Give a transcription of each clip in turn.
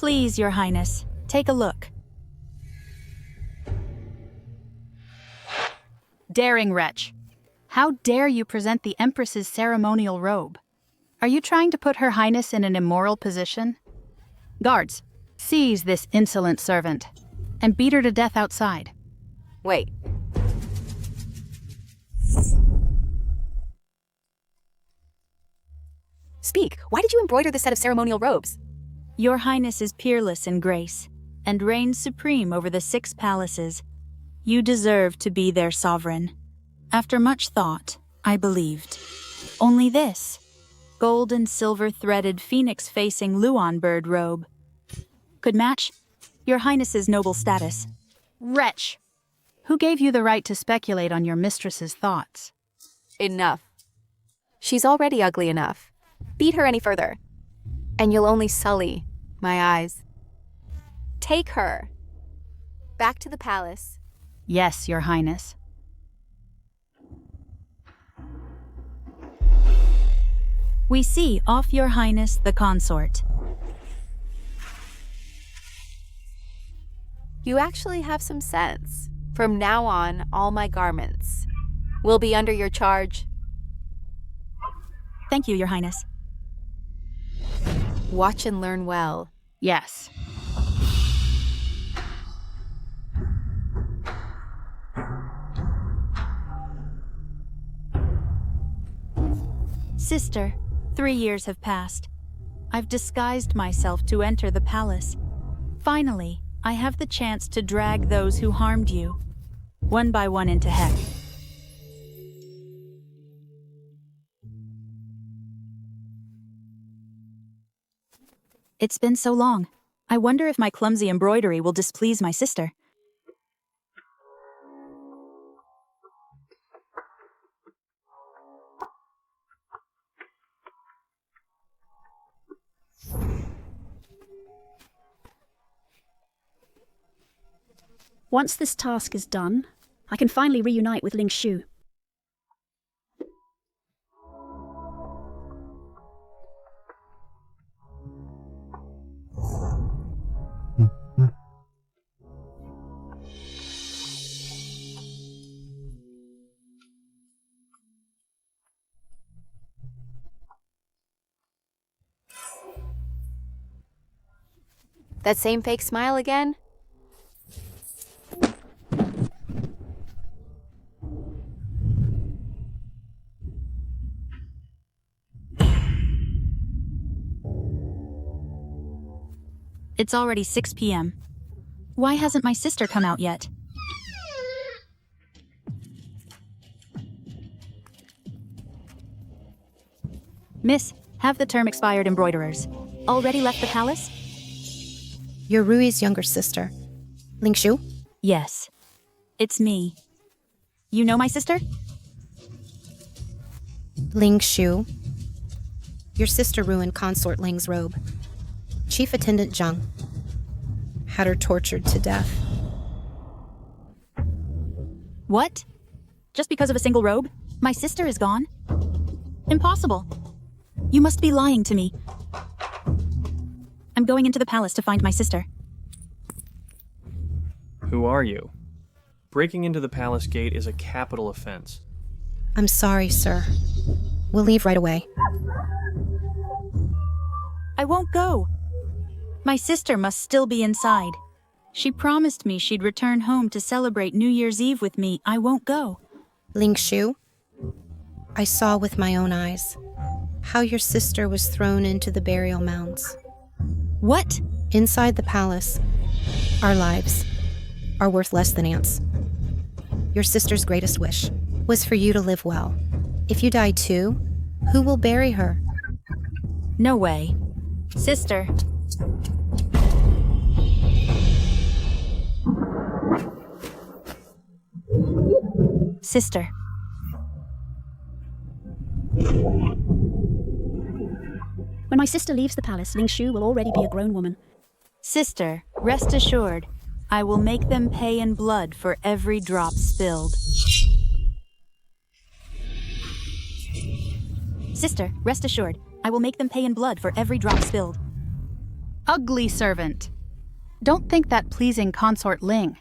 Please, Your Highness, take a look. Daring wretch. How dare you present the Empress's ceremonial robe? Are you trying to put Her Highness in an immoral position? Guards, seize this insolent servant and beat her to death outside. Wait. Speak. Why did you embroider this set of ceremonial robes? Your Highness is peerless in grace and reigns supreme over the 6 palaces. You deserve to be their sovereign. After much thought, I believed. Only this. Gold and silver threaded phoenix-facing Luan bird robe. Could match Your Highness's noble status. Wretch! Who gave you the right to speculate on your mistress's thoughts? Enough. She's already ugly enough. Beat her any further, and you'll only sully my eyes. Take her back to the palace. Yes, Your Highness. We see off Your Highness the consort. You actually have some sense. From now on, all my garments will be under your charge. Thank you, Your Highness. Watch and learn well. Yes. Sister, 3 years have passed. I've disguised myself to enter the palace. Finally, I have the chance to drag those who harmed you, one by one into heck. It's been so long. I wonder if my clumsy embroidery will displease my sister. Once this task is done, I can finally reunite with Ling Shu. That same fake smile again? It's already 6 p.m. Why hasn't my sister come out yet? Miss, have the term expired embroiderers already left the palace? You're Rui's younger sister, Ling Shu? Yes, it's me. You know my sister? Ling Shu. Your sister ruined Consort Ling's robe. Chief Attendant Zhang had her tortured to death. What? Just because of a single robe? My sister is gone? Impossible. You must be lying to me. I'm going into the palace to find my sister. Who are you? Breaking into the palace gate is a capital offense. I'm sorry, sir. We'll leave right away. I won't go. My sister must still be inside. She promised me she'd return home to celebrate New Year's Eve with me. I won't go. Ling Shu, I saw with my own eyes how your sister was thrown into the burial mounds. What? Inside the palace, our lives are worth less than ants. Your sister's greatest wish was for you to live well. If you die too, who will bury her? No way. Sister. Sister. When my sister leaves the palace, Ling Shu will already be a grown woman. Sister, rest assured, I will make them pay in blood for every drop spilled. Sister, rest assured, I will make them pay in blood for every drop spilled. Ugly servant. Don't think that pleasing consort Ling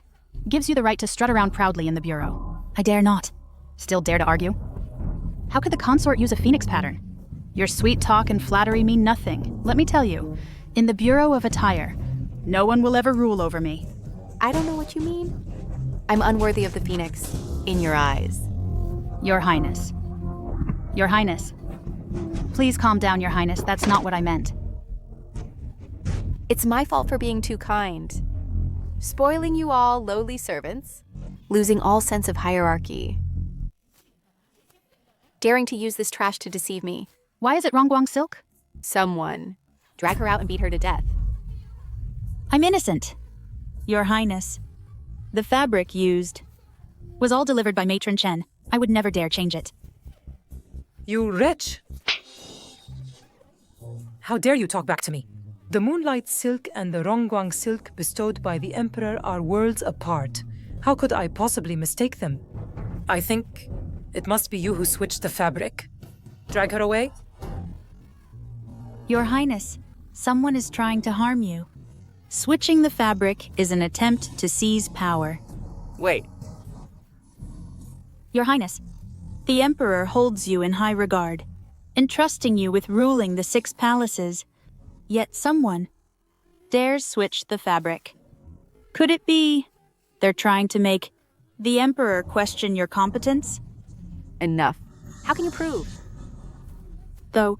gives you the right to strut around proudly in the bureau. I dare not. Still dare to argue? How could the consort use a phoenix pattern? Your sweet talk and flattery mean nothing. Let me tell you, in the Bureau of Attire, no one will ever rule over me. I don't know what you mean. I'm unworthy of the phoenix in your eyes. Your Highness. Your Highness. Please calm down, Your Highness. That's not what I meant. It's my fault for being too kind. Spoiling you all lowly servants, losing all sense of hierarchy. Daring to use this trash to deceive me. Why is it Rongguang silk? Someone. Drag her out and beat her to death. I'm innocent. Your Highness. The fabric used was all delivered by Matron Chen. I would never dare change it. You wretch! How dare you talk back to me? The moonlight silk and the Rongguang silk bestowed by the Emperor are worlds apart. How could I possibly mistake them? I think it must be you who switched the fabric. Drag her away? Your Highness, someone is trying to harm you. Switching the fabric is an attempt to seize power. Wait, Your Highness, the Emperor holds you in high regard, entrusting you with ruling the 6 palaces. Yet someone dares switch the fabric. Could it be they're trying to make the Emperor question your competence? Enough. How can you prove? Though,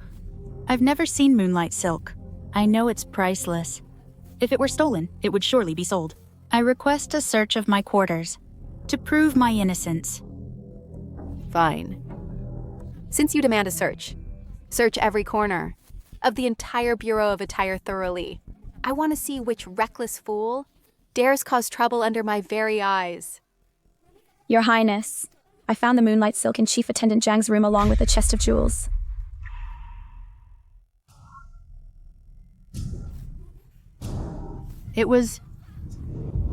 I've never seen moonlight silk. I know it's priceless. If it were stolen, it would surely be sold. I request a search of my quarters to prove my innocence. Fine. Since you demand a search every corner of the entire Bureau of Attire thoroughly. I want to see which reckless fool dares cause trouble under my very eyes. Your Highness, I found the moonlight silk in Chief Attendant Zhang's room along with a chest of jewels. It was...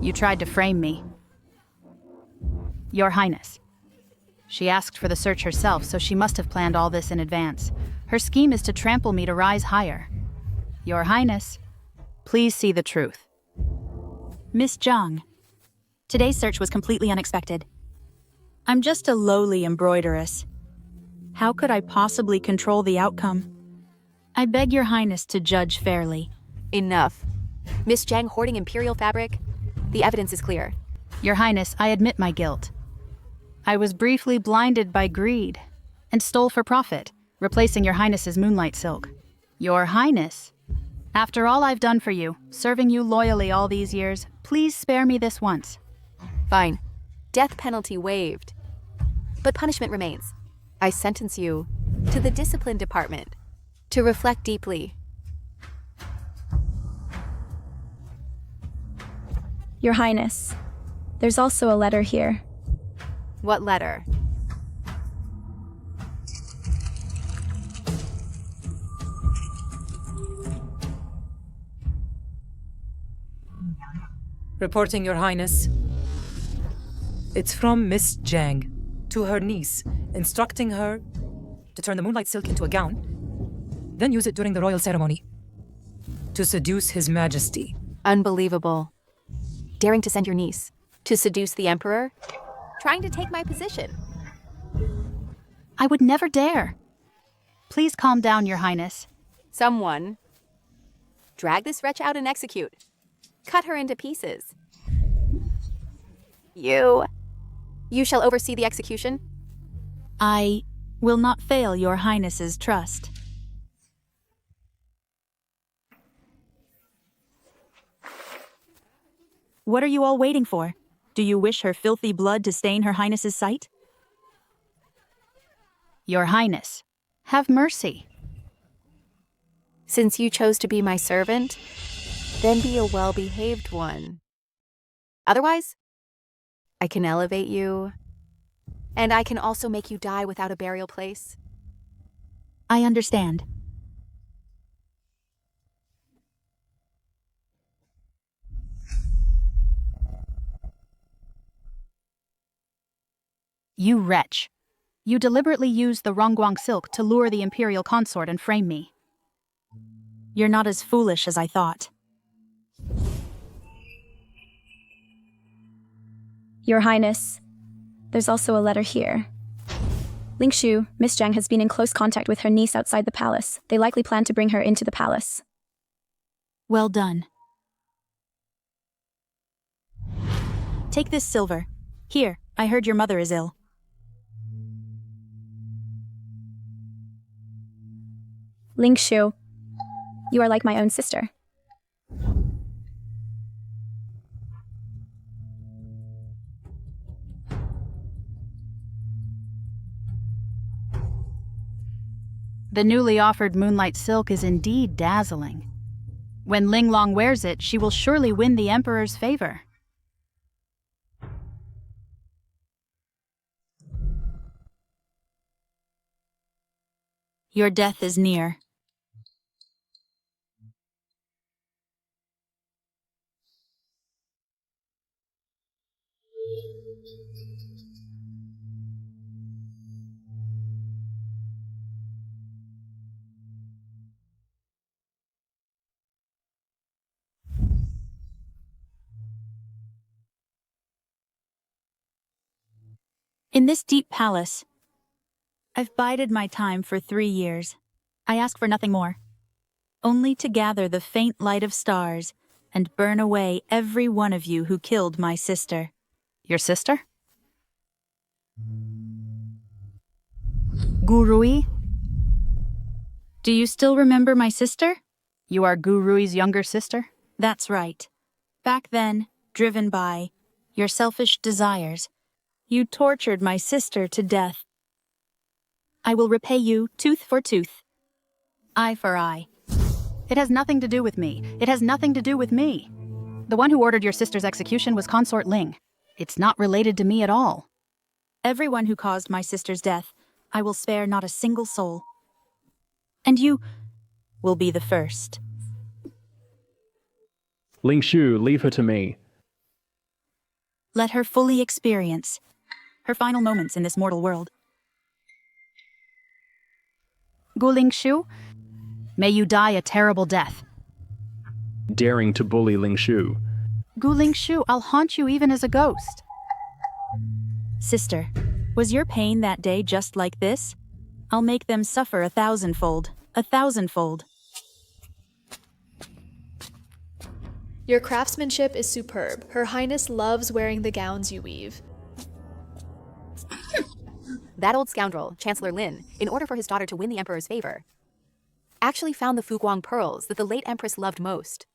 You tried to frame me. Your Highness. She asked for the search herself, so she must have planned all this in advance. Her scheme is to trample me to rise higher. Your Highness, please see the truth. Miss Zhang, today's search was completely unexpected. I'm just a lowly embroideress. How could I possibly control the outcome? I beg Your Highness to judge fairly. Enough. Miss Zhang hoarding Imperial fabric? The evidence is clear. Your Highness, I admit my guilt. I was briefly blinded by greed and stole for profit, replacing Your Highness's moonlight silk. Your Highness, after all I've done for you, serving you loyally all these years, please spare me this once. Fine. Death penalty waived. But punishment remains. I sentence you to the discipline department to reflect deeply. Your Highness, there's also a letter here. What letter? Reporting, Your Highness. It's from Miss Zhang to her niece, instructing her to turn the moonlight silk into a gown, then use it during the royal ceremony to seduce His Majesty. Unbelievable. Daring to send your niece to seduce the Emperor? Trying to take my position. I would never dare. Please calm down, Your Highness. Someone. Drag this wretch out and execute. Cut her into pieces. You shall oversee the execution? I will not fail Your Highness's trust. What are you all waiting for? Do you wish her filthy blood to stain Her Highness's sight? Your Highness, have mercy. Since you chose to be my servant, then be a well-behaved one. Otherwise, I can elevate you, and I can also make you die without a burial place. I understand. You wretch. You deliberately used the Rongguang silk to lure the Imperial Consort and frame me. You're not as foolish as I thought. Your Highness, there's also a letter here. Ling Shu, Miss Zhang has been in close contact with her niece outside the palace. They likely plan to bring her into the palace. Well done. Take this silver. Here, I heard your mother is ill. Ling Shu, you are like my own sister. The newly offered moonlight silk is indeed dazzling. When Ling Long wears it, she will surely win the Emperor's favor. Your death is near. In this deep palace, I've bided my time for 3 years. I ask for nothing more. Only to gather the faint light of stars and burn away every one of you who killed my sister. Your sister? Gu Rui? Do you still remember my sister? You are Gu Rui's younger sister? That's right. Back then, driven by your selfish desires, you tortured my sister to death. I will repay you tooth for tooth, eye for eye. It has nothing to do with me. It has nothing to do with me. The one who ordered your sister's execution was Consort Ling. It's not related to me at all. Everyone who caused my sister's death, I will spare not a single soul. And you will be the first. Ling Shu, leave her to me. Let her fully experience her final moments in this mortal world. Gu Ling Shu, may you die a terrible death. Daring to bully Ling Shu. Gu Ling Shu, I'll haunt you even as a ghost. Sister, was your pain that day just like this? I'll make them suffer 1,000-fold, 1,000-fold. Your craftsmanship is superb. Her Highness loves wearing the gowns you weave. That old scoundrel, Chancellor Lin, in order for his daughter to win the Emperor's favor, actually found the Fuguang pearls that the late Empress loved most.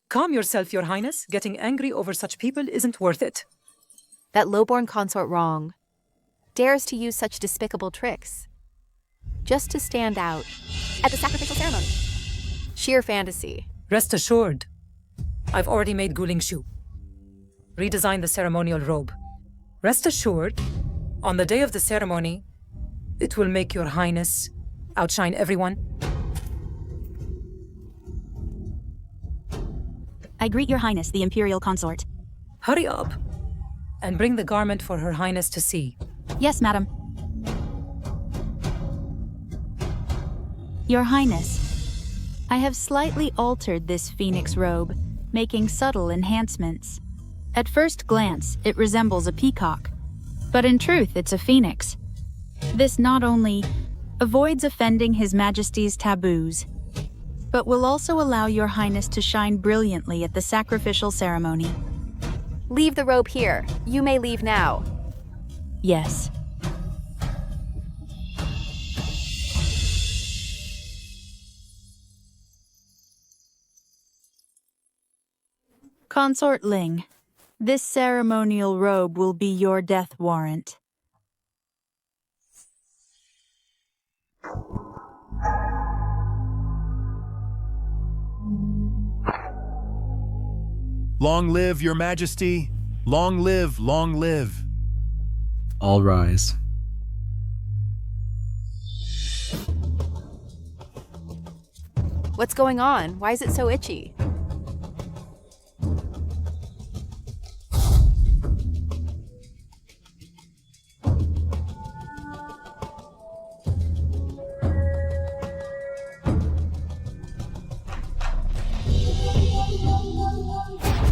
Calm yourself, Your Highness. Getting angry over such people isn't worth it. That lowborn consort wrong dares to use such despicable tricks just to stand out at the sacrificial ceremony. Sheer fantasy. Rest assured, I've already made Gu Ling Shu redesign the ceremonial robe. Rest assured, on the day of the ceremony, it will make Your Highness outshine everyone. I greet Your Highness, the Imperial Consort. Hurry up and bring the garment for Her Highness to see. Yes, madam. Your Highness, I have slightly altered this phoenix robe, making subtle enhancements. At first glance, it resembles a peacock, but in truth, it's a phoenix. This not only avoids offending His Majesty's taboos, but will also allow Your Highness to shine brilliantly at the sacrificial ceremony. Leave the robe here. You may leave now. Yes. Consort Ling, this ceremonial robe will be your death warrant. Long live Your Majesty. Long live, long live. All rise. What's going on? Why is it so itchy?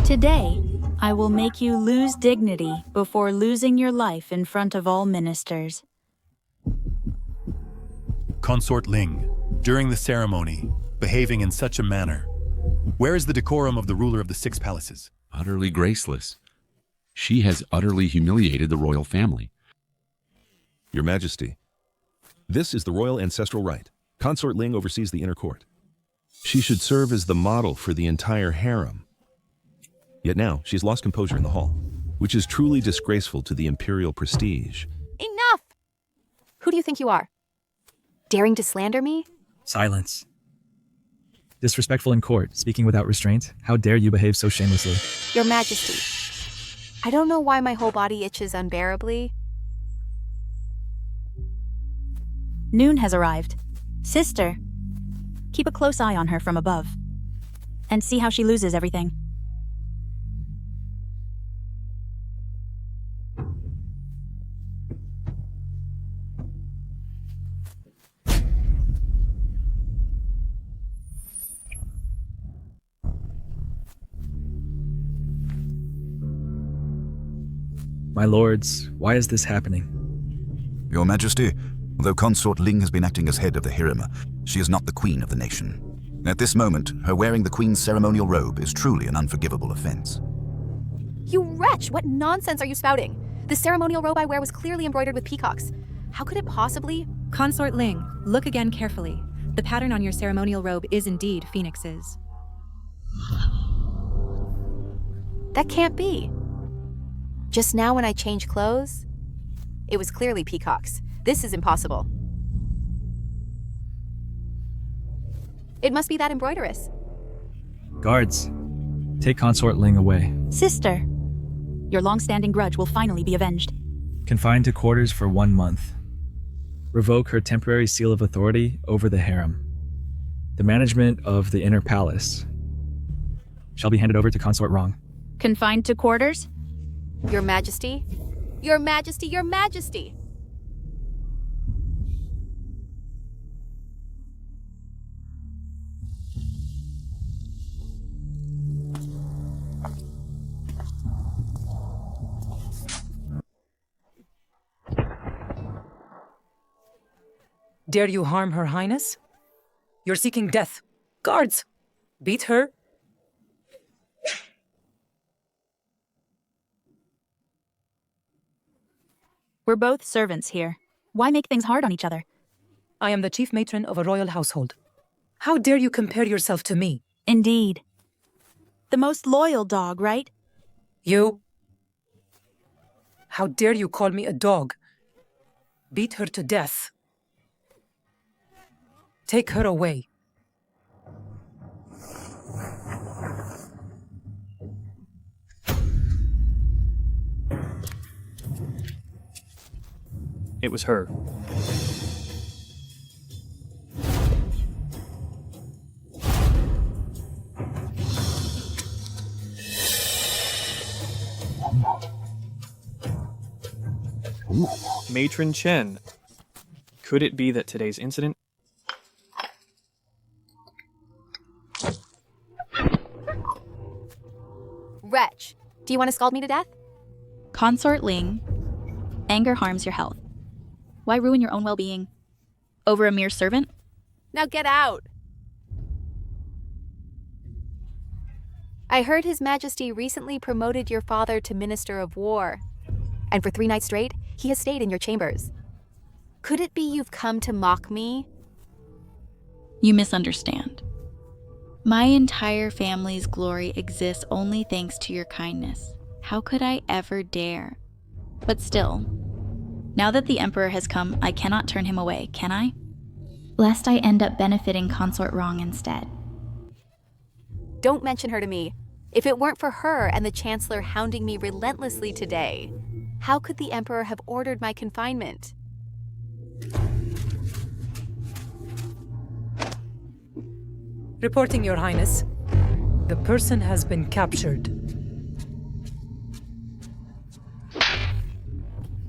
Today, I will make you lose dignity before losing your life in front of all ministers. Consort Ling, during the ceremony, behaving in such a manner. Where is the decorum of the ruler of the 6 palaces? Utterly graceless. She has utterly humiliated the royal family. Your Majesty, this is the royal ancestral right. Consort Ling oversees the inner court. She should serve as the model for the entire harem. Yet now, she's lost composure in the hall, which is truly disgraceful to the imperial prestige. Enough! Who do you think you are? Daring to slander me? Silence. Disrespectful in court, speaking without restraint. How dare you behave so shamelessly? Your Majesty, I don't know why my whole body itches unbearably. Noon has arrived. Sister, keep a close eye on her from above. And see how she loses everything. My lords, why is this happening? Your Majesty, although Consort Ling has been acting as head of the harem, she is not the queen of the nation. At this moment, her wearing the queen's ceremonial robe is truly an unforgivable offense. You wretch! What nonsense are you spouting? The ceremonial robe I wear was clearly embroidered with peacocks. How could it possibly? Consort Ling, look again carefully. The pattern on your ceremonial robe is indeed phoenixes. That can't be. Just now when I changed clothes, it was clearly peacocks. This is impossible. It must be that embroideress. Guards, take Consort Ling away. Sister, your long-standing grudge will finally be avenged. Confined to quarters for 1 month. Revoke her temporary seal of authority over the harem. The management of the inner palace shall be handed over to Consort Rong. Confined to quarters? Your Majesty? Your Majesty, Your Majesty! Dare you harm Her Highness? You're seeking death. Guards! Beat her. We're both servants here. Why make things hard on each other? I am the chief matron of a royal household. How dare you compare yourself to me? Indeed. The most loyal dog, right? You? How dare you call me a dog? Beat her to death. Take her away. It was her. Matron Chen. Could it be that today's incident? Wretch, do you want to scald me to death? Consort Ling, anger harms your health. Why ruin your own well-being? Over a mere servant? Now get out! I heard His Majesty recently promoted your father to Minister of War. And for 3 nights straight, he has stayed in your chambers. Could it be you've come to mock me? You misunderstand. My entire family's glory exists only thanks to your kindness. How could I ever dare? But still, now that the Emperor has come, I cannot turn him away, can I? Lest I end up benefiting Consort Rong instead. Don't mention her to me. If it weren't for her and the Chancellor hounding me relentlessly today, how could the Emperor have ordered my confinement? Reporting, Your Highness. The person has been captured.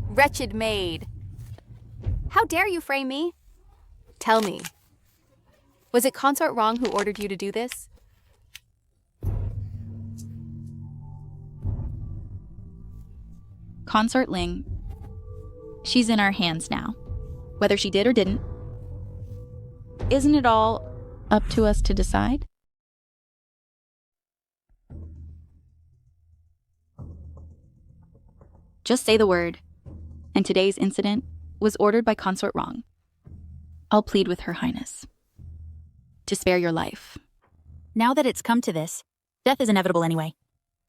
Wretched maid. How dare you frame me? Tell me, was it Consort Rong who ordered you to do this? Consort Ling, she's in our hands now. Whether she did or didn't, isn't it all up to us to decide? Just say the word, and today's incident was ordered by Consort Wrong. I'll plead with Her Highness to spare your life. Now that it's come to this, death is inevitable anyway.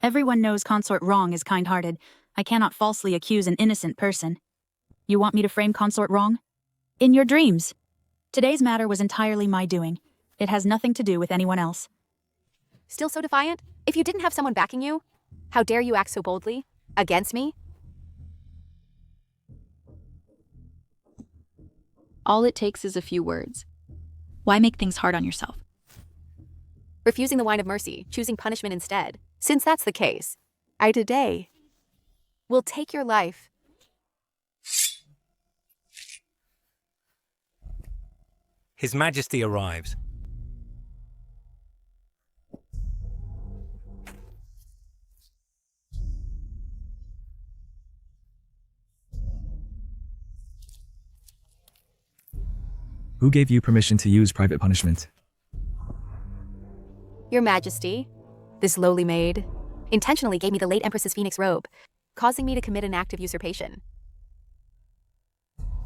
Everyone knows Consort Wrong is kind-hearted. I cannot falsely accuse an innocent person. You want me to frame Consort Wrong? In your dreams. Today's matter was entirely my doing. It has nothing to do with anyone else. Still so defiant? If you didn't have someone backing you, how dare you act so boldly? Against me? All it takes is a few words. Why make things hard on yourself? Refusing the wine of mercy, choosing punishment instead. Since that's the case, I today will take your life. His Majesty arrives. Who gave you permission to use private punishment? Your Majesty, this lowly maid, intentionally gave me the late Empress's phoenix robe, causing me to commit an act of usurpation.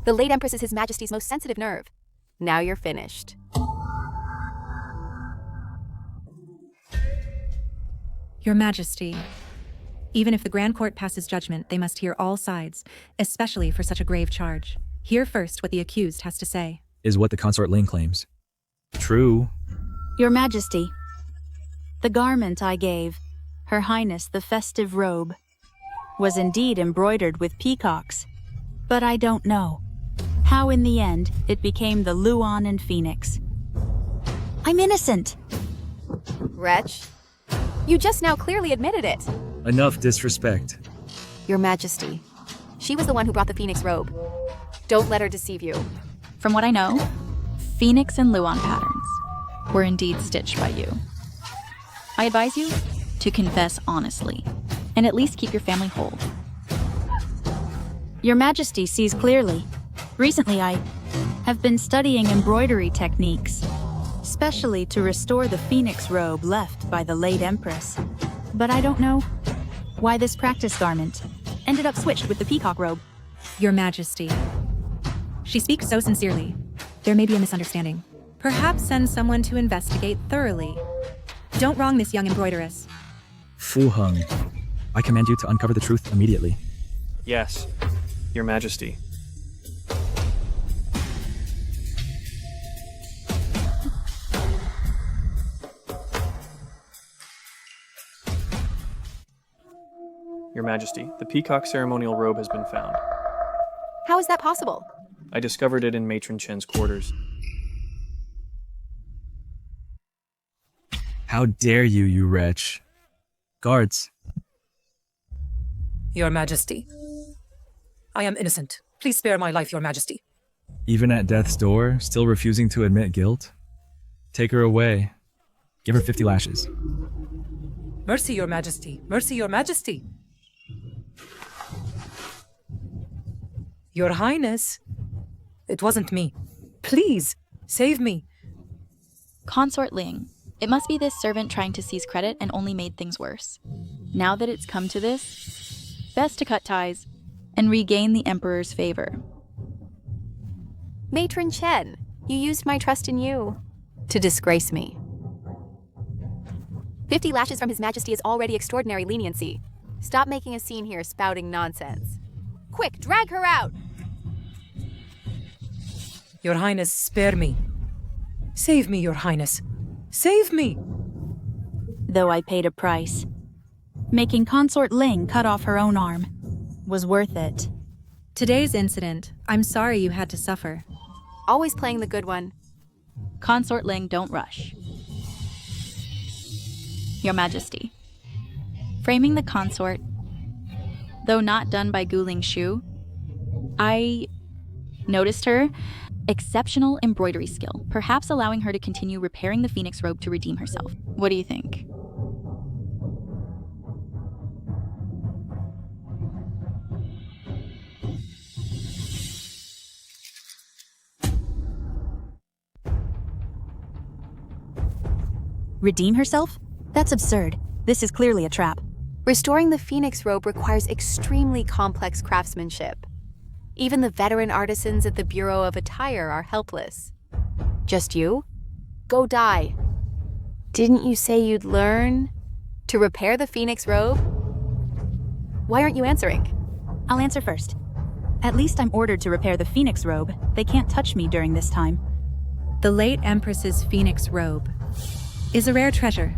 The late Empress is His Majesty's most sensitive nerve. Now you're finished. Your Majesty, even if the Grand Court passes judgment, they must hear all sides, especially for such a grave charge. Hear first what the accused has to say. Is what the Consort Ling claims true? Your Majesty, the garment I gave, Her Highness the festive robe, was indeed embroidered with peacocks, but I don't know how in the end it became the Luan and Phoenix. I'm innocent! Wretch, you just now clearly admitted it. Enough disrespect. Your Majesty, she was the one who brought the phoenix robe. Don't let her deceive you. From what I know, Phoenix and Luan patterns were indeed stitched by you. I advise you to confess honestly, and at least keep your family whole. Your Majesty sees clearly. Recently, I have been studying embroidery techniques, especially to restore the phoenix robe left by the late Empress. But I don't know why this practice garment ended up switched with the peacock robe. Your Majesty, she speaks so sincerely. There may be a misunderstanding. Perhaps send someone to investigate thoroughly. Don't wrong this young embroideress. Fu Heng, I command you to uncover the truth immediately. Yes, Your Majesty. Your Majesty, the peacock ceremonial robe has been found. How is that possible? I discovered it in Matron Chen's quarters. How dare you, you wretch. Guards. Your Majesty, I am innocent. Please spare my life, Your Majesty. Even at death's door, still refusing to admit guilt? Take her away. Give her 50 lashes. Mercy, Your Majesty. Mercy, Your Majesty. Your Highness, it wasn't me. Please, save me. Consort Ling, it must be this servant trying to seize credit and only made things worse. Now that it's come to this, best to cut ties and regain the Emperor's favor. Matron Chen, you used my trust in you to disgrace me. 50 lashes from His Majesty is already extraordinary leniency. Stop making a scene here spouting nonsense. Quick, drag her out! Your Highness, spare me. Save me, Your Highness. Save me! Though I paid a price, making Consort Ling cut off her own arm was worth it. Today's incident, I'm sorry you had to suffer. Always playing the good one. Consort Ling, don't rush. Your Majesty, framing the consort, though not done by Guling Shu, I noticed her exceptional embroidery skill, perhaps allowing her to continue repairing the phoenix robe to redeem herself. What do you think? Redeem herself? That's absurd. This is clearly a trap. Restoring the phoenix robe requires extremely complex craftsmanship. Even the veteran artisans at the Bureau of Attire are helpless. Just you? Go die. Didn't you say you'd learn to repair the phoenix robe? Why aren't you answering? I'll answer first. At least I'm ordered to repair the phoenix robe. They can't touch me during this time. The late Empress's phoenix robe is a rare treasure.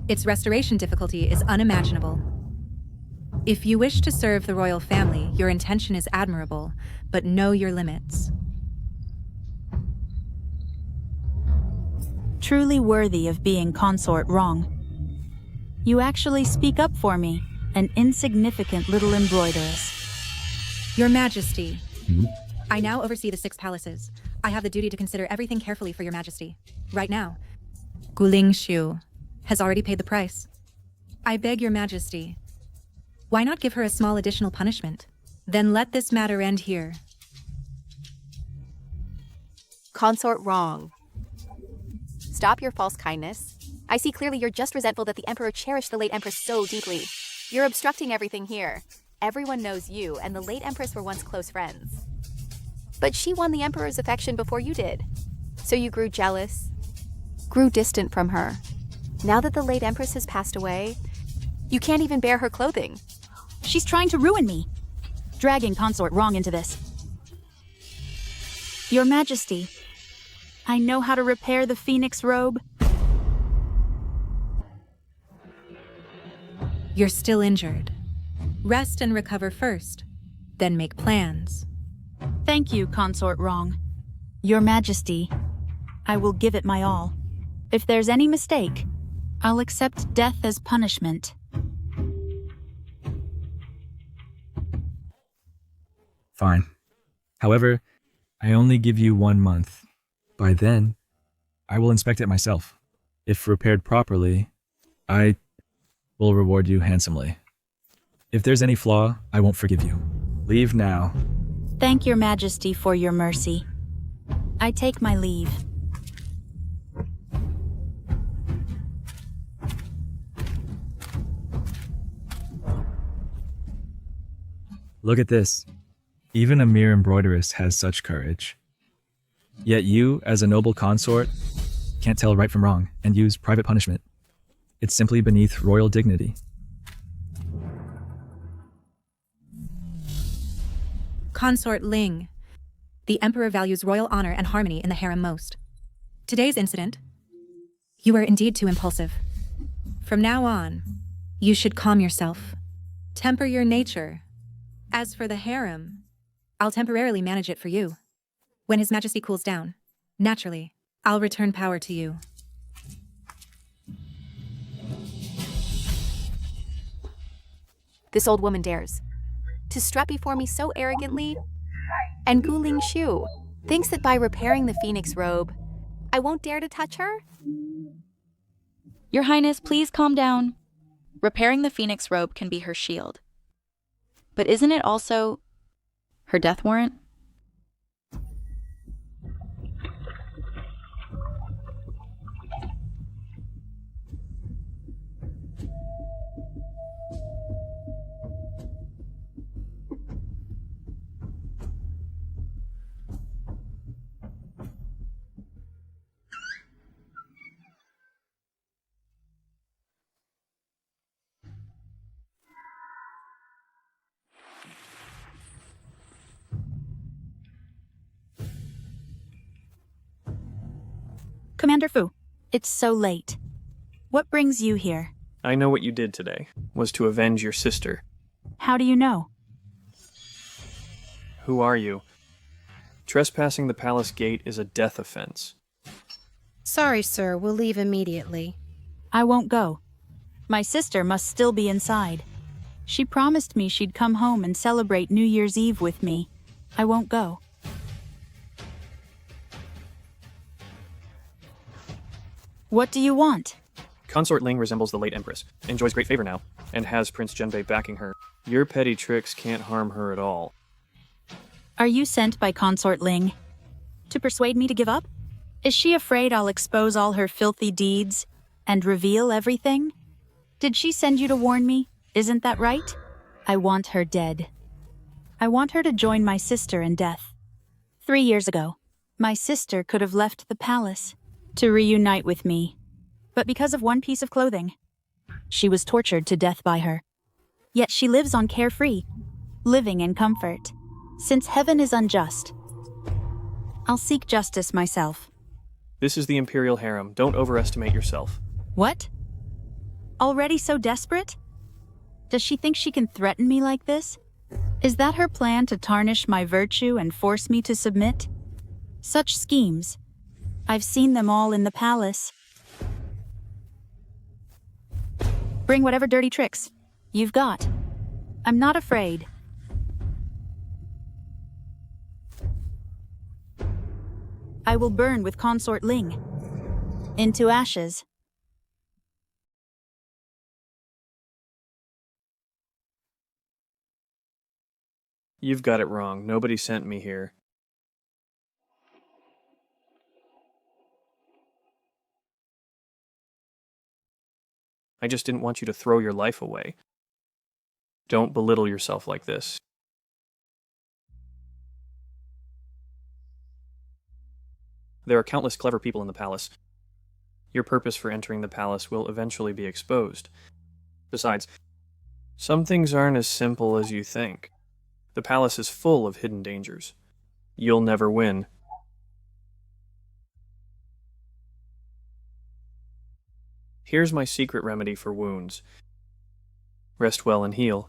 Its restoration difficulty is unimaginable. If you wish to serve the royal family, your intention is admirable, but know your limits. Truly worthy of being consort wrong. You actually speak up for me, an insignificant little embroideress. Your Majesty, I now oversee the 6 palaces. I have the duty to consider everything carefully for your Majesty. Right now, Guling Xiu has already paid the price. I beg your Majesty, why not give her a small additional punishment? Then let this matter end here. Consort wrong. Stop your false kindness. I see clearly you're just resentful that the Emperor cherished the late Empress so deeply. You're obstructing everything here. Everyone knows you and the late Empress were once close friends. But she won the Emperor's affection before you did. So you grew jealous, grew distant from her. Now that the late Empress has passed away, you can't even bear her clothing. She's trying to ruin me, dragging consort wrong into this. Your Majesty, I know how to repair the phoenix robe. You're still injured. Rest and recover first, then make plans. Thank you, consort wrong. Your Majesty, I will give it my all. If there's any mistake, I'll accept death as punishment. Fine. However, I only give you 1 month. By then, I will inspect it myself. If repaired properly, I will reward you handsomely. If there's any flaw, I won't forgive you. Leave now. Thank your Majesty for your mercy. I take my leave. Look at this. Even a mere embroideress has such courage. Yet you, as a noble consort, can't tell right from wrong and use private punishment. It's simply beneath royal dignity. Consort Ling. The Emperor values royal honor and harmony in the harem most. Today's incident, you were indeed too impulsive. From now on, you should calm yourself. Temper your nature. As for the harem, I'll temporarily manage it for you. When His Majesty cools down, naturally, I'll return power to you. This old woman dares to strut before me so arrogantly, and Guling Xiu thinks that by repairing the phoenix robe, I won't dare to touch her? Your Highness, please calm down. Repairing the phoenix robe can be her shield. But isn't it also her death warrant? Commander Fu, it's so late. What brings you here? I know what you did today, was to avenge your sister. How do you know? Who are you? Trespassing the palace gate is a death offense. Sorry, sir. We'll leave immediately. I won't go. My sister must still be inside. She promised me she'd come home and celebrate New Year's Eve with me. I won't go. What do you want? Consort Ling resembles the late Empress, enjoys great favor now, and has Prince Zhenbei backing her. Your petty tricks can't harm her at all. Are you sent by Consort Ling to persuade me to give up? Is she afraid I'll expose all her filthy deeds? And reveal everything? Did she send you to warn me? Isn't that right? I want her dead. I want her to join my sister in death. 3 years ago, my sister could have left the palace to reunite with me. But because of one piece of clothing, she was tortured to death by her. Yet she lives on carefree, living in comfort. Since heaven is unjust, I'll seek justice myself. This is the Imperial harem. Don't overestimate yourself. What? Already so desperate? Does she think she can threaten me like this? Is that her plan to tarnish my virtue and force me to submit? Such schemes. I've seen them all in the palace. Bring whatever dirty tricks you've got. I'm not afraid. I will burn with Consort Ling into ashes. You've got it wrong. Nobody sent me here. I just didn't want you to throw your life away. Don't belittle yourself like this. There are countless clever people in the palace. Your purpose for entering the palace will eventually be exposed. Besides, some things aren't as simple as you think. The palace is full of hidden dangers. You'll never win. Here's my secret remedy for wounds. Rest well and heal.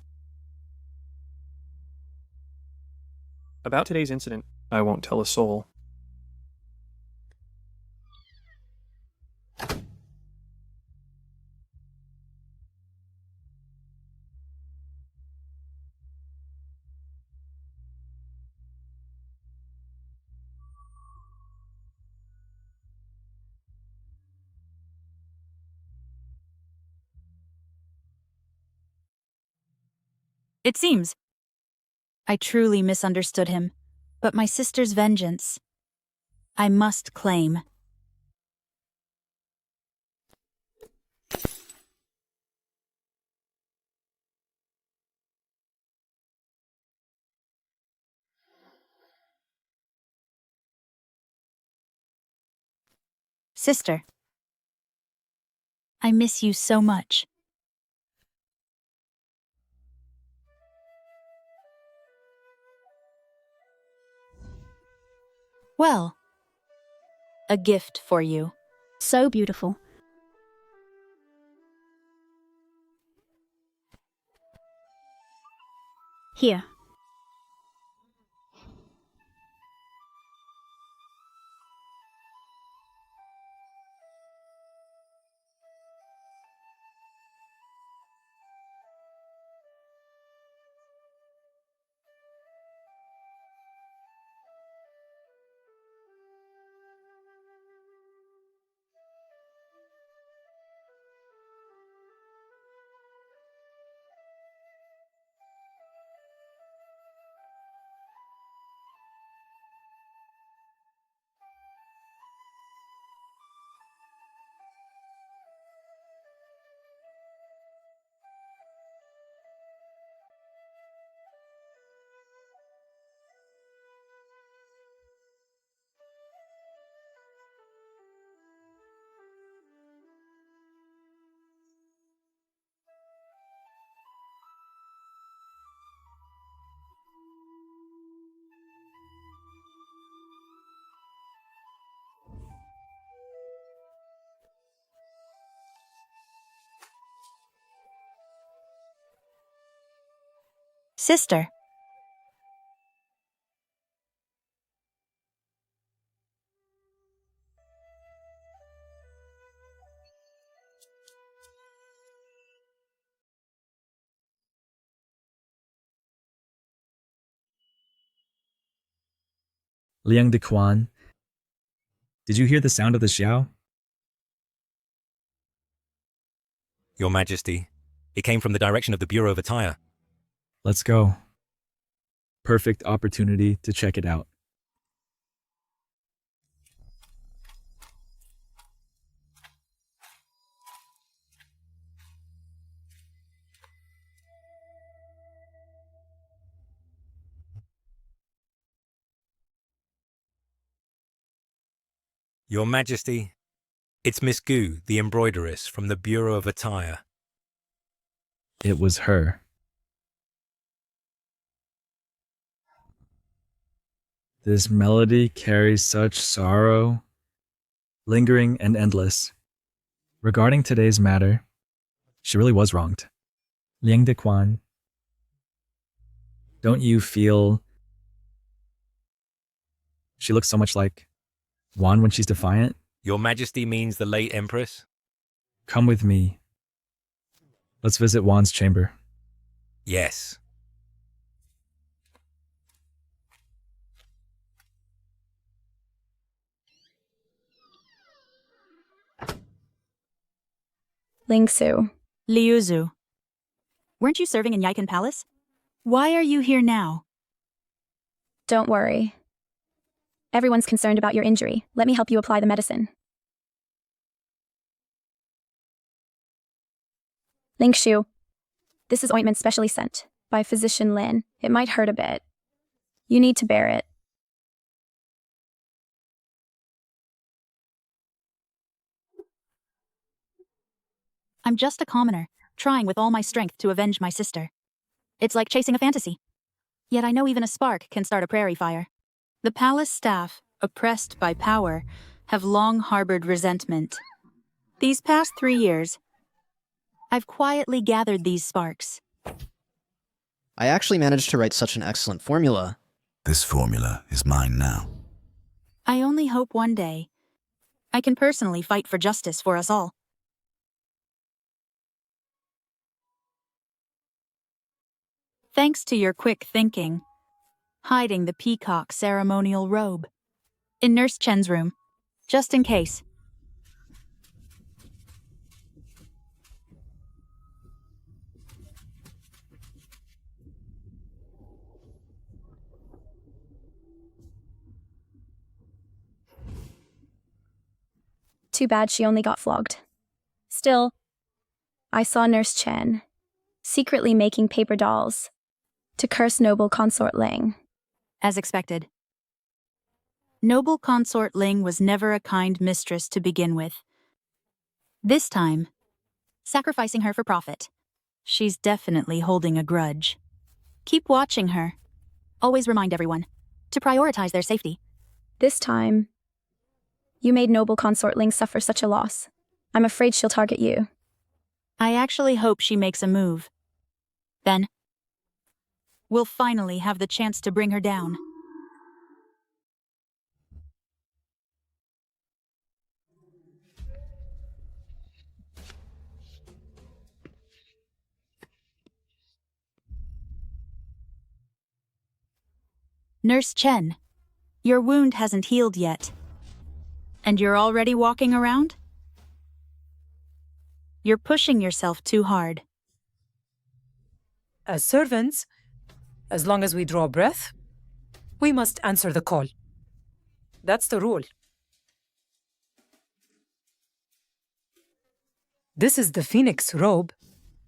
About today's incident, I won't tell a soul. It seems I truly misunderstood him, but my sister's vengeance I must claim. Sister, I miss you so much. Well, a gift for you. So beautiful. Here. Sister. Liang de Quan, did you hear the sound of the xiao? Your Majesty, it came from the direction of the Bureau of Attire. Let's go. Perfect opportunity to check it out. Your Majesty, it's Miss Gu, the embroideress from the Bureau of Attire. It was her. This melody carries such sorrow, lingering and endless. Regarding today's matter, she really was wronged. Liang de Quan, don't you feel she looks so much like Wan when she's defiant? Your Majesty means the late Empress? Come with me. Let's visit Wan's chamber. Yes. Ling Su. Liuzu. Weren't you serving in Yikan Palace? Why are you here now? Don't worry. Everyone's concerned about your injury. Let me help you apply the medicine. Ling Shu. This is ointment specially sent by physician Lin. It might hurt a bit. You need to bear it. I'm just a commoner, trying with all my strength to avenge my sister. It's like chasing a fantasy. Yet I know even a spark can start a prairie fire. The palace staff, oppressed by power, have long harbored resentment. These past 3 years, I've quietly gathered these sparks. I actually managed to write such an excellent formula. This formula is mine now. I only hope one day I can personally fight for justice for us all. Thanks to your quick thinking, hiding the peacock ceremonial robe in Nurse Chen's room, just in case. Too bad she only got flogged. Still, I saw Nurse Chen secretly making paper dolls to curse noble Consort Ling. As expected. Noble Consort Ling was never a kind mistress to begin with. This time, sacrificing her for profit. She's definitely holding a grudge. Keep watching her. Always remind everyone to prioritize their safety. This time, you made noble Consort Ling suffer such a loss. I'm afraid she'll target you. I actually hope she makes a move. Then, we'll finally have the chance to bring her down. Nurse Chen, your wound hasn't healed yet. And you're already walking around? You're pushing yourself too hard. As servants, as long as we draw breath, we must answer the call. That's the rule. This is the phoenix robe,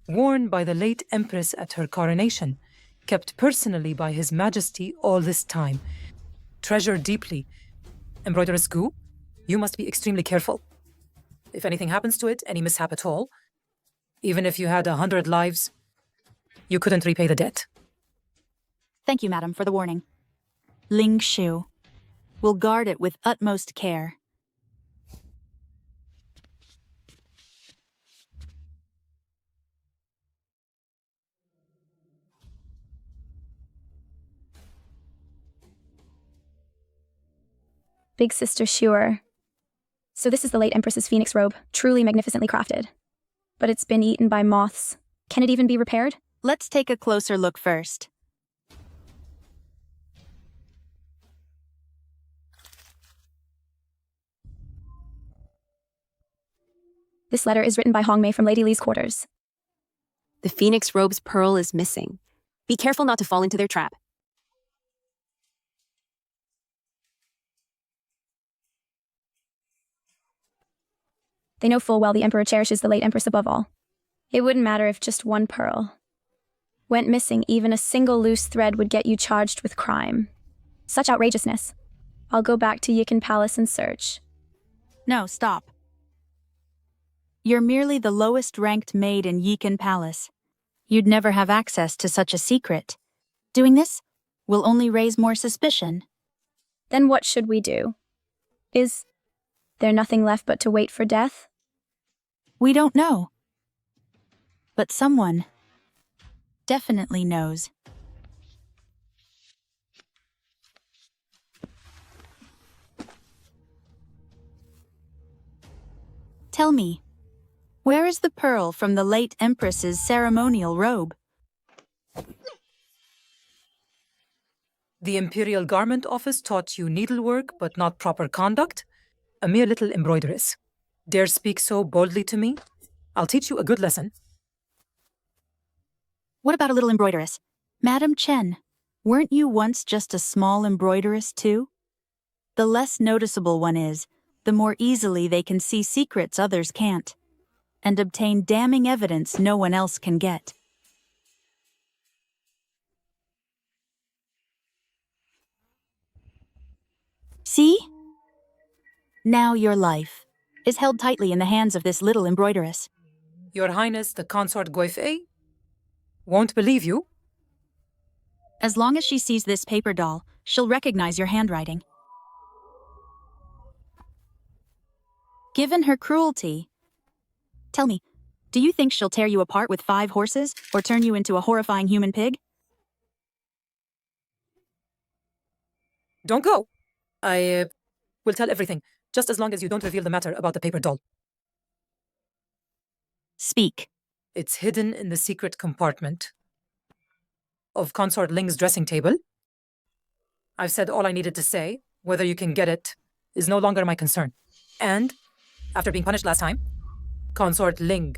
worn by the late Empress at her coronation, kept personally by His Majesty all this time. Treasured deeply. Embroideress Gu, you must be extremely careful. If anything happens to it, any mishap at all, even if you had 100 lives, you couldn't repay the debt. Thank you, madam, for the warning. Ling Shu will guard it with utmost care. Big Sister Shure. So this is the late Empress's phoenix robe, truly magnificently crafted. But it's been eaten by moths. Can it even be repaired? Let's take a closer look first. This letter is written by Hong Mei from Lady Li's quarters. The phoenix robe's pearl is missing. Be careful not to fall into their trap. They know full well the Emperor cherishes the late Empress above all. It wouldn't matter if just one pearl went missing. Even a single loose thread would get you charged with crime. Such outrageousness. I'll go back to Yikan Palace and search. No, stop. You're merely the lowest-ranked maid in Yeekan Palace. You'd never have access to such a secret. Doing this will only raise more suspicion. Then what should we do? Is there nothing left but to wait for death? We don't know. But someone definitely knows. Tell me, where is the pearl from the late Empress's ceremonial robe? The Imperial Garment Office taught you needlework but not proper conduct? A mere little embroideress. Dare speak so boldly to me? I'll teach you a good lesson. What about a little embroideress? Madam Chen, weren't you once just a small embroideress too? The less noticeable one is, the more easily they can see secrets others can't, and obtain damning evidence no one else can get. See? Now your life is held tightly in the hands of this little embroideress. Your Highness the Consort Goifei won't believe you. As long as she sees this paper doll, she'll recognize your handwriting. Given her cruelty, tell me, do you think she'll tear you apart with 5 horses or turn you into a horrifying human pig? Don't go. I will tell everything, just as long as you don't reveal the matter about the paper doll. Speak. It's hidden in the secret compartment of Consort Ling's dressing table. I've said all I needed to say. Whether you can get it is no longer my concern. And, after being punished last time, Consort Ling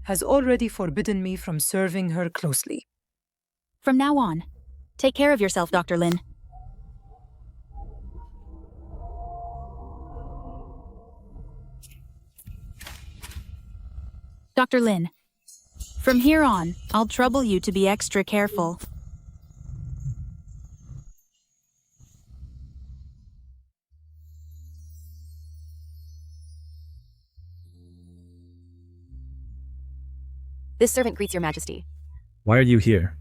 has already forbidden me from serving her closely. From now on, take care of yourself, Dr. Lin. Dr. Lin, from here on, I'll trouble you to be extra careful. This servant greets your majesty. Why are you here?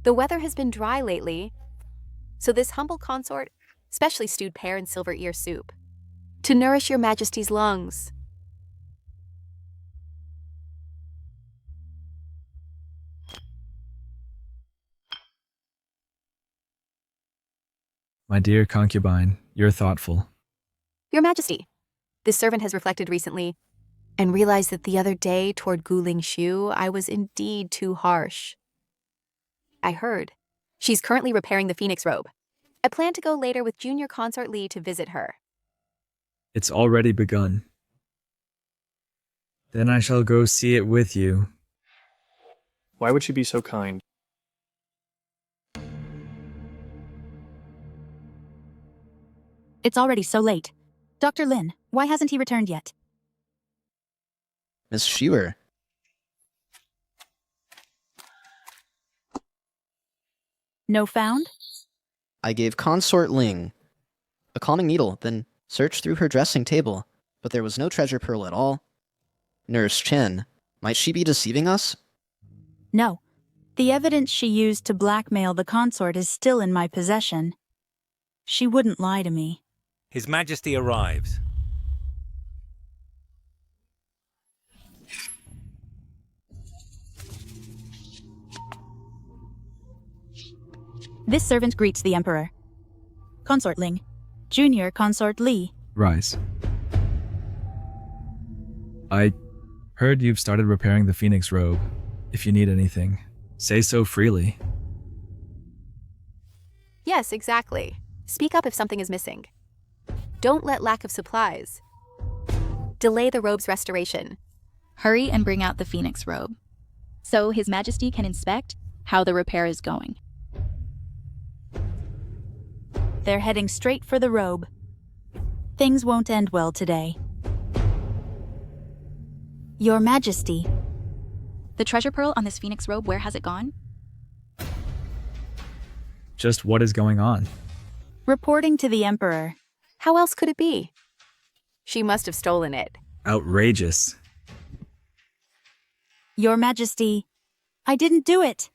The weather has been dry lately, so this humble consort specially stewed pear and silver ear soup to nourish your majesty's lungs. My dear concubine, you're thoughtful. Your majesty, this servant has reflected recently and realized that the other day toward Guling Shu, I was indeed too harsh. I heard she's currently repairing the phoenix robe. I plan to go later with Junior Consort Li to visit her. It's already begun. Then I shall go see it with you. Why would she be so kind? It's already so late. Dr. Lin, why hasn't he returned yet? Miss Shewer. No found? I gave Consort Ling a calming needle, then searched through her dressing table, but there was no treasure pearl at all. Nurse Chen, might she be deceiving us? No. The evidence she used to blackmail the consort is still in my possession. She wouldn't lie to me. His Majesty arrives. This servant greets the Emperor. Consort Ling, Junior Consort Li. Rise. I heard you've started repairing the phoenix robe. If you need anything, say so freely. Yes, exactly. Speak up if something is missing. Don't let lack of supplies delay the robe's restoration. Hurry and bring out the phoenix robe, so His Majesty can inspect how the repair is going. They're heading straight for the robe. Things won't end well today. Your Majesty. The treasure pearl on this phoenix robe, where has it gone? Just what is going on? Reporting to the Emperor. How else could it be? She must have stolen it. Outrageous. Your Majesty, I didn't do it.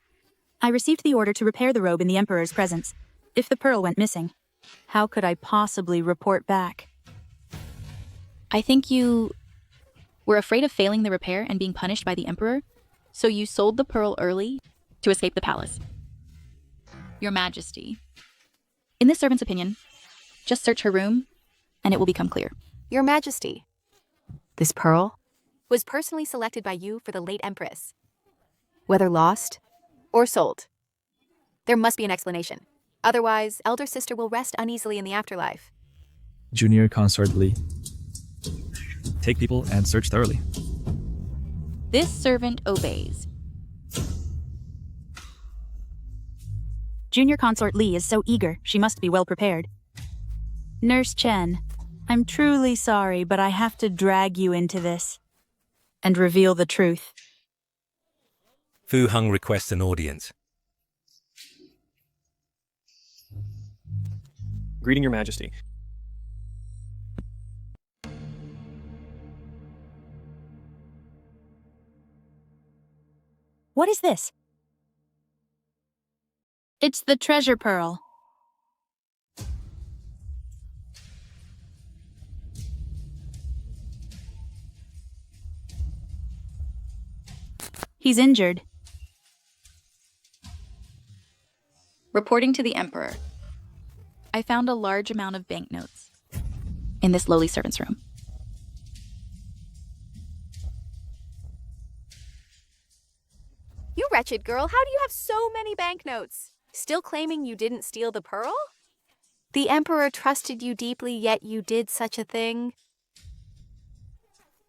I received the order to repair the robe in the Emperor's presence. If the pearl went missing, how could I possibly report back? I think you were afraid of failing the repair and being punished by the Emperor, so you sold the pearl early to escape the palace. Your Majesty. In this servant's opinion, just search her room, and it will become clear. Your Majesty, this pearl was personally selected by you for the late Empress. Whether lost or sold, there must be an explanation. Otherwise, elder sister will rest uneasily in the afterlife. Junior Consort Lee. Take people and search thoroughly. This servant obeys. Junior Consort Lee is so eager, she must be well prepared. Nurse Chen, I'm truly sorry, but I have to drag you into this and reveal the truth. Fu Heng requests an audience. Greeting, Your Majesty. What is this? It's the treasure pearl. He's injured. Reporting to the Emperor. I found a large amount of banknotes in this lowly servant's room. You wretched girl, how do you have so many banknotes? Still claiming you didn't steal the pearl? The Emperor trusted you deeply, yet you did such a thing.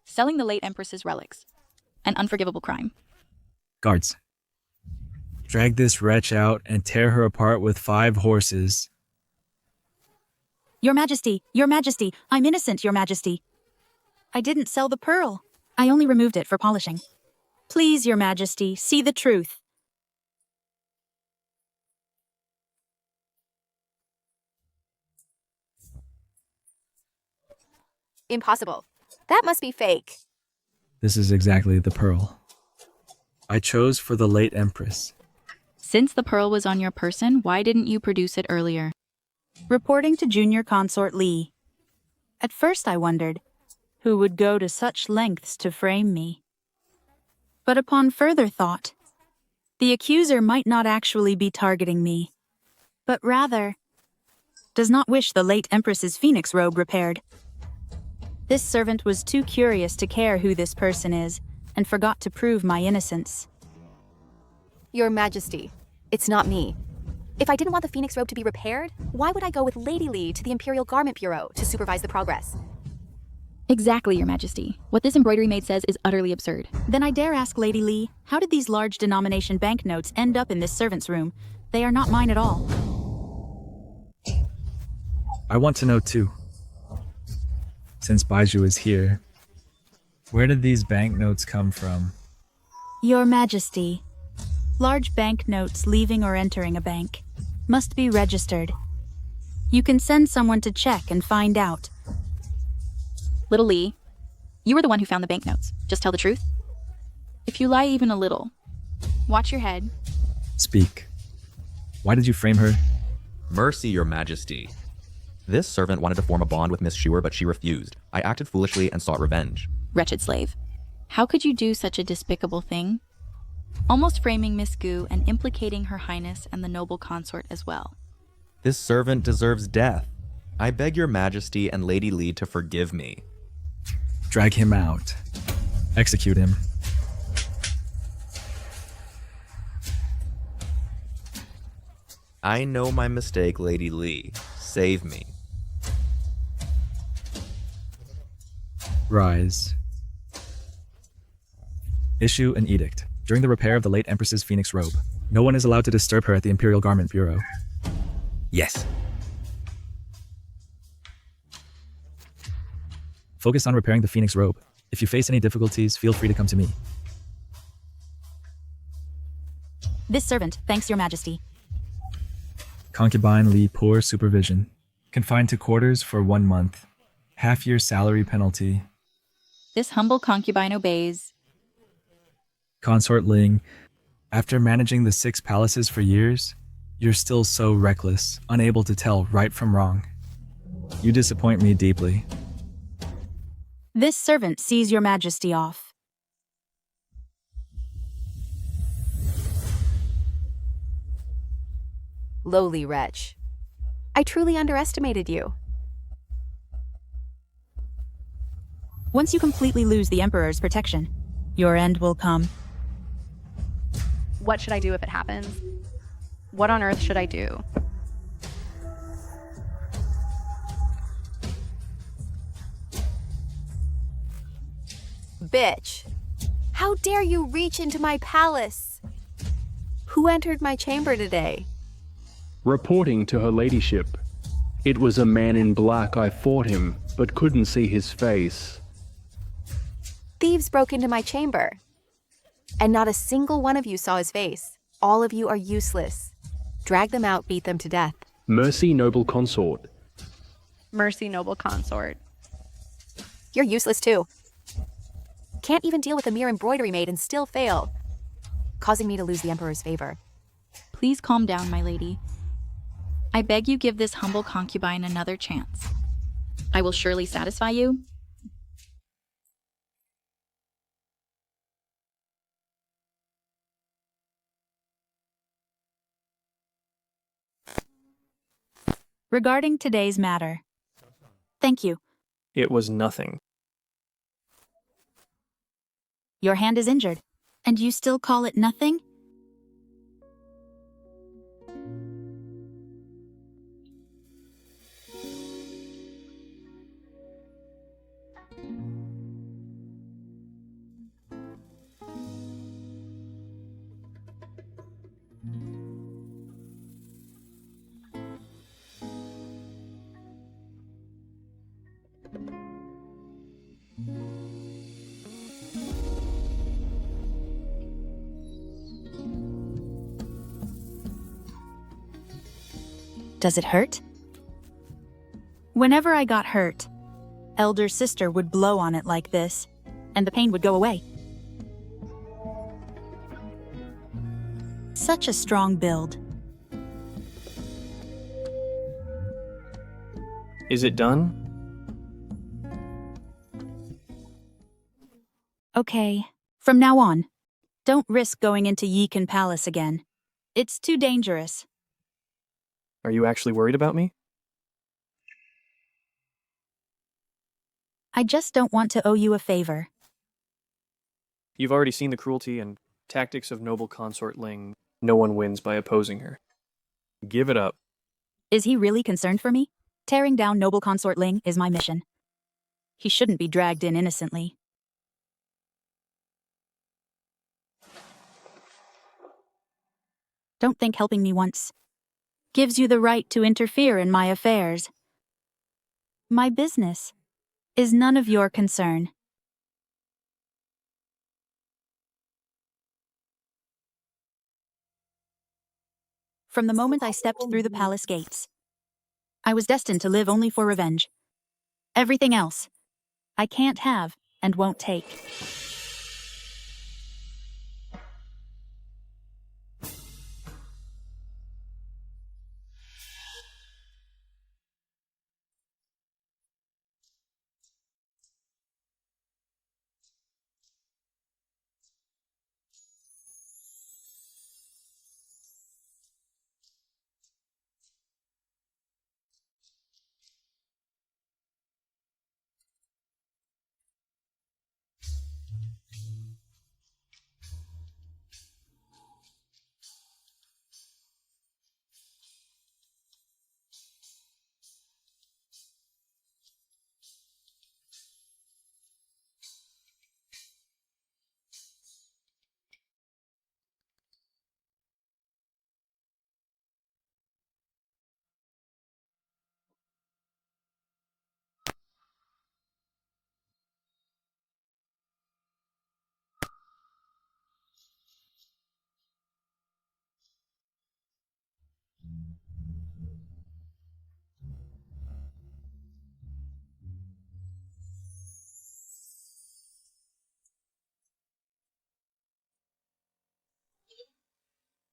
Selling the late Empress's relics. An unforgivable crime. Guards. Drag this wretch out and tear her apart with 5 horses. Your Majesty, I'm innocent, Your Majesty. I didn't sell the pearl. I only removed it for polishing. Please, Your Majesty, see the truth. Impossible. That must be fake. This is exactly the pearl. I chose for the late Empress. Since the pearl was on your person, why didn't you produce it earlier? Reporting to Junior Consort Lee. At first I wondered, who would go to such lengths to frame me? But upon further thought, the accuser might not actually be targeting me, but rather does not wish the late Empress's phoenix robe repaired. This servant was too curious to care who this person is, and forgot to prove my innocence. Your Majesty, it's not me. If I didn't want the phoenix robe to be repaired, why would I go with Lady Lee to the Imperial Garment Bureau to supervise the progress? Exactly, Your Majesty. What this embroidery maid says is utterly absurd. Then I dare ask Lady Lee, how did these large denomination banknotes end up in this servant's room? They are not mine at all. I want to know too. Since Baiju is here, where did these banknotes come from? Your Majesty, large banknotes leaving or entering a bank must be registered. You can send someone to check and find out. Little Lee, you were the one who found the banknotes. Just tell the truth. If you lie even a little, watch your head. Speak. Why did you frame her? Mercy, Your Majesty. This servant wanted to form a bond with Miss Schuer, but she refused. I acted foolishly and sought revenge. Wretched slave. How could you do such a despicable thing? Almost framing Miss Gu and implicating Her Highness and the noble consort as well. This servant deserves death. I beg Your Majesty and Lady Lee to forgive me. Drag him out. Execute him. I know my mistake, Lady Lee. Save me. Rise. Issue an edict. During the repair of the late Empress's phoenix robe, no one is allowed to disturb her at the Imperial Garment Bureau. Yes. Focus on repairing the phoenix robe. If you face any difficulties, feel free to come to me. This servant thanks Your Majesty. Concubine Lee, poor supervision. Confined to quarters for 1 month. half year salary penalty. This humble concubine obeys. Consort Ling, after managing the 6 palaces for years, you're still so reckless, unable to tell right from wrong. You disappoint me deeply. This servant sees your majesty off. Lowly wretch. I truly underestimated you. Once you completely lose the Emperor's protection, your end will come. What should I do if it happens? What on earth should I do? Bitch. How dare you reach into my palace? Who entered my chamber today? Reporting to her ladyship. It was a man in black. I fought him, but couldn't see his face. Thieves broke into my chamber. And not a single one of you saw his face. All of you are useless. Drag them out, beat them to death. Mercy, noble consort. Mercy, noble consort. You're useless too. Can't even deal with a mere embroidery maid and still fail, causing me to lose the Emperor's favor. Please calm down, my lady. I beg you give this humble concubine another chance. I will surely satisfy you. Regarding today's matter. Thank you. It was nothing. Your hand is injured, and you still call it nothing? Does it hurt? Whenever I got hurt, elder sister would blow on it like this, and the pain would go away. Such a strong build. Is it done? Okay, from now on, don't risk going into Yeekin Palace again. It's too dangerous. Are you actually worried about me? I just don't want to owe you a favor. You've already seen the cruelty and tactics of noble consort Ling. No one wins by opposing her. Give it up. Is he really concerned for me? Tearing down noble consort Ling is my mission. He shouldn't be dragged in innocently. Don't think helping me once gives you the right to interfere in my affairs. My business is none of your concern. From the moment I stepped through the palace gates, I was destined to live only for revenge. Everything else, I can't have and won't take.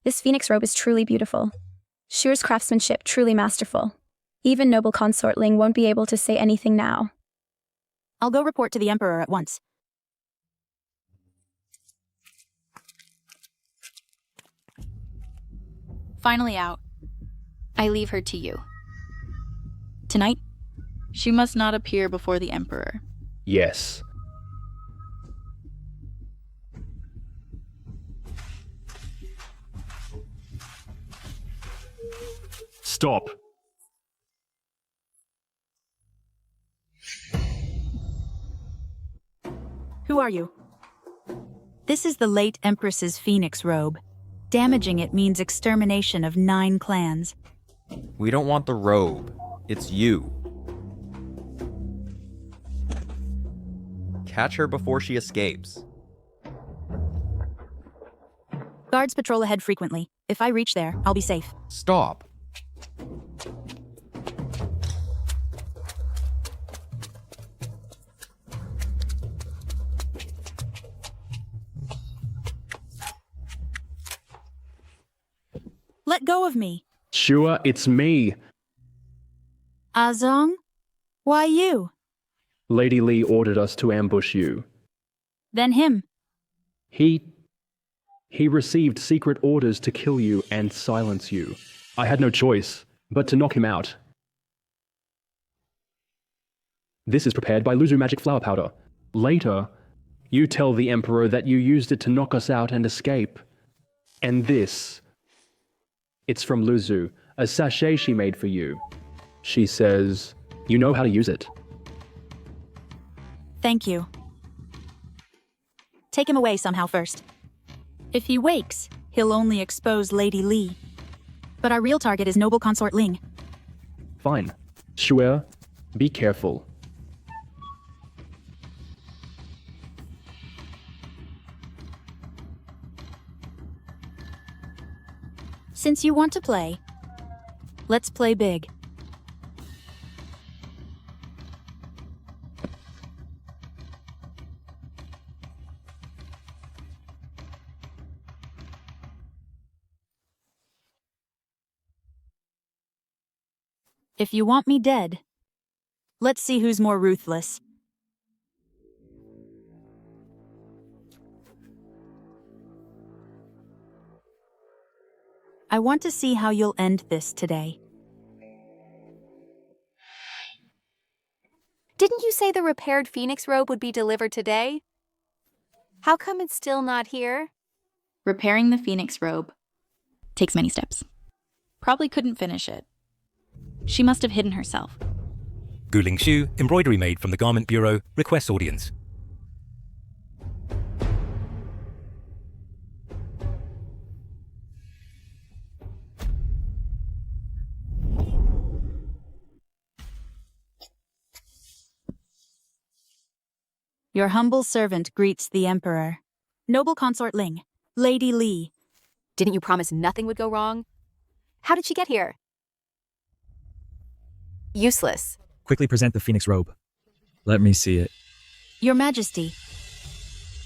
This phoenix robe is truly beautiful. Shure's craftsmanship truly masterful. Even noble consort Ling won't be able to say anything now. I'll go report to the Emperor at once. Finally out. I leave her to you. Tonight, she must not appear before the Emperor. Yes. Stop. Who are you? This is the late Empress's phoenix robe. Damaging it means extermination of 9 clans. We don't want the robe. It's you. Catch her before she escapes. Guards patrol ahead frequently. If I reach there, I'll be safe. Stop. Let go of me. Sure, it's me. Azong? Why you? Lady Li ordered us to ambush you. Then him. He received secret orders to kill you and silence you. I had no choice but to knock him out. This is prepared by Luzu magic flower powder. Later, you tell the Emperor that you used it to knock us out and escape. And this, it's from Luzu, a sachet she made for you. She says, you know how to use it. Thank you. Take him away somehow first. If he wakes, he'll only expose Lady Li. But our real target is noble consort Ling. Fine. Shuer, be careful. Since you want to play, let's play big. If you want me dead, let's see who's more ruthless. I want to see how you'll end this today. Didn't you say the repaired phoenix robe would be delivered today? How come it's still not here? Repairing the phoenix robe takes many steps. Probably couldn't finish it. She must have hidden herself. Guling Shu, embroidery maid from the Garment Bureau, requests audience. Your humble servant greets the Emperor. Noble consort Ling, Lady Li. Didn't you promise nothing would go wrong? How did she get here? Useless. Quickly present the phoenix robe. Let me see it. Your Majesty,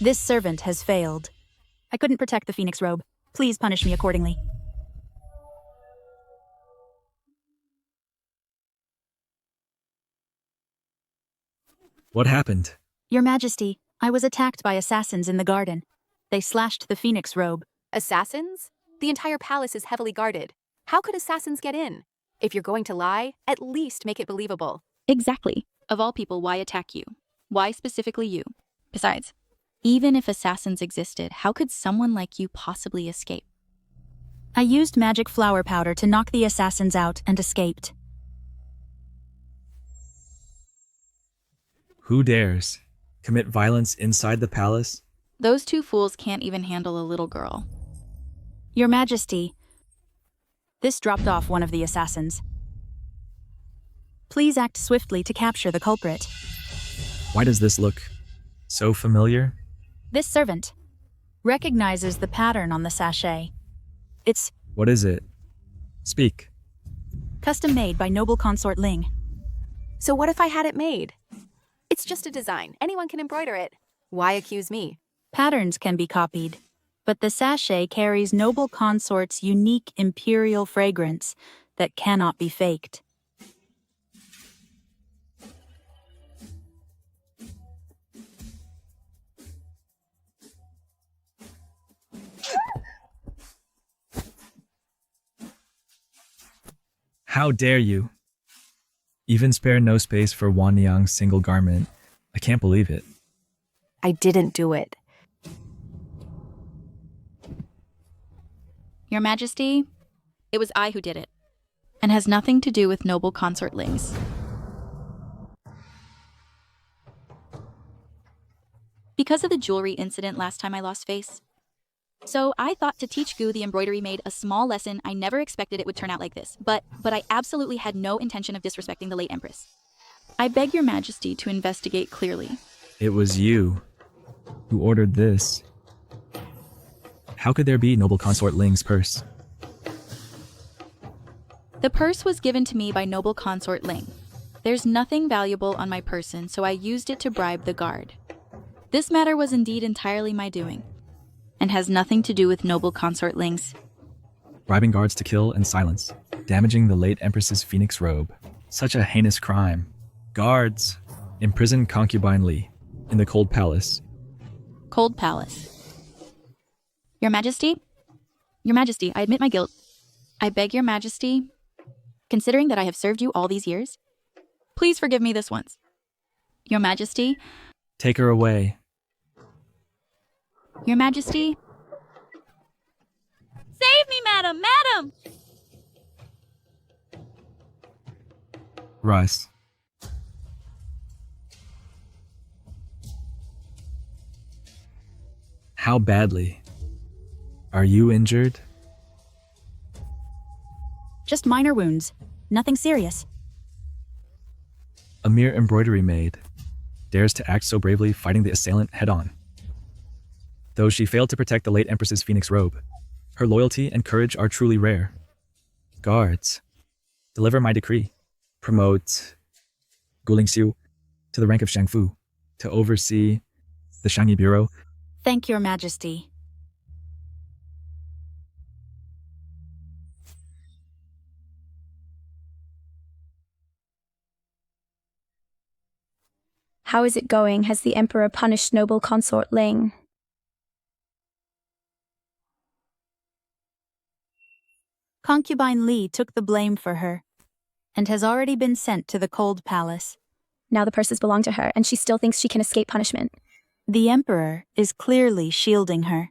this servant has failed. I couldn't protect the phoenix robe. Please punish me accordingly. What happened? Your Majesty, I was attacked by assassins in the garden. They slashed the phoenix robe. Assassins? The entire palace is heavily guarded. How could assassins get in? If you're going to lie, at least make it believable. Exactly. Of all people, why attack you? Why specifically you? Besides, even if assassins existed, how could someone like you possibly escape? I used magic flower powder to knock the assassins out and escaped. Who dares commit violence inside the palace? Those 2 fools can't even handle a little girl. Your Majesty, this dropped off one of the assassins. Please act swiftly to capture the culprit. Why does this look so familiar? This servant recognizes the pattern on the sachet. It's What is it? Speak. custom made by noble consort Ling. So what if I had it made? It's just a design. Anyone can embroider it. Why accuse me? Patterns can be copied. But the sachet carries noble consort's unique imperial fragrance that cannot be faked. How dare you? Even spare no space for Wan Yang's single garment. I can't believe it. I didn't do it. Your Majesty, it was I who did it, and has nothing to do with noble consortlings. Because of the jewelry incident last time I lost face. So I thought to teach Gu the embroidery maid a small lesson. I never expected it would turn out like this, but I absolutely had no intention of disrespecting the late Empress. I beg your Majesty to investigate clearly. It was you who ordered this. How could there be noble consort Ling's purse? The purse was given to me by noble consort Ling. There's nothing valuable on my person, so I used it to bribe the guard. This matter was indeed entirely my doing, and has nothing to do with noble consort Ling's. Bribing guards to kill and silence, damaging the late Empress's phoenix robe. Such a heinous crime. Guards, imprison concubine Li in the Cold Palace. Cold Palace. Your Majesty? Your Majesty, I admit my guilt. I beg your Majesty, considering that I have served you all these years, please forgive me this once. Your Majesty? Take her away. Your Majesty? Save me, madam! Madam! Russ. How badly? Are you injured? Just minor wounds. Nothing serious. A mere embroidery maid dares to act so bravely, fighting the assailant head-on. Though she failed to protect the late Empress's phoenix robe, her loyalty and courage are truly rare. Guards, deliver my decree. Promote Guling Xiu to the rank of Shangfu to oversee the Shangyi Bureau. Thank your Majesty. How is it going? Has the Emperor punished noble consort Ling? Concubine Li took the blame for her, and has already been sent to the Cold Palace. Now the purses belong to her, and she still thinks she can escape punishment. The Emperor is clearly shielding her.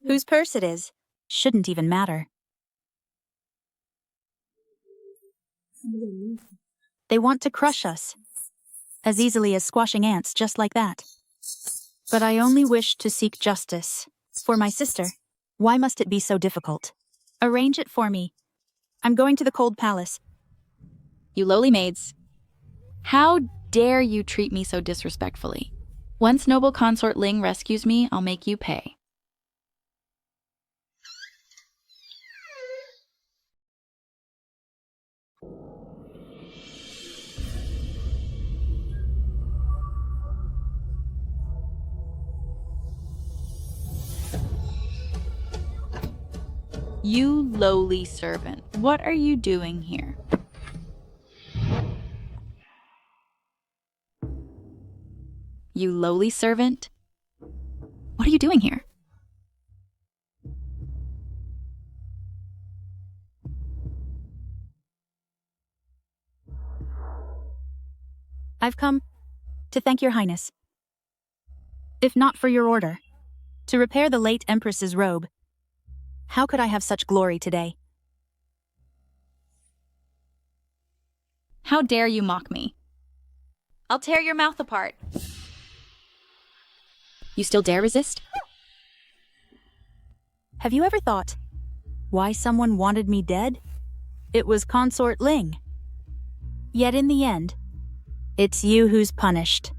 Whose purse it is shouldn't even matter. They want to crush us, as easily as squashing ants, just like that. But I only wish to seek justice. For my sister, why must it be so difficult? Arrange it for me. I'm going to the Cold Palace. You lowly maids. How dare you treat me so disrespectfully? Once noble consort Ling rescues me, I'll make you pay. You lowly servant, what are you doing here? You lowly servant? What are you doing here? I've come to thank your Highness. If not for your order, to repair the late Empress's robe, how could I have such glory today? How dare you mock me? I'll tear your mouth apart. You still dare resist? Have you ever thought why someone wanted me dead? It was Consort Ling. Yet in the end, it's you who's punished.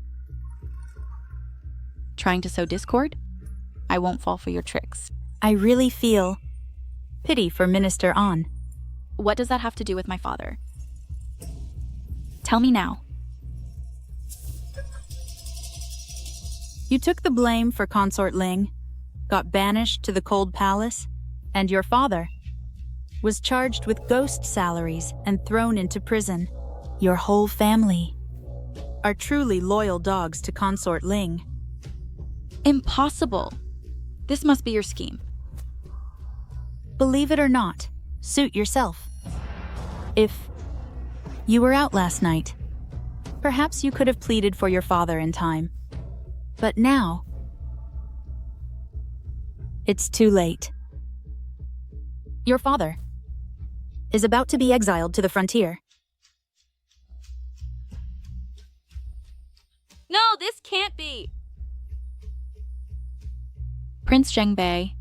Trying to sow discord? I won't fall for your tricks. I really feel pity for Minister An. What does that have to do with my father? Tell me now. You took the blame for Consort Ling, got banished to the cold palace, and your father was charged with ghost salaries and thrown into prison. Your whole family are truly loyal dogs to Consort Ling. Impossible. This must be your scheme. Believe it or not, suit yourself. If you were out last night, perhaps you could have pleaded for your father in time. But now, it's too late. Your father is about to be exiled to the frontier. No, this can't be. Prince Zhengbei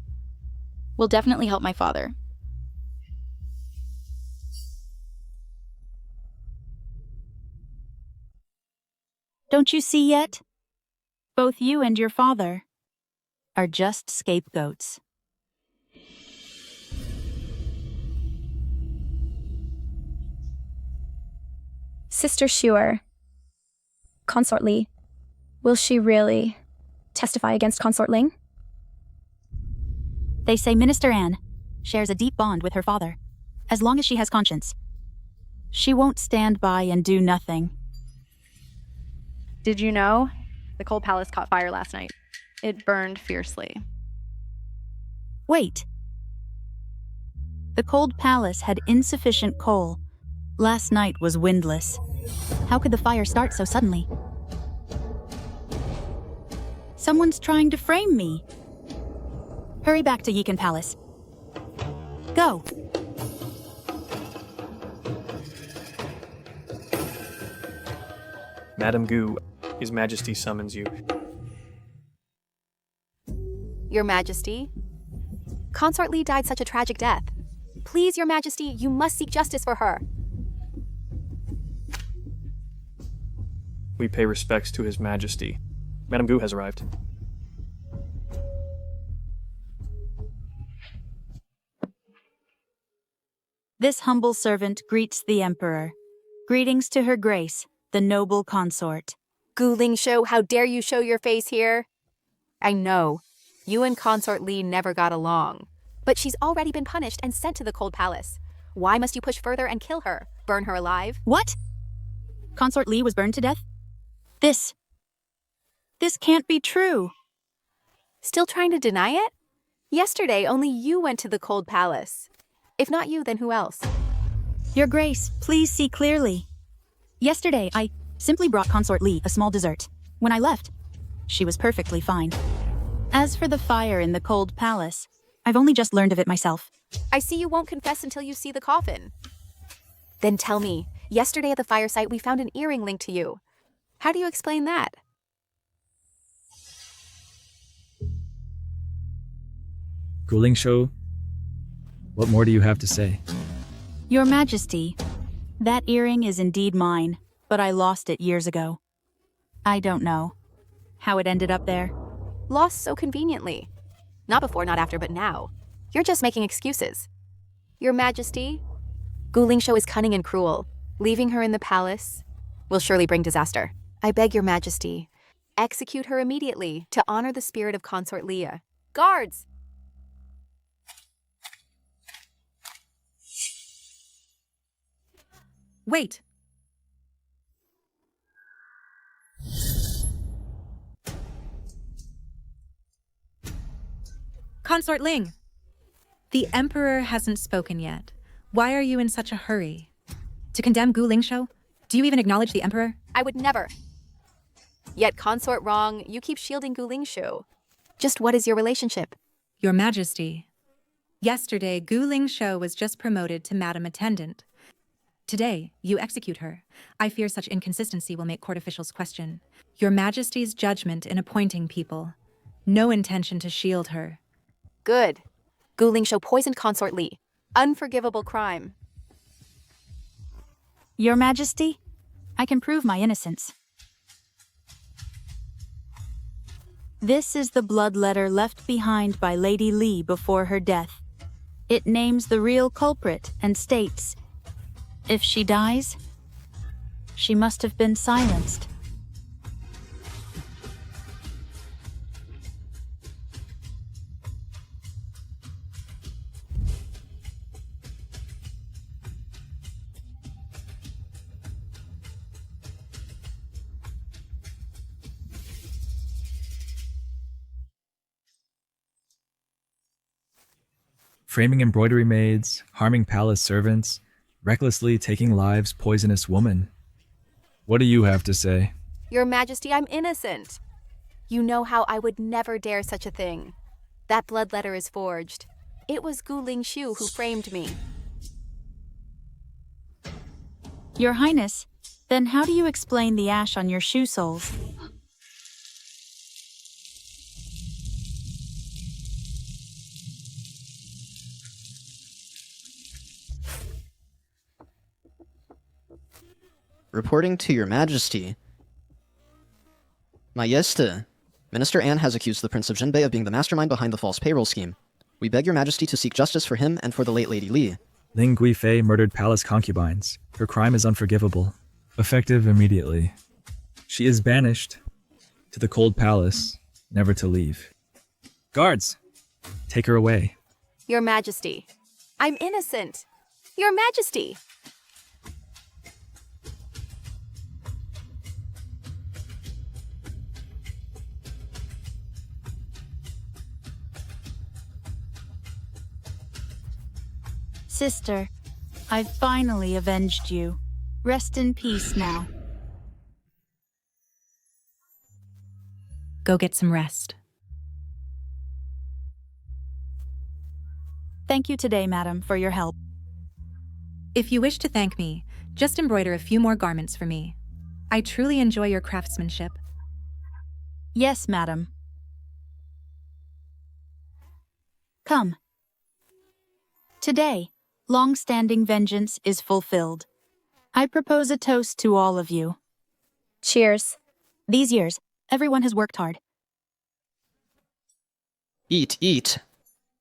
will definitely help my father. Don't you see yet? Both you and your father are just scapegoats. Sister Shuer. Consort Li. Will she really testify against Consort Ling? They say Minister Anne shares a deep bond with her father. As long as she has conscience, she won't stand by and do nothing. Did you know? The cold palace caught fire last night. It burned fiercely. Wait. The cold palace had insufficient coal. Last night was windless. How could the fire start so suddenly? Someone's trying to frame me. Hurry back to Yikan Palace. Go. Madame Gu, His Majesty summons you. Your Majesty, Consort Li died such a tragic death. Please, Your Majesty, you must seek justice for her. We pay respects to His Majesty. Madame Gu has arrived. This humble servant greets the Emperor. Greetings to Her Grace, the noble consort. Gu Lingshou, how dare you show your face here? I know, you and Consort Li never got along, but she's already been punished and sent to the cold palace. Why must you push further and kill her? Burn her alive? What? Consort Li was burned to death? This can't be true. Still trying to deny it? Yesterday, only you went to the cold palace. If not you, then who else? Your Grace, please see clearly. Yesterday, I simply brought Consort Li a small dessert. When I left, she was perfectly fine. As for the fire in the cold palace, I've only just learned of it myself. I see you won't confess until you see the coffin. Then tell me, yesterday at the fire site we found an earring linked to you. How do you explain that? Gu Lingshou, what more do you have to say? Your Majesty, that earring is indeed mine, but I lost it years ago. I don't know how it ended up there. Lost so conveniently. Not before, not after, but now. You're just making excuses. Your Majesty, Gu Lingshou is cunning and cruel. Leaving her in the palace will surely bring disaster. I beg Your Majesty, execute her immediately to honor the spirit of Consort Leah. Guards! Wait. Consort Ling, the Emperor hasn't spoken yet. Why are you in such a hurry? To condemn Gu Lingshou? Do you even acknowledge the Emperor? I would never. Yet consort wrong, you keep shielding Gu Lingshou. Just what is your relationship? Your Majesty, yesterday Gu Lingshou was just promoted to Madam Attendant. Today, you execute her. I fear such inconsistency will make court officials question Your Majesty's judgment in appointing people. No intention to shield her. Good. Gu Lingshou poisoned Consort Li. Unforgivable crime. Your Majesty, I can prove my innocence. This is the blood letter left behind by Lady Li before her death. It names the real culprit and states, if she dies, she must have been silenced. Framing embroidery maids, harming palace servants, recklessly taking lives, poisonous woman. What do you have to say? Your Majesty, I'm innocent. You know how I would never dare such a thing. That blood letter is forged. It was Gu Lingshu who framed me. Your Highness, then how do you explain the ash on your shoe soles? Reporting to your majesty. Majeste, Minister An has accused the Prince of Jinbei of being the mastermind behind the false payroll scheme. We beg your majesty to seek justice for him and for the late Lady Li. Ling Guifei murdered palace concubines. Her crime is unforgivable. Effective immediately. She is banished to the cold palace, never to leave. Guards, take her away. Your Majesty, I'm innocent. Your Majesty. Sister, I've finally avenged you. Rest in peace now. Go get some rest. Thank you today, madam, for your help. If you wish to thank me, just embroider a few more garments for me. I truly enjoy your craftsmanship. Yes, madam. Come. Today, long-standing vengeance is fulfilled. I propose a toast to all of you. Cheers. These years, everyone has worked hard. Eat, eat.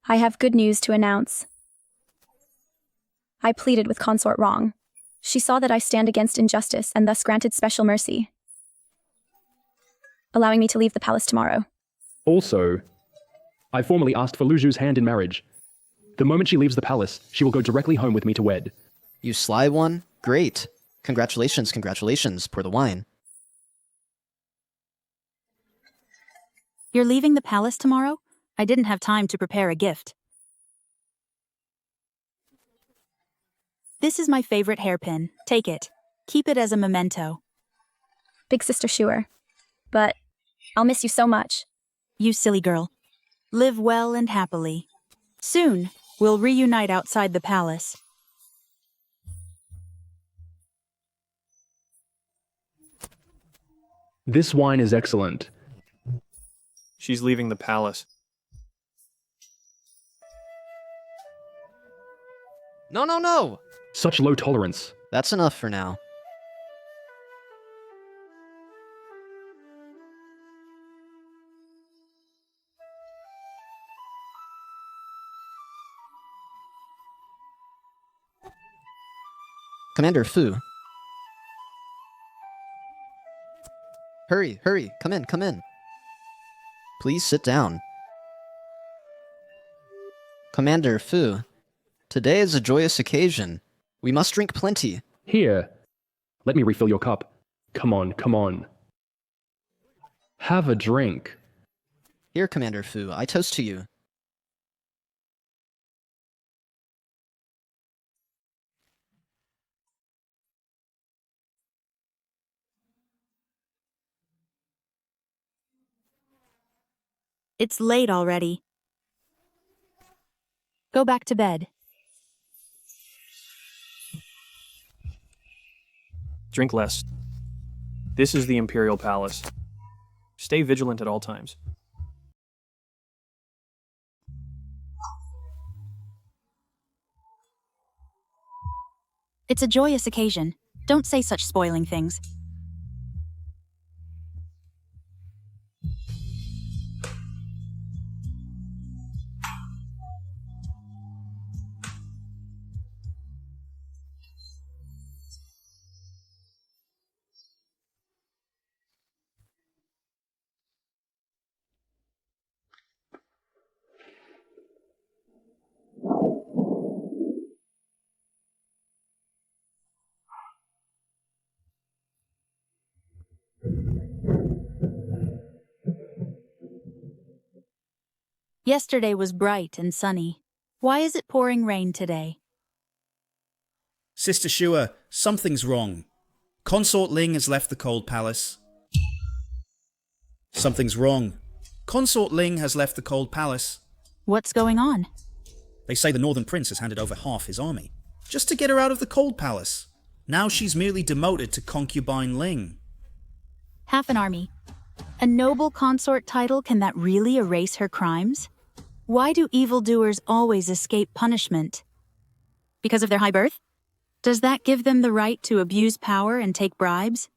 I have good news to announce. I pleaded with Consort wrong. She saw that I stand against injustice and thus granted special mercy, allowing me to leave the palace tomorrow. Also, I formally asked for Lu Zhu's hand in marriage. The moment she leaves the palace, she will go directly home with me to wed. You sly one? Great. Congratulations, congratulations. Pour the wine. You're leaving the palace tomorrow? I didn't have time to prepare a gift. This is my favorite hairpin. Take it. Keep it as a memento. Big Sister Shuer. But I'll miss you so much. You silly girl. Live well and happily. Soon, we'll reunite outside the palace. This wine is excellent. She's leaving the palace. No, no, no! Such low tolerance. That's enough for now. Commander Fu. Hurry, hurry, come in, come in. Please sit down. Commander Fu, today is a joyous occasion. We must drink plenty. Here, let me refill your cup. Come on, come on. Have a drink. Here, Commander Fu, I toast to you. It's late already. Go back to bed. Drink less. This is the Imperial Palace. Stay vigilant at all times. It's a joyous occasion. Don't say such spoiling things. Yesterday was bright and sunny. Why is it pouring rain today? Sister Shua, something's wrong. Consort Ling has left the Cold Palace. Something's wrong. Consort Ling has left the Cold Palace. What's going on? They say the Northern Prince has handed over half his army, just to get her out of the Cold Palace. Now she's merely demoted to Concubine Ling. Half an army. A noble consort title, can that really erase her crimes? Why do evildoers always escape punishment? Because of their high birth? Does that give them the right to abuse power and take bribes?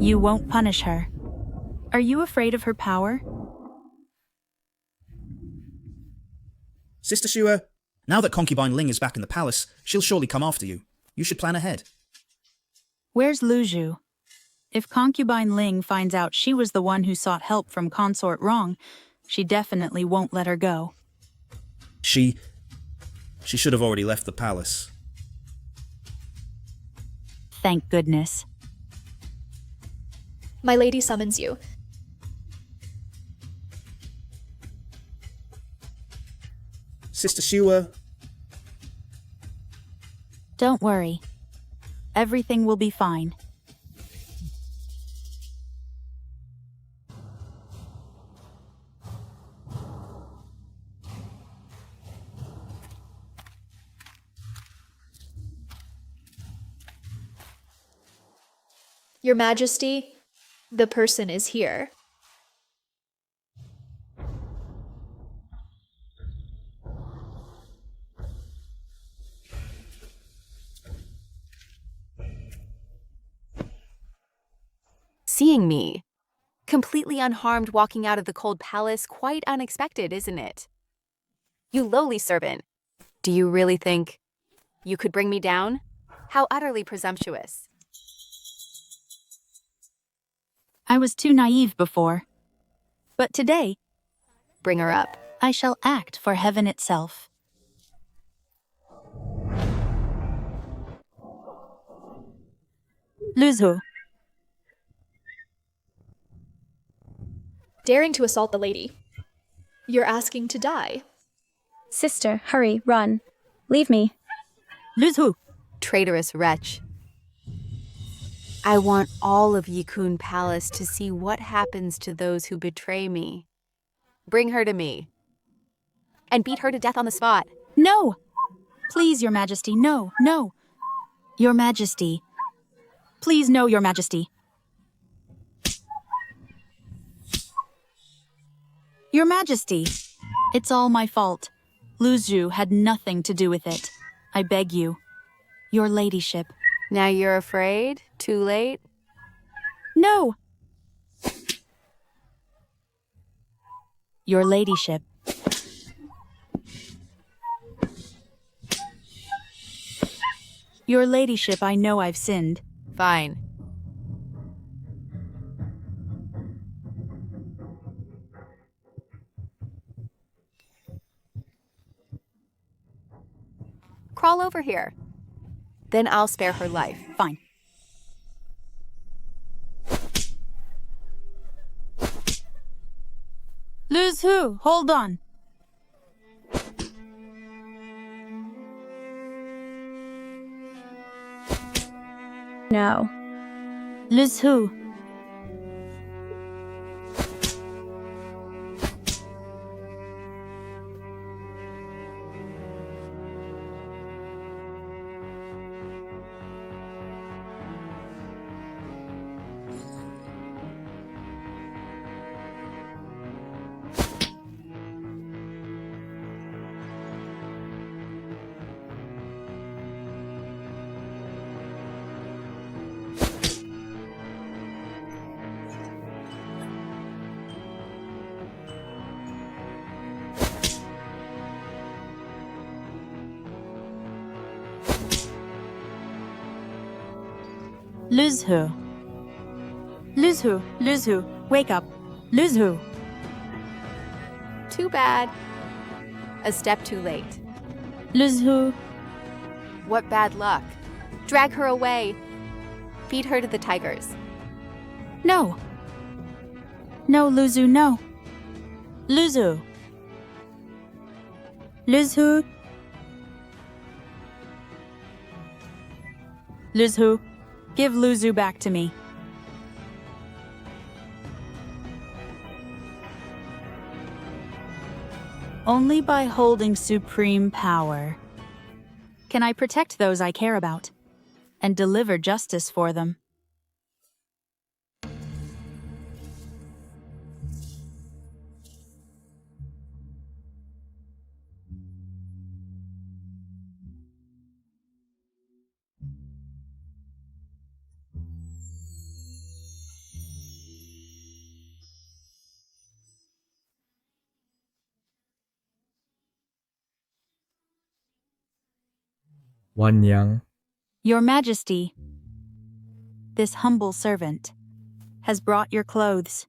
You won't punish her. Are you afraid of her power? Sister Shua, now that Concubine Ling is back in the palace, she'll surely come after you. You should plan ahead. Where's Luzhu? If Concubine Ling finds out she was the one who sought help from Consort wrong, she definitely won't let her go. She should have already left the palace. Thank goodness. My lady summons you. Sister Shua. Don't worry. Everything will be fine. Your Majesty, the person is here. Seeing me, completely unharmed walking out of the cold palace, quite unexpected, isn't it? You lowly servant, do you really think you could bring me down? How utterly presumptuous. I was too naive before. But today, bring her up. I shall act for heaven itself. Luzhu. Daring to assault the lady. You're asking to die. Sister, hurry, run. Leave me. Luzhu. Traitorous wretch. I want all of Yikun Palace to see what happens to those who betray me. Bring her to me. And beat her to death on the spot. No! Please, Your Majesty, no, no. Your Majesty. Please, no, Your Majesty. Your Majesty. It's all my fault. Luzhu had nothing to do with it. I beg you. Your Ladyship. Now you're afraid? Too late? No! Your Ladyship. Your Ladyship, I know I've sinned. Fine. Crawl over here. Then I'll spare her life. Fine. Luzhu, hold on. No. Luzhu. Luzhu. Luzhu, Luzhu, wake up. Luzhu. Too bad. A step too late. Luzhu. What bad luck. Drag her away. Feed her to the tigers. No. No, Luzhu, no. Luzu. Luzhu. Luzhu, give Luzu back to me. Only by holding supreme power can I protect those I care about and deliver justice for them. One young. Your Majesty, this humble servant has brought your clothes.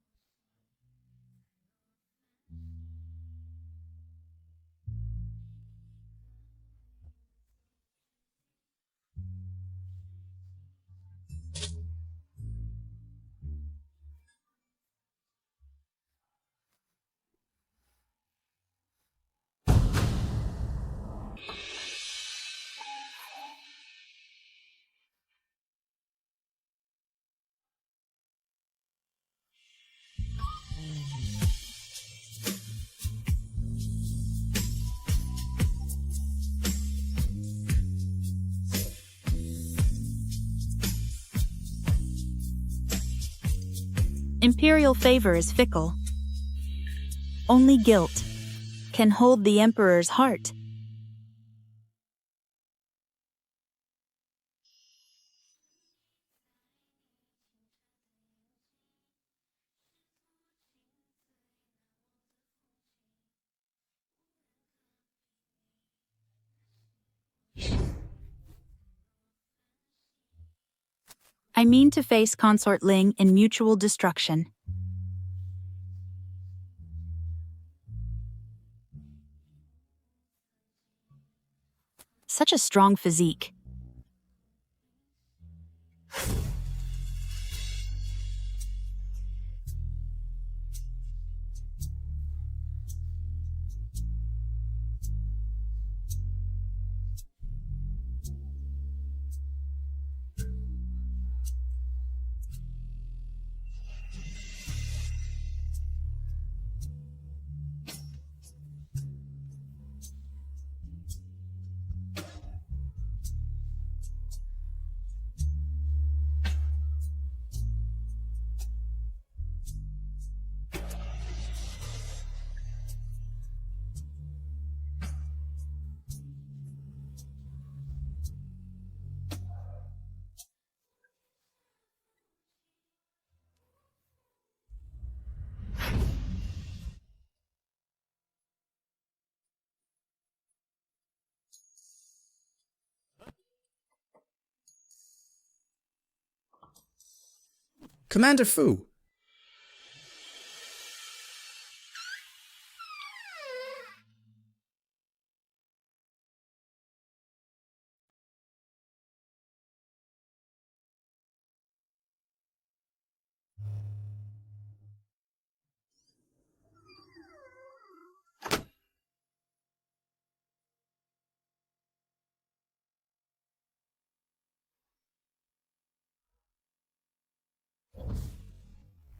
Imperial favor is fickle. Only guilt can hold the Emperor's heart. I mean to face Consort Ling in mutual destruction. Such a strong physique. Commander Fu,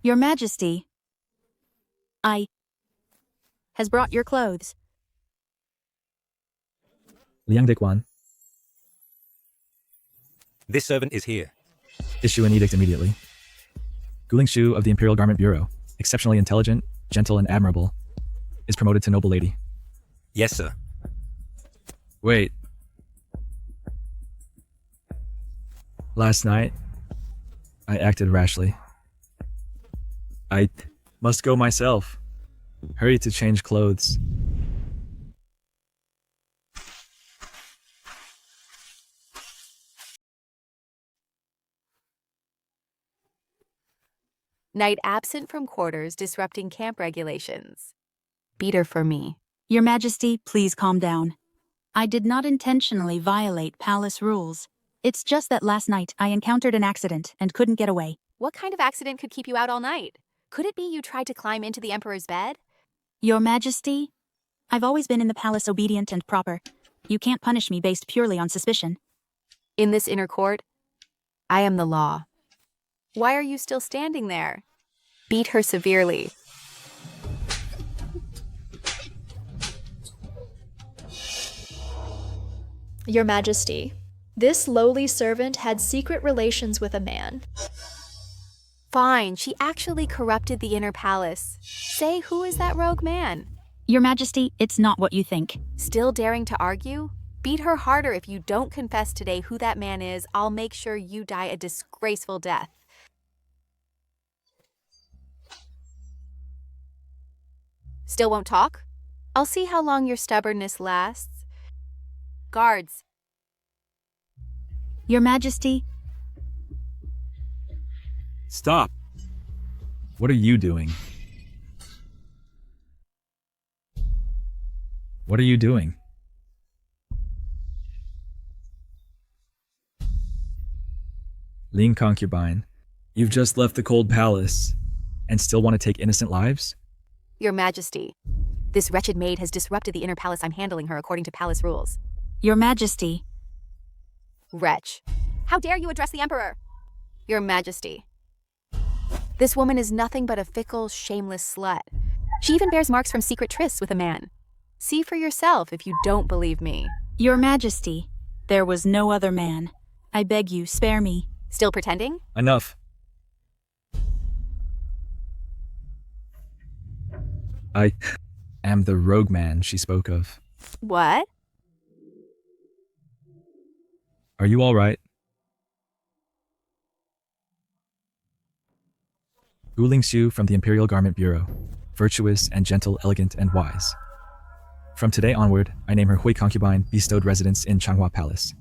Your Majesty, I has brought your clothes. Liang Dikwan. This servant is here. Issue an edict immediately. Guling Shu of the Imperial Garment Bureau, exceptionally intelligent, gentle, and admirable, is promoted to noble lady. Yes, sir. Wait. Last night, I acted rashly. I must go myself. Hurry to change clothes. Knight absent from quarters disrupting camp regulations. Beater for me. Your Majesty, please calm down. I did not intentionally violate palace rules. It's just that last night I encountered an accident and couldn't get away. What kind of accident could keep you out all night? Could it be you tried to climb into the Emperor's bed? Your Majesty, I've always been in the palace obedient and proper. You can't punish me based purely on suspicion. In this inner court, I am the law. Why are you still standing there? Beat her severely. Your Majesty, this lowly servant had secret relations with a man. Fine, she actually corrupted the inner palace. Say, who is that rogue man? Your Majesty, it's not what you think. Still daring to argue? Beat her harder. If you don't confess today who that man is, I'll make sure you die a disgraceful death. Still won't talk? I'll see how long your stubbornness lasts. Guards. Your Majesty. Stop. What are you doing? What are you doing? Ling concubine, you've just left the cold palace and still want to take innocent lives? Your Majesty, this wretched maid has disrupted the inner palace. I'm handling her according to palace rules. Your Majesty. Wretch. How dare you address the Emperor? Your Majesty. This woman is nothing but a fickle, shameless slut. She even bears marks from secret trysts with a man. See for yourself if you don't believe me. Your Majesty, there was no other man. I beg you, spare me. Still pretending? Enough. I am the rogue man she spoke of. What? Are you all right? Gu Lingxiu from the Imperial Garment Bureau. Virtuous and gentle, elegant and wise. From today onward, I name her Hui concubine bestowed residence in Changhua Palace.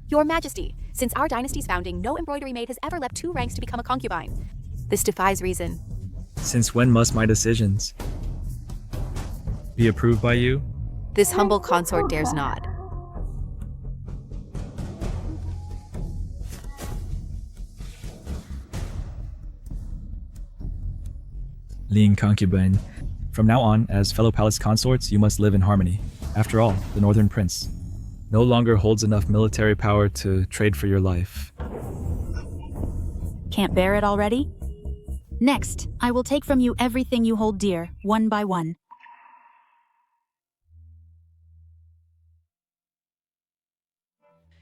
Your Majesty, since our dynasty's founding, no embroidery maid has ever leapt 2 ranks to become a concubine. This defies reason. Since when must my decisions be approved by you? This humble consort dares not. Ling concubine, from now on, as fellow palace consorts, you must live in harmony. After all, the Northern Prince no longer holds enough military power to trade for your life. Can't bear it already? Next, I will take from you everything you hold dear, one by one.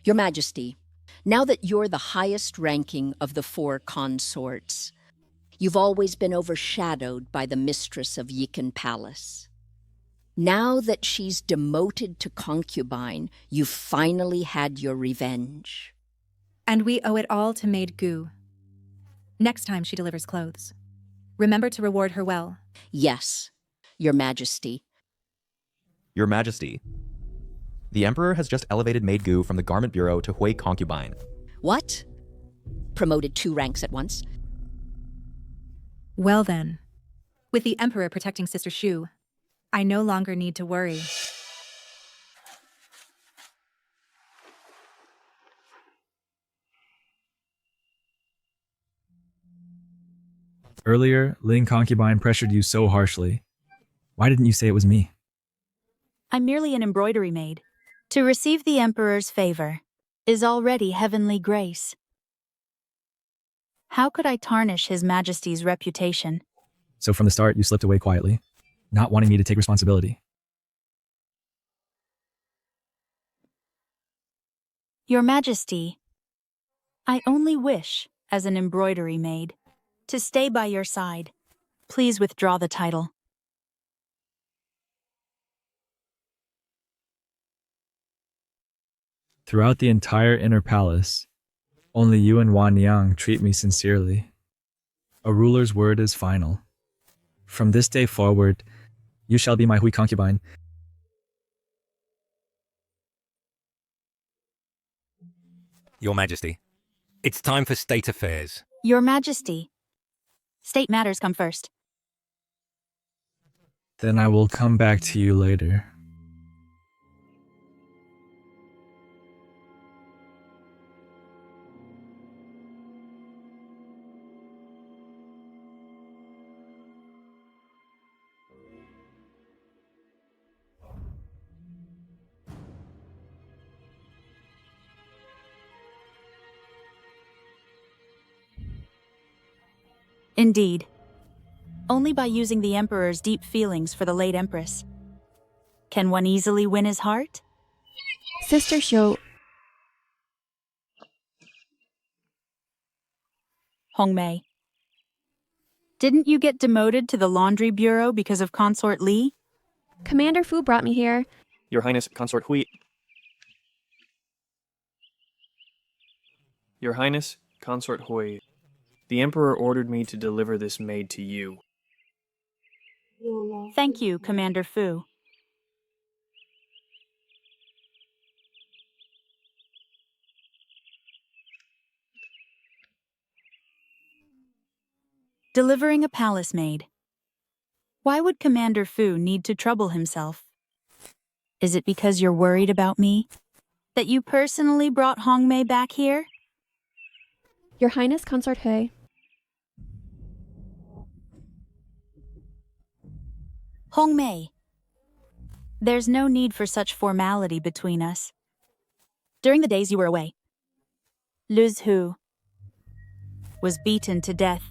Your Majesty, now that you're the highest ranking of the 4 consorts, you've always been overshadowed by the mistress of Yikan Palace. Now that she's demoted to concubine, you've finally had your revenge. And we owe it all to Maid Gu. Next time she delivers clothes, remember to reward her well. Yes, Your Majesty. Your Majesty, the Emperor has just elevated Maid Gu from the Garment Bureau to Hui concubine. What? Promoted 2 ranks at once? Well then, with the Emperor protecting Sister Shu, I no longer need to worry. Earlier, Ling concubine pressured you so harshly. Why didn't you say it was me? I'm merely an embroidery maid. To receive the Emperor's favor is already heavenly grace. How could I tarnish His Majesty's reputation? So from the start, you slipped away quietly, not wanting me to take responsibility. Your Majesty, I only wish, as an embroidery maid, to stay by your side. Please withdraw the title. Throughout the entire inner palace, only you and Wan Yang treat me sincerely. A ruler's word is final. From this day forward, you shall be my Hui concubine. Your Majesty, it's time for state affairs. Your Majesty, state matters come first. Then I will come back to you later. Indeed. Only by using the Emperor's deep feelings for the late Empress. Can one easily win his heart? Sister Xiu, Hongmei. Didn't you get demoted to the laundry bureau because of Consort Li? Commander Fu brought me here. Your Highness, Consort Hui. Your Highness, Consort Hui. The Emperor ordered me to deliver this maid to you. Thank you, Commander Fu. Delivering a palace maid. Why would Commander Fu need to trouble himself? Is it because you're worried about me? That you personally brought Hongmei back here? Your Highness Consort Hui. Hongmei. There's no need for such formality between us. During the days you were away, Luz Hu was beaten to death.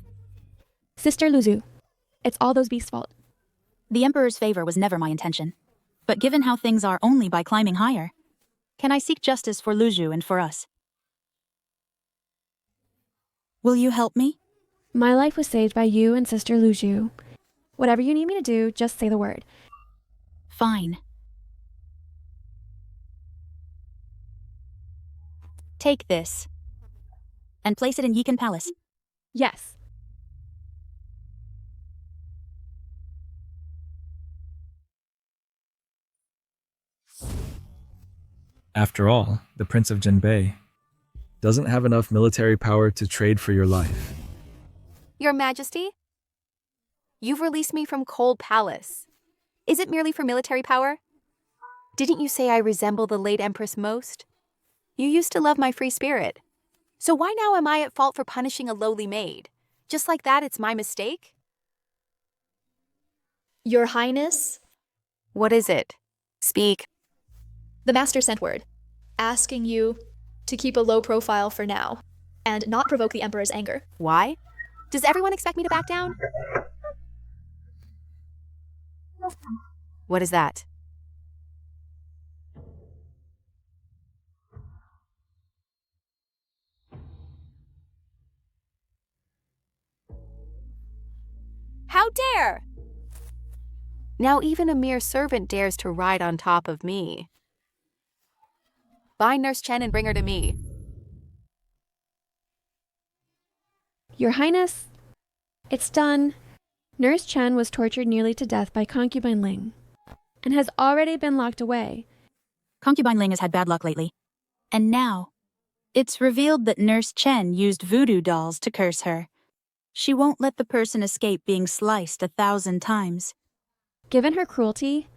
Sister Luzu, it's all those beasts' fault. The Emperor's favor was never my intention. But given how things are only by climbing higher, can I seek justice for Luzhu and for us? Will you help me? My life was saved by you and Sister Luju. Whatever you need me to do, just say the word. Fine. Take this. And place it in Yikan Palace. Yes. After all, the Prince of Jinbei doesn't have enough military power to trade for your life. Your Majesty? You've released me from Cold Palace. Is it merely for military power? Didn't you say I resemble the late Empress most? You used to love my free spirit. So why now am I at fault for punishing a lowly maid? Just like that, it's my mistake? Your Highness? What is it? Speak. The Master sent word, asking you to keep a low profile for now, and not provoke the Emperor's anger. Why? Does everyone expect me to back down? What is that? How dare! Now even a mere servant dares to ride on top of me. Bind Nurse Chen and bring her to me. Your Highness, it's done. Nurse Chen was tortured nearly to death by concubine Ling, and has already been locked away. Concubine Ling has had bad luck lately. And now, it's revealed that Nurse Chen used voodoo dolls to curse her. She won't let the person escape being sliced 1,000 times. Given her cruelty,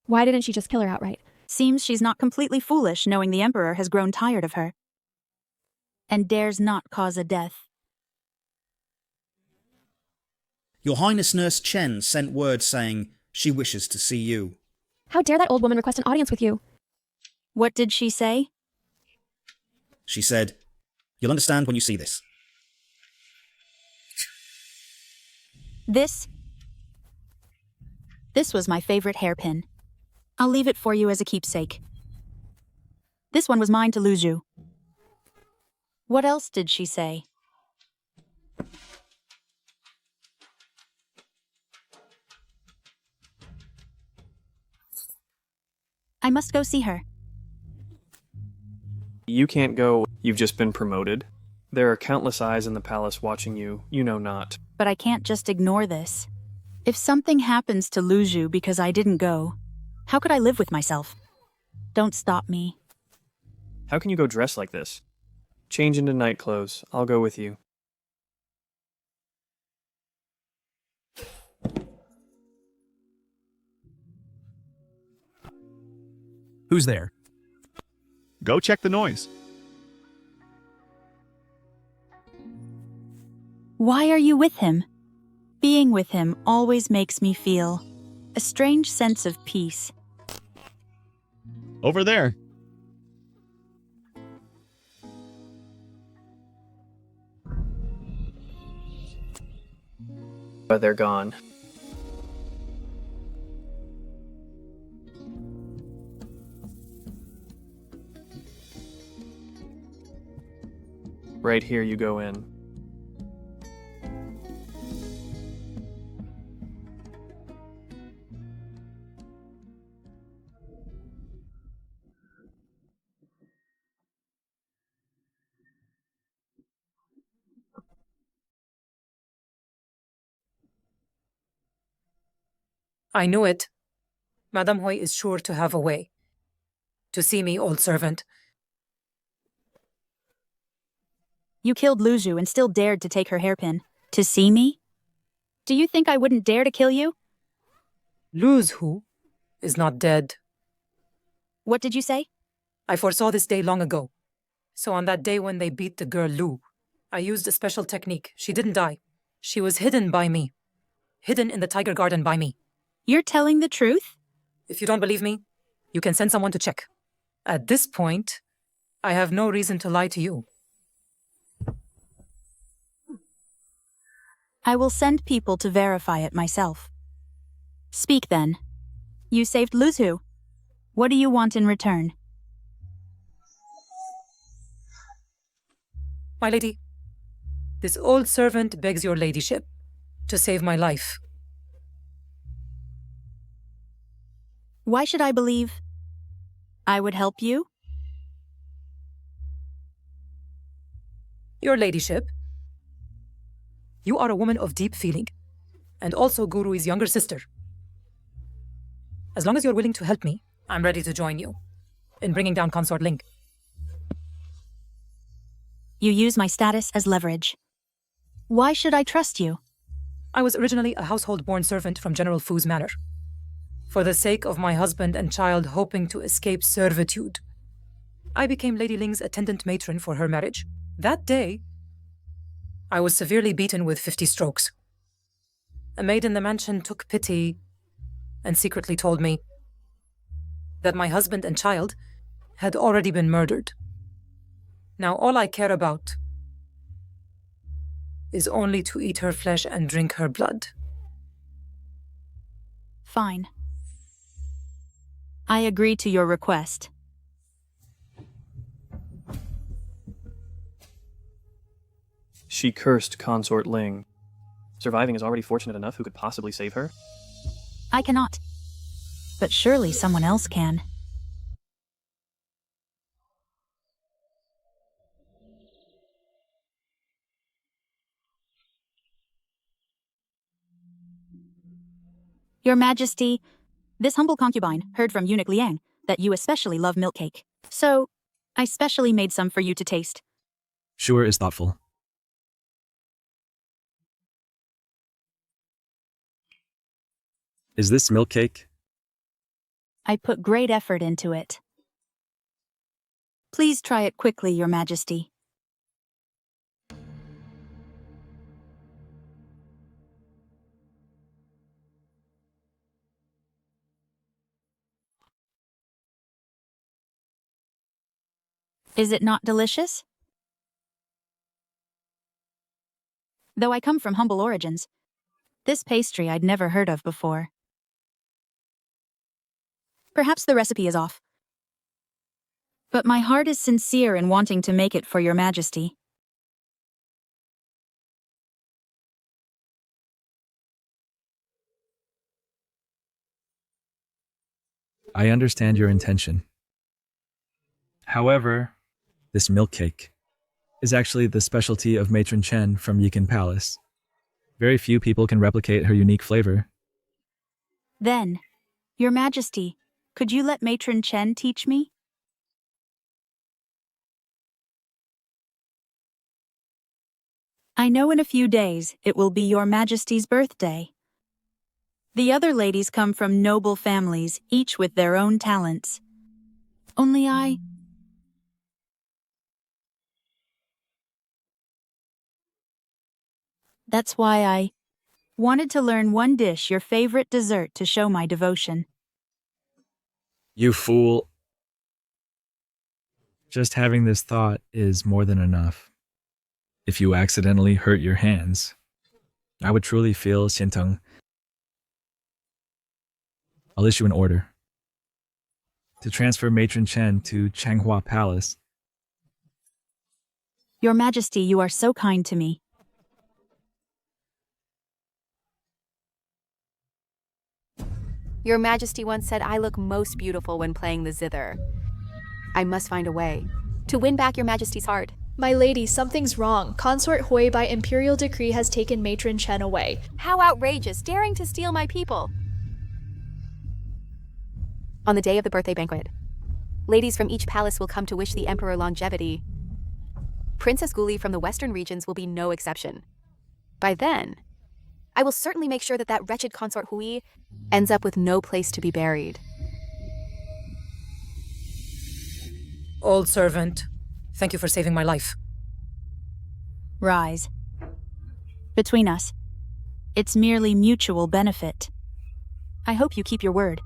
why didn't she just kill her outright? Seems she's not completely foolish knowing the Emperor has grown tired of her. And dares not cause a death. Your Highness Nurse Chen sent word saying she wishes to see you. How dare that old woman request an audience with you? What did she say? She said, "You'll understand when you see this." This was my favorite hairpin. I'll leave it for you as a keepsake. This one was mine to Luzhu. What else did she say? I must go see her. You can't go. You've just been promoted. There are countless eyes in the palace watching you. You know not. But I can't just ignore this. If something happens to Luzhu because I didn't go, how could I live with myself? Don't stop me. How can you go dressed like this? Change into night clothes. I'll go with you. Who's there? Go check the noise. Why are you with him? Being with him always makes me feel a strange sense of peace. Over there. But they're gone. Right here you go in. I knew it. Madame Hoy is sure to have a way. To see me, old servant. You killed Luju and still dared to take her hairpin. To see me? Do you think I wouldn't dare to kill you? Luju is not dead. What did you say? I foresaw this day long ago. So on that day when they beat the girl Lu, I used a special technique. She didn't die. She was hidden by me. Hidden in the tiger garden by me. You're telling the truth? If you don't believe me, you can send someone to check. At this point, I have no reason to lie to you. I will send people to verify it myself. Speak then. You saved Luzu. What do you want in return? My lady, this old servant begs your ladyship to save my life. Why should I believe I would help you? Your ladyship, you are a woman of deep feeling, and also Guru's younger sister. As long as you're willing to help me, I'm ready to join you in bringing down Consort Ling. You use my status as leverage. Why should I trust you? I was originally a household-born servant from General Fu's manor. For the sake of my husband and child hoping to escape servitude, I became Lady Ling's attendant matron for her marriage. That day, I was severely beaten with 50 strokes. A maid in the mansion took pity and secretly told me that my husband and child had already been murdered. Now all I care about is only to eat her flesh and drink her blood. Fine. I agree to your request. She cursed Consort Ling. Surviving is already fortunate enough. Who could possibly save her? I cannot. But surely someone else can. Your Majesty, this humble concubine heard from eunuch Liang that you especially love milk cake. So, I specially made some for you to taste. Sure is thoughtful. Is this milk cake? I put great effort into it. Please try it quickly, Your Majesty. Is it not delicious? Though I come from humble origins, this pastry I'd never heard of before. Perhaps the recipe is off. But my heart is sincere in wanting to make it for Your Majesty. I understand your intention. However, this milk cake is actually the specialty of Matron Chen from Yikan Palace. Very few people can replicate her unique flavor. Then, Your Majesty, could you let Matron Chen teach me? I know in a few days it will be Your Majesty's birthday. The other ladies come from noble families, each with their own talents. Only That's why I wanted to learn one dish, your favorite dessert, to show my devotion. You fool. Just having this thought is more than enough. If you accidentally hurt your hands, I would truly feel Xinteng. I'll issue an order to transfer Matron Chen to Changhua Palace. Your Majesty, you are so kind to me. Your Majesty once said I look most beautiful when playing the zither. I must find a way to win back your Majesty's heart. My lady, something's wrong. Consort Hui by Imperial decree has taken Matron Chen away. How outrageous, daring to steal my people! On the day of the birthday banquet, ladies from each palace will come to wish the Emperor longevity. Princess Guli from the western regions will be no exception. By then, I will certainly make sure that that wretched Consort Hui ends up with no place to be buried. Old servant, thank you for saving my life. Rise. Between us, it's merely mutual benefit. I hope you keep your word.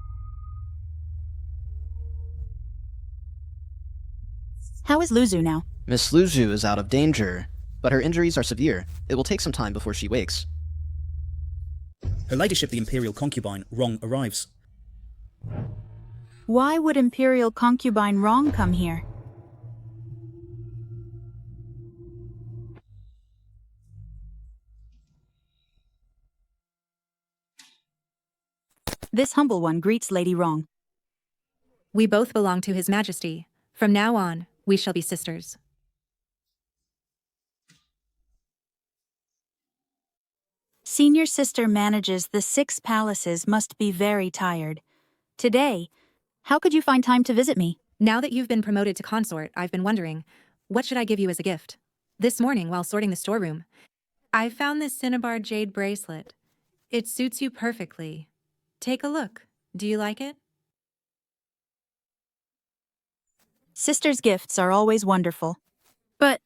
How is Luzu now? Miss Luzu is out of danger, but her injuries are severe. It will take some time before she wakes. Her ladyship, the Imperial concubine, Rong, arrives. Why would Imperial concubine Rong come here? This humble one greets Lady Rong. We both belong to His Majesty. From now on, we shall be sisters. Senior sister manages the 6 palaces must be very tired. Today, how could you find time to visit me? Now that you've been promoted to consort, I've been wondering, what should I give you as a gift? This morning, while sorting the storeroom, I found this cinnabar jade bracelet. It suits you perfectly. Take a look. Do you like it? Sister's gifts are always wonderful. But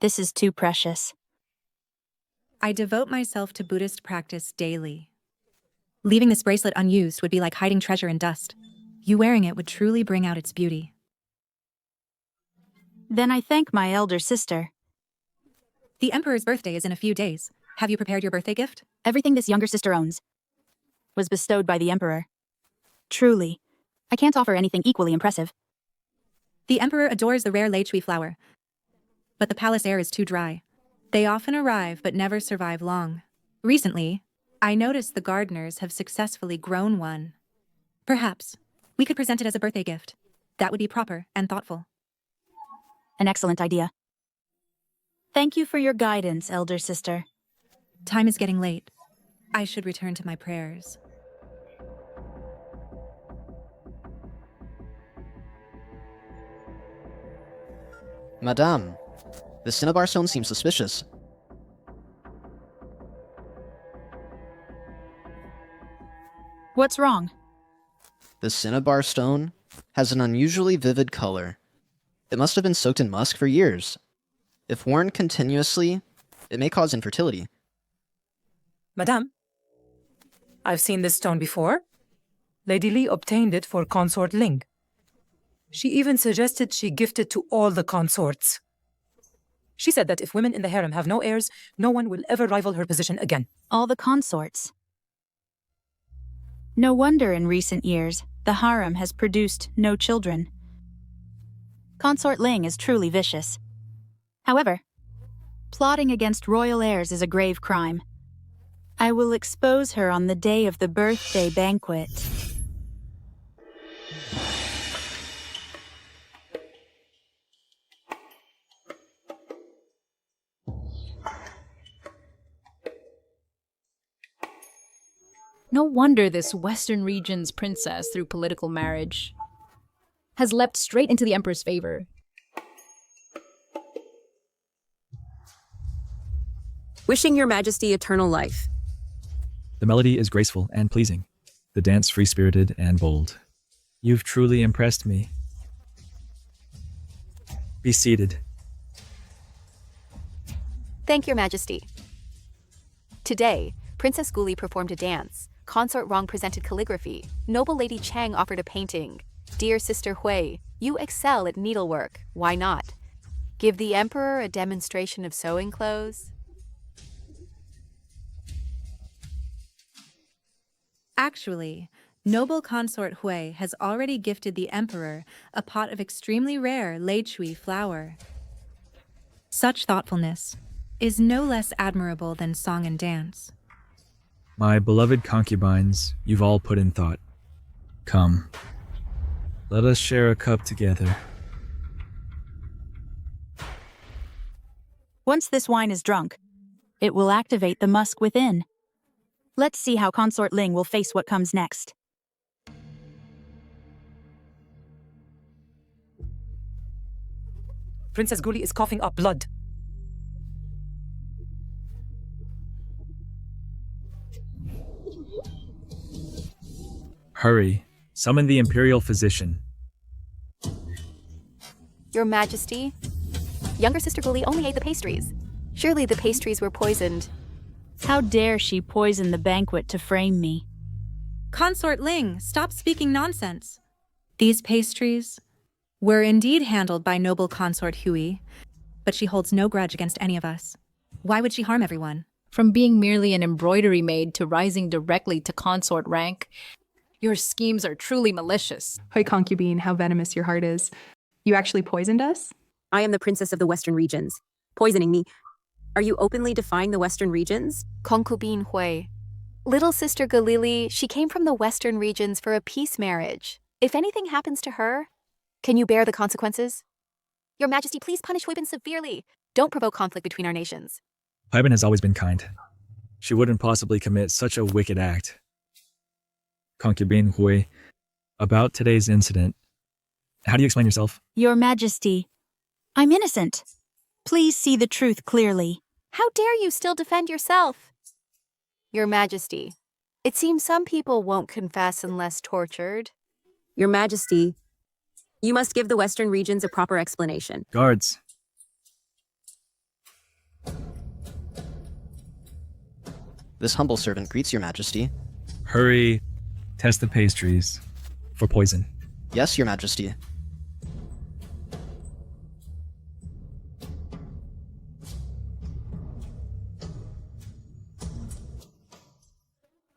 this is too precious. I devote myself to Buddhist practice daily. Leaving this bracelet unused would be like hiding treasure in dust. You wearing it would truly bring out its beauty. Then I thank my elder sister. The Emperor's birthday is in a few days. Have you prepared your birthday gift? Everything this younger sister owns was bestowed by the Emperor. Truly, I can't offer anything equally impressive. The Emperor adores the rare Leichui flower, but the palace air is too dry. They often arrive but never survive long. Recently, I noticed the gardeners have successfully grown one. Perhaps we could present it as a birthday gift. That would be proper and thoughtful. An excellent idea. Thank you for your guidance, elder sister. Time is getting late. I should return to my prayers. Madame, the cinnabar stone seems suspicious. What's wrong? The cinnabar stone has an unusually vivid color. It must have been soaked in musk for years. If worn continuously, it may cause infertility. Madame, I've seen this stone before. Lady Li obtained it for Consort Ling. She even suggested she gift it to all the consorts. She said that if women in the harem have no heirs, no one will ever rival her position again. All the consorts. No wonder in recent years, the harem has produced no children. Consort Ling is truly vicious. However, plotting against royal heirs is a grave crime. I will expose her on the day of the birthday banquet. No wonder this Western region's princess, through political marriage, has leapt straight into the Emperor's favor. Wishing your Majesty eternal life. The melody is graceful and pleasing, the dance free-spirited and bold. You've truly impressed me. Be seated. Thank your Majesty. Today, Princess Guli performed a dance. Consort Rong presented calligraphy. Noble Lady Chang offered a painting. Dear Sister Hui, you excel at needlework. Why not? Give the Emperor a demonstration of sewing clothes? Actually, noble consort Hui has already gifted the emperor a pot of extremely rare leichui flower. Such thoughtfulness is no less admirable than song and dance. My beloved concubines, you've all put in thought. Come, let us share a cup together. Once this wine is drunk, it will activate the musk within. Let's see how Consort Ling will face what comes next. Princess Guli is coughing up blood. Hurry, summon the Imperial physician. Your Majesty, younger sister Guli only ate the pastries. Surely the pastries were poisoned. How dare she poison the banquet to frame me? Consort Ling, stop speaking nonsense. These pastries were indeed handled by noble consort Hui, but she holds no grudge against any of us. Why would she harm everyone? From being merely an embroidery maid to rising directly to consort rank, your schemes are truly malicious. Hoi concubine, how venomous your heart is. You actually poisoned us? I am the princess of the Western regions. Poisoning me. Are you openly defying the Western regions? Concubine Hui. Little sister Galili, she came from the Western regions for a peace marriage. If anything happens to her, can you bear the consequences? Your Majesty, please punish Huibin severely. Don't provoke conflict between our nations. Huibin has always been kind. She wouldn't possibly commit such a wicked act. Concubine Hui, about today's incident, how do you explain yourself? Your Majesty, I'm innocent. Please see the truth clearly. How dare you still defend yourself? Your Majesty, it seems some people won't confess unless tortured. Your Majesty, you must give the Western regions a proper explanation. Guards. This humble servant greets your Majesty. Hurry, test the pastries for poison. Yes, your Majesty.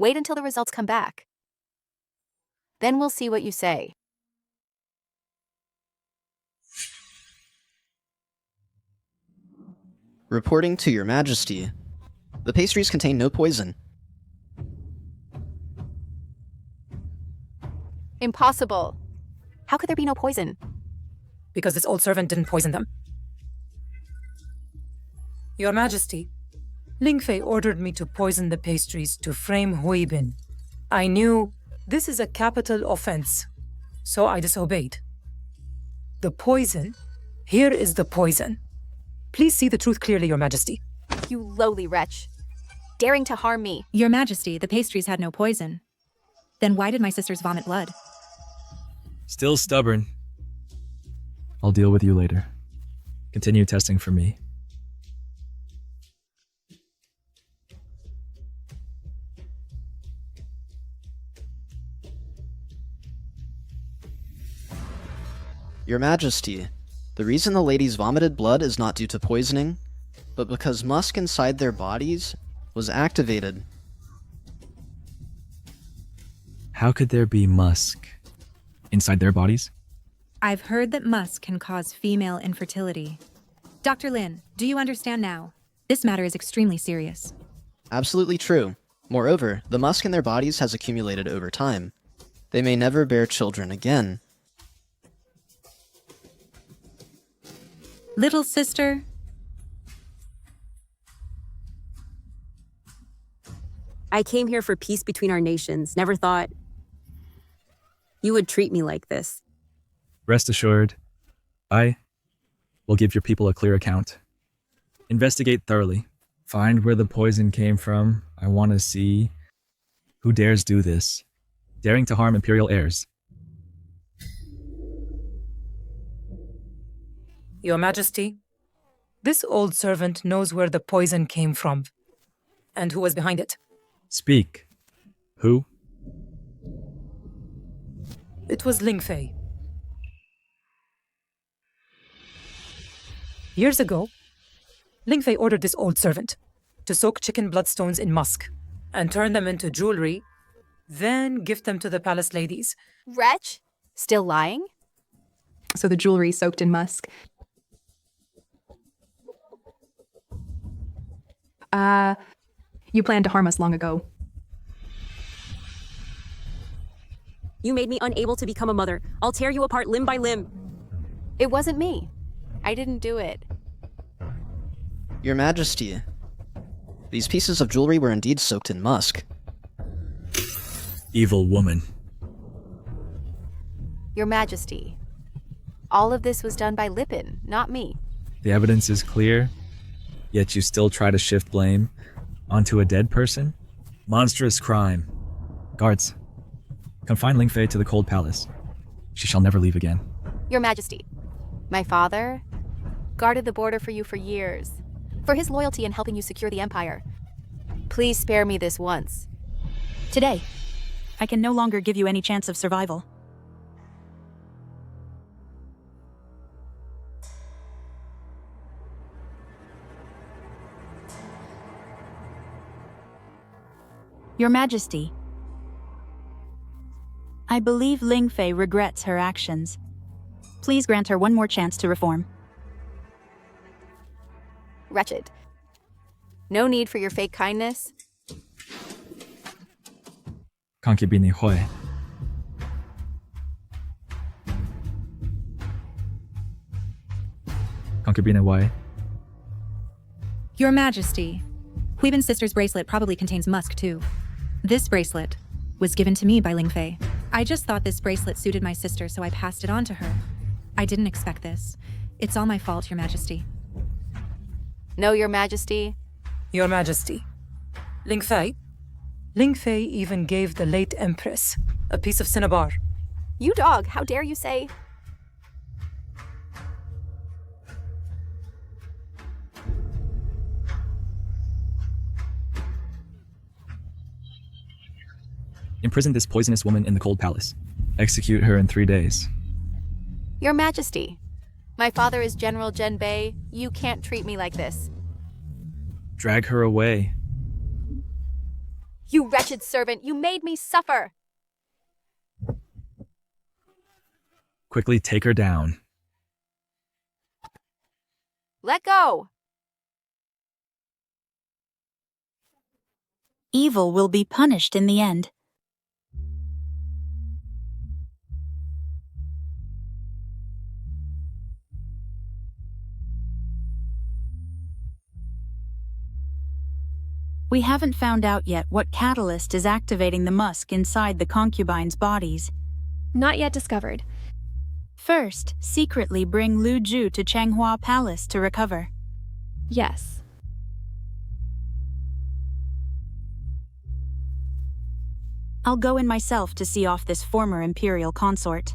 Wait until the results come back. Then we'll see what you say. Reporting to your Majesty, the pastries contain no poison. Impossible. How could there be no poison? Because this old servant didn't poison them. Your Majesty, Lingfei ordered me to poison the pastries to frame Huibin. I knew this is a capital offense, so I disobeyed. The poison, here is the poison. Please see the truth clearly, Your Majesty. You lowly wretch. Daring to harm me. Your Majesty, the pastries had no poison. Then why did my sisters vomit blood? Still stubborn. I'll deal with you later. Continue testing for me. Your Majesty, the reason the ladies vomited blood is not due to poisoning, but because musk inside their bodies was activated. How could there be musk inside their bodies? I've heard that musk can cause female infertility. Dr. Lin, do you understand now? This matter is extremely serious. Absolutely true. Moreover, the musk in their bodies has accumulated over time. They may never bear children again. Little sister. I came here for peace between our nations. Never thought you would treat me like this. Rest assured, I will give your people a clear account. Investigate thoroughly. Find where the poison came from. I want to see who dares do this, daring to harm Imperial heirs. Your Majesty, this old servant knows where the poison came from and who was behind it. Speak. Who? It was Lingfei. Years ago, Lingfei ordered this old servant to soak chicken bloodstones in musk and turn them into jewelry, then gift them to the palace ladies. Wretch? Still lying? So the jewelry soaked in musk. You planned to harm us long ago. You made me unable to become a mother. I'll tear you apart limb by limb. It wasn't me. I didn't do it. Your Majesty, these pieces of jewelry were indeed soaked in musk. Evil woman. Your Majesty, all of this was done by Lipin, not me. The evidence is clear, yet you still try to shift blame onto a dead person? Monstrous crime. Guards, confine Lingfei to the Cold Palace. She shall never leave again. Your Majesty, my father guarded the border for you for years, for his loyalty in helping you secure the Empire. Please spare me this once. Today, I can no longer give you any chance of survival. Your Majesty, I believe Lingfei regrets her actions. Please grant her one more chance to reform. Wretched. No need for your fake kindness. Concubine Hui. Concubine Wei. Your Majesty, Huibin's sister's bracelet probably contains musk too. This bracelet was given to me by Lingfei. I just thought this bracelet suited my sister, so I passed it on to her. I didn't expect this. It's all my fault, Your Majesty. No, Your Majesty. Your Majesty. Lingfei? Lingfei even gave the late Empress a piece of cinnabar. You dog, how dare you say... Imprison this poisonous woman in the Cold Palace. Execute her in 3 days. Your Majesty, my father is General Zhenbei. You can't treat me like this. Drag her away. You wretched servant, you made me suffer! Quickly take her down. Let go! Evil will be punished in the end. We haven't found out yet what catalyst is activating the musk inside the concubines' bodies. Not yet discovered. First, secretly bring Lu Ju to Changhua Palace to recover. Yes. I'll go in myself to see off this former Imperial consort.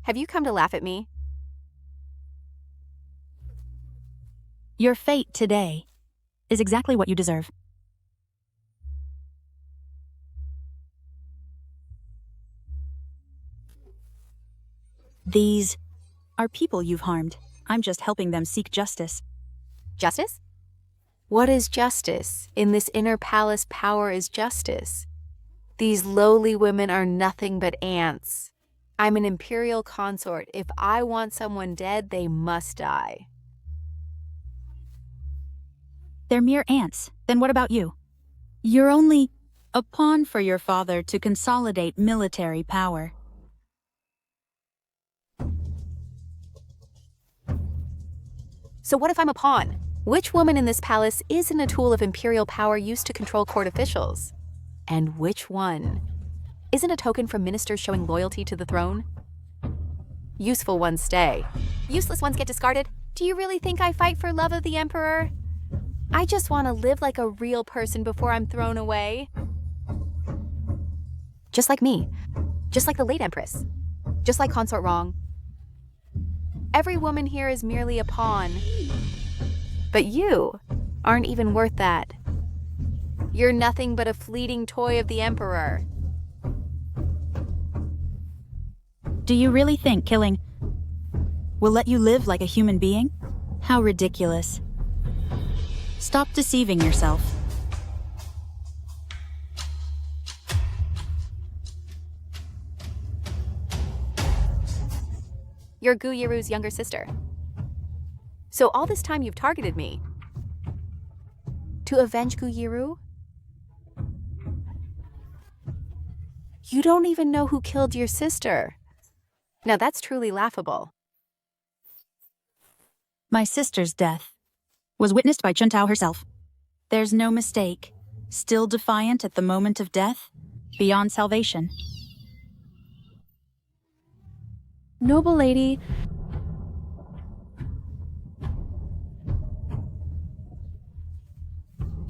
Have you come to laugh at me? Your fate today is exactly what you deserve. These are people you've harmed. I'm just helping them seek justice. Justice? What is justice? In this inner palace, power is justice. These lowly women are nothing but ants. I'm an Imperial consort. If I want someone dead, they must die. They're mere ants. Then what about you? You're only a pawn for your father to consolidate military power. So what if I'm a pawn? Which woman in this palace isn't a tool of Imperial power used to control court officials? And which one isn't a token from ministers showing loyalty to the throne? Useful ones stay. Useless ones get discarded. Do you really think I fight for love of the Emperor? I just want to live like a real person before I'm thrown away. Just like me. Just like the late Empress. Just like Consort Wrong. Every woman here is merely a pawn. But you aren't even worth that. You're nothing but a fleeting toy of the Emperor. Do you really think killing will let you live like a human being? How ridiculous. Stop deceiving yourself. You're Gu Yiru's younger sister. So all this time you've targeted me. To avenge Gu Yiru? You don't even know who killed your sister. Now that's truly laughable. My sister's death was witnessed by Chuntao herself. There's no mistake. Still defiant at the moment of death, beyond salvation. Noble lady,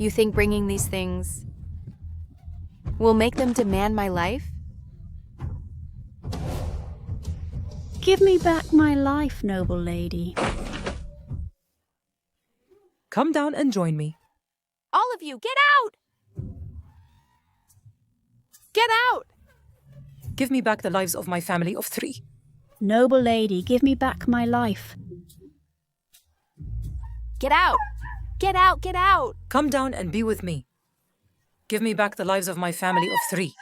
You think bringing these things will make them demand my life? Give me back my life, noble lady. Come down and join me. All of you, get out! Get out! Give me back the lives of my family of 3. Noble lady, give me back my life. Get out! Get out! Get out! Come down and be with me. Give me back the lives of my family of 3.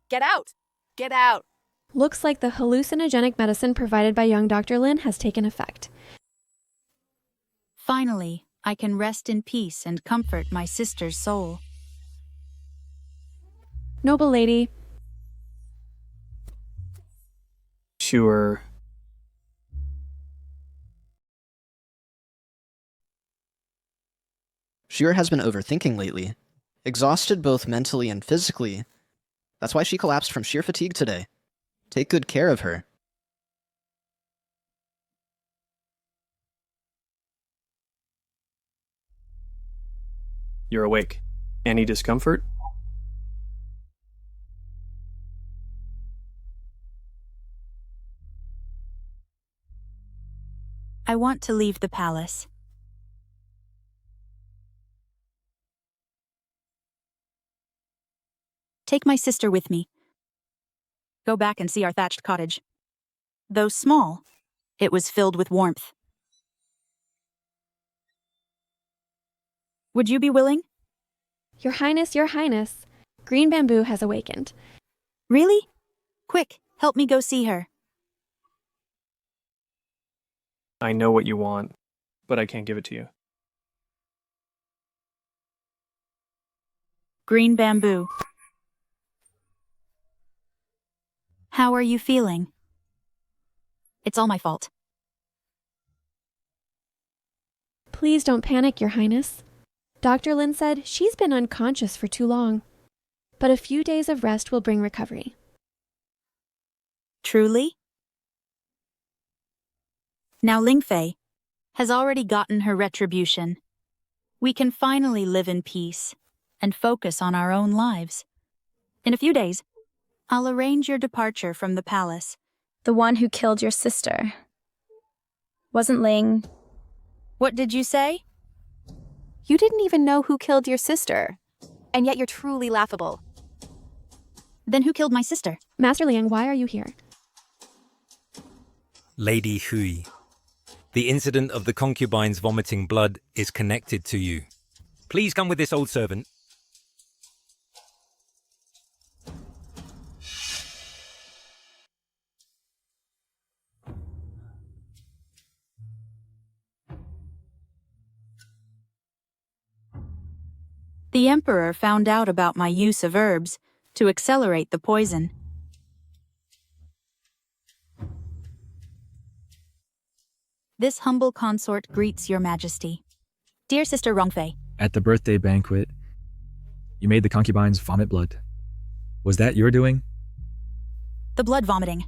Get out! Get out! looks like the hallucinogenic medicine provided by young Dr. Lin has taken effect. Finally, I can rest in peace and comfort my sister's soul. Noble lady. Sure. Shira has been overthinking lately. Exhausted both mentally and physically. That's why she collapsed from sheer fatigue today. Take good care of her. You're awake. Any discomfort? I want to leave the palace. Take my sister with me. Go back and see our thatched cottage. Though small, it was filled with warmth. Would you be willing? Your Highness, Green Bamboo has awakened. Really? Quick, help me go see her. I know what you want, but I can't give it to you. Green Bamboo. How are you feeling? It's all my fault. Please don't panic, Your Highness. Dr. Lin said she's been unconscious for too long, but a few days of rest will bring recovery. Truly? Now Lingfei has already gotten her retribution. We can finally live in peace and focus on our own lives. In a few days, I'll arrange your departure from the palace. The one who killed your sister. Wasn't Ling. What did you say? You didn't even know who killed your sister, and yet you're truly laughable. Then who killed my sister? Master Liang, why are you here? Lady Hui, the incident of the concubines vomiting blood is connected to you. Please come with this old servant. The Emperor found out about my use of herbs to accelerate the poison. This humble consort greets your majesty. Dear Sister Rongfei. At the birthday banquet, you made the concubines vomit blood. Was that your doing? The blood vomiting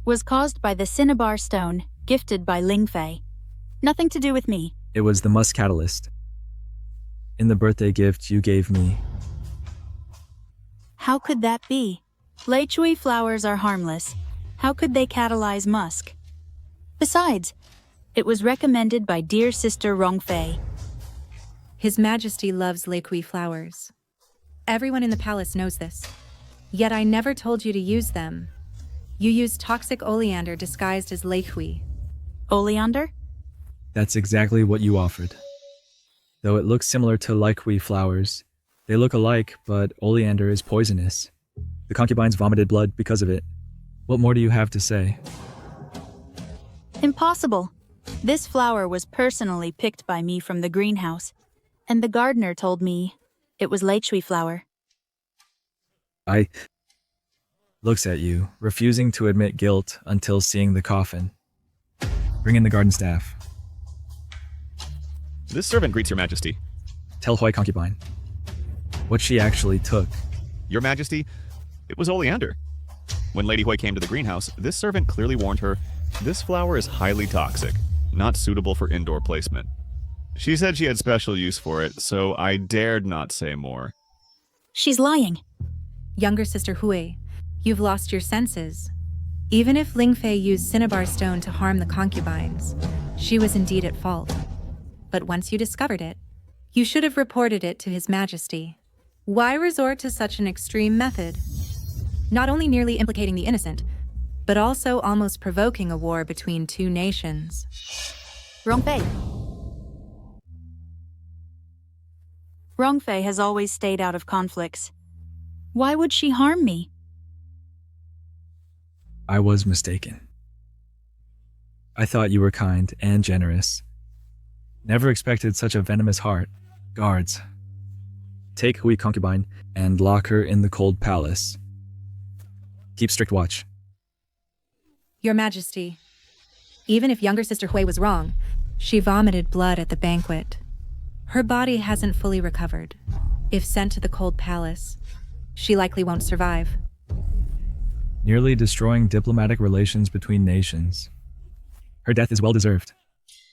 was caused by the cinnabar stone gifted by Lingfei. Nothing to do with me. It was the musk catalyst. In the birthday gift you gave me. How could that be? Lei Chui flowers are harmless. How could they catalyze musk? Besides, it was recommended by dear Sister Rongfei. His Majesty loves Lequi flowers. Everyone in the palace knows this. Yet I never told you to use them. You used toxic oleander disguised as Lequi. Oleander? That's exactly what you offered. Though it looks similar to lychee flowers, they look alike, but oleander is poisonous. The concubines vomited blood because of it. What more do you have to say? Impossible. This flower was personally picked by me from the greenhouse, and the gardener told me it was lychee flower. Looks at you, refusing to admit guilt until seeing the coffin. Bring in the garden staff. This servant greets your majesty. Tell Hui concubine what she actually took. Your majesty, it was oleander. When Lady Hui came to the greenhouse, this servant clearly warned her, this flower is highly toxic, not suitable for indoor placement. She said she had special use for it, so I dared not say more. She's lying. Younger sister Hui, you've lost your senses. Even if Lingfei used cinnabar stone to harm the concubines, she was indeed at fault. But once you discovered it, you should have reported it to His Majesty. Why resort to such an extreme method? Not only nearly implicating the innocent, but also almost provoking a war between two nations. Rongfei. Rongfei has always stayed out of conflicts. Why would she harm me? I was mistaken. I thought you were kind and generous. Never expected such a venomous heart. Guards, take Hui concubine and lock her in the cold palace. Keep strict watch. Your Majesty, even if younger sister Hui was wrong, she vomited blood at the banquet. Her body hasn't fully recovered. If sent to the cold palace, she likely won't survive. Nearly destroying diplomatic relations between nations. Her death is well deserved.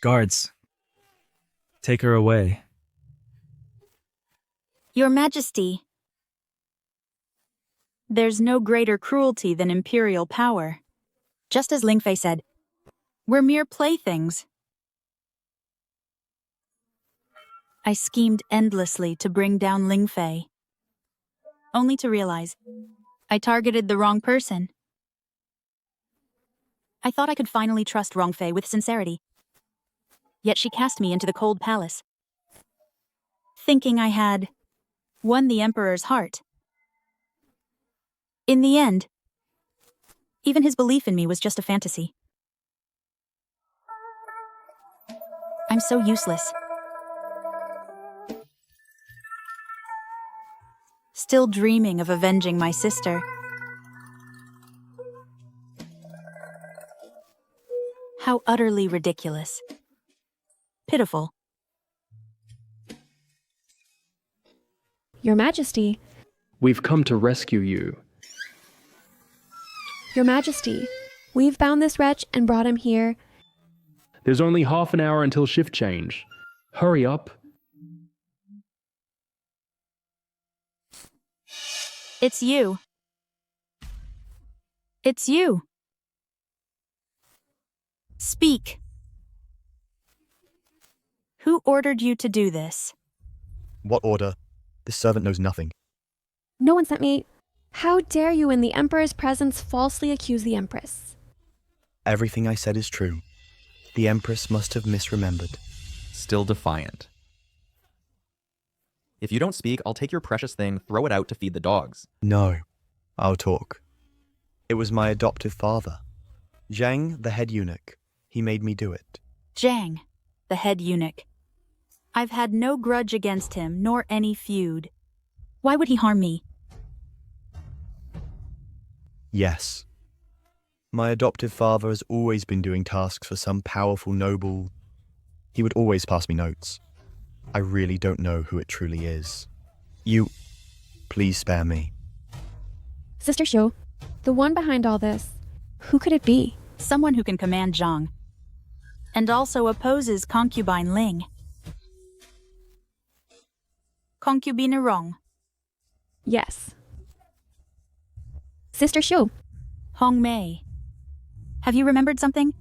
Guards, take her away. Your Majesty, there's no greater cruelty than imperial power. Just as Lingfei said, we're mere playthings. I schemed endlessly to bring down Lingfei, only to realize I targeted the wrong person. I thought I could finally trust Rongfei with sincerity. Yet she cast me into the cold palace, thinking I had won the Emperor's heart. In the end, even his belief in me was just a fantasy. I'm so useless. Still dreaming of avenging my sister. How utterly ridiculous. Pitiful. Your Majesty. We've come to rescue you. Your Majesty, we've bound this wretch and brought him here. There's only half an hour until shift change. Hurry up. It's you. It's you. Speak. Who ordered you to do this? What order? This servant knows nothing. No one sent me. How dare you in the Emperor's presence falsely accuse the Empress? Everything I said is true. The Empress must have misremembered. Still defiant. If you don't speak, I'll take your precious thing, throw it out to feed the dogs. No, I'll talk. It was my adoptive father. Zhang, the head eunuch. He made me do it. Zhang, the head eunuch. I've had no grudge against him, nor any feud. Why would he harm me? Yes. My adoptive father has always been doing tasks for some powerful noble. He would always pass me notes. I really don't know who it truly is. Please spare me. Sister Xiu, the one behind all this, who could it be? Someone who can command Zhang, and also opposes concubine Ling. Concubine Rong. Yes. Sister Xiu. Hong Mei. Have you remembered something?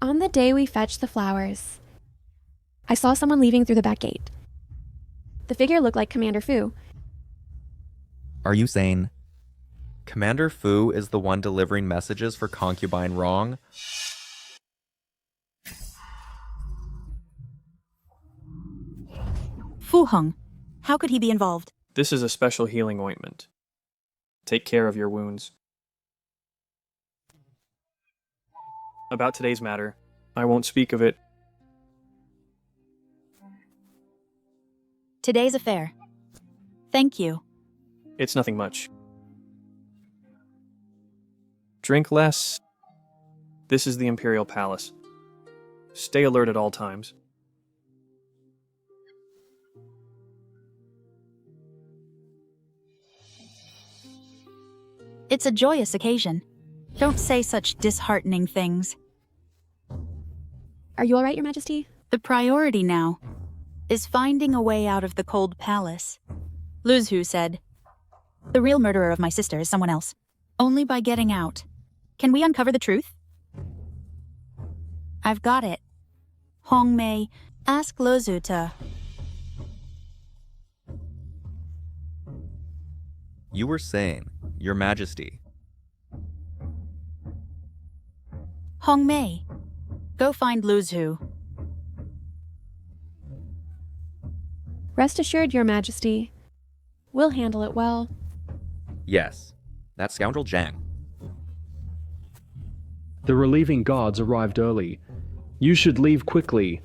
On the day we fetched the flowers, I saw someone leaving through the back gate. The figure looked like Commander Fu. Are you saying Commander Fu is the one delivering messages for Concubine Wrong? Fu Heng, how could he be involved? This is a special healing ointment. Take care of your wounds. About today's matter, I won't speak of it. Today's affair. Thank you. It's nothing much. Drink less. This is the Imperial Palace. Stay alert at all times. It's a joyous occasion. Don't say such disheartening things. Are you all right, Your Majesty? The priority now is finding a way out of the cold palace. Luzhu said, "The real murderer of my sister is someone else. Only by getting out. Can we uncover the truth?" I've got it. Hong Mei, ask Luzhu to... You were saying, Your Majesty. Hong Mei, go find Luzhu. Rest assured, Your Majesty. We'll handle it well. Yes, that scoundrel Zhang. The relieving guards arrived early. You should leave quickly.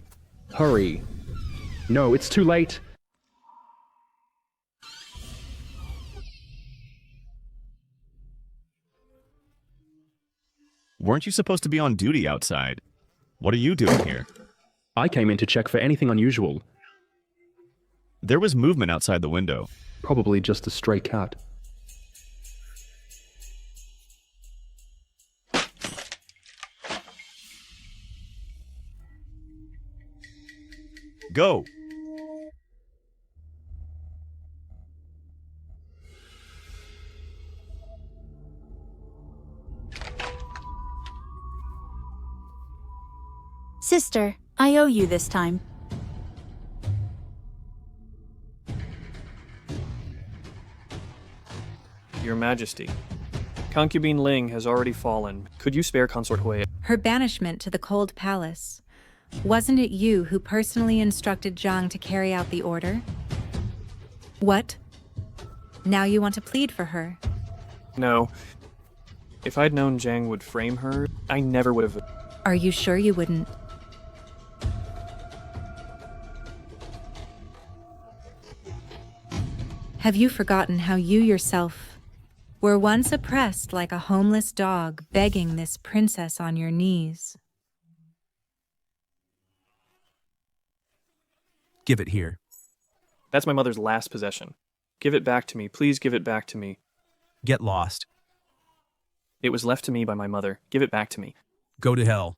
Hurry. No, it's too late. Weren't you supposed to be on duty outside? What are you doing here? I came in to check for anything unusual. There was movement outside the window. Probably just a stray cat. Go! Sister, I owe you this time. Your Majesty, Concubine Ling has already fallen. Could you spare Consort Hui? Her banishment to the cold palace. Wasn't it you who personally instructed Zhang to carry out the order? What? Now you want to plead for her? No. If I'd known Zhang would frame her, I never would have... Are you sure you wouldn't? Have you forgotten how you yourself were once oppressed like a homeless dog begging this princess on your knees? Give it here. That's my mother's last possession. Give it back to me. Please give it back to me. Get lost. It was left to me by my mother. Give it back to me. Go to hell.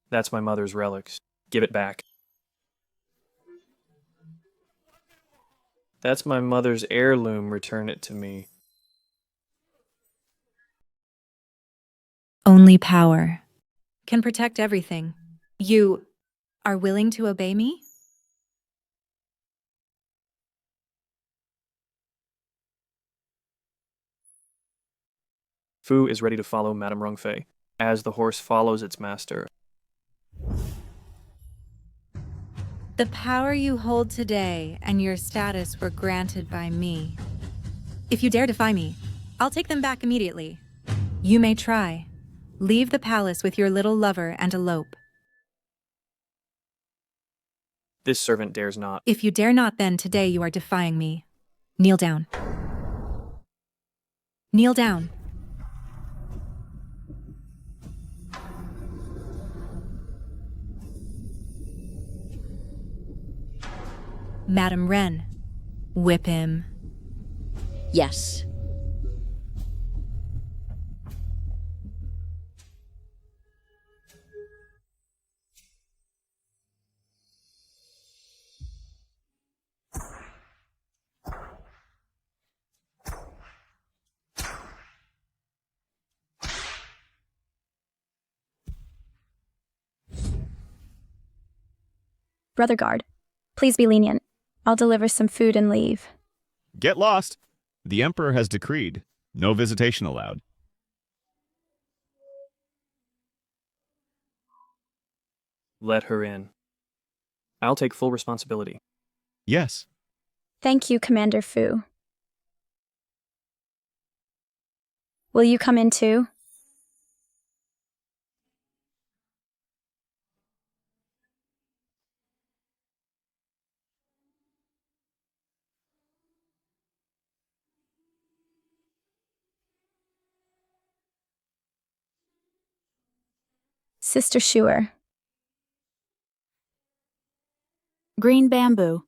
That's my mother's relics. Give it back. That's my mother's heirloom. Return it to me. Only power can protect everything. You are willing to obey me? Fu is ready to follow Madame Rongfei, as the horse follows its master. The power you hold today and your status were granted by me. If you dare defy me, I'll take them back immediately. You may try. Leave the palace with your little lover and elope. This servant dares not. If you dare not, then today you are defying me. Kneel down. Kneel down. Madame Wren, whip him. Yes. Brother Guard, please be lenient. I'll deliver some food and leave. Get lost. The Emperor has decreed no visitation allowed. Let her in. I'll take full responsibility. Yes. Thank you, Commander Fu. Will you come in too? Sister Schuer. Green bamboo.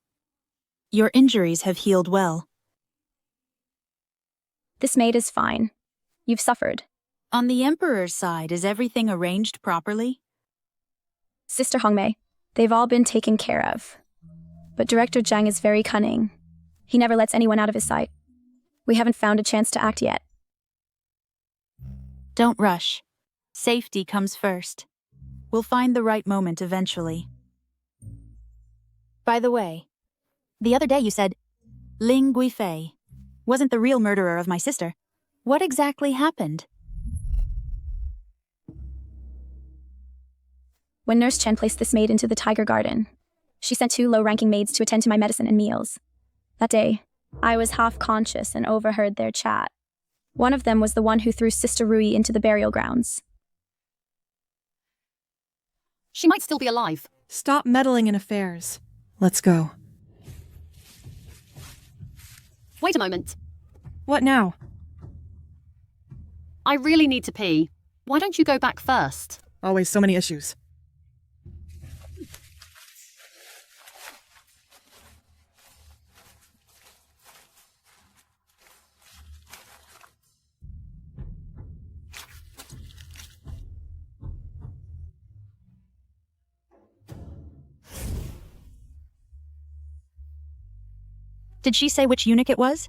Your injuries have healed well. This maid is fine. You've suffered. On the Emperor's side, is everything arranged properly? Sister Hongmei, they've all been taken care of. But Director Zhang is very cunning. He never lets anyone out of his sight. We haven't found a chance to act yet. Don't rush. Safety comes first. We'll find the right moment eventually. By the way, the other day you said, Ling Guifei wasn't the real murderer of my sister. What exactly happened? When Nurse Chen placed this maid into the Tiger Garden, she sent 2 low-ranking maids to attend to my medicine and meals. That day, I was half-conscious and overheard their chat. One of them was the one who threw Sister Rui into the burial grounds. She might still be alive. Stop meddling in affairs. Let's go. Wait a moment. What now? I really need to pee. Why don't you go back first? Always so many issues. Did she say which eunuch it was?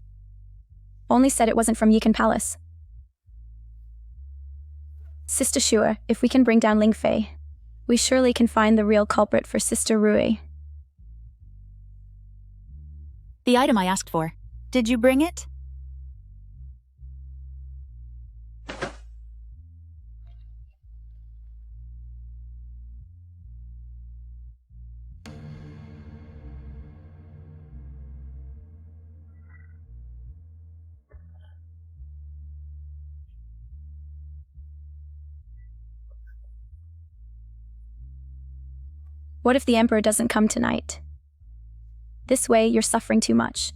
Only said it wasn't from Yikan Palace. Sister Schuer, if we can bring down Ling Fei, we surely can find the real culprit for Sister Rui. The item I asked for. Did you bring it? What if the Emperor doesn't come tonight? This way, you're suffering too much.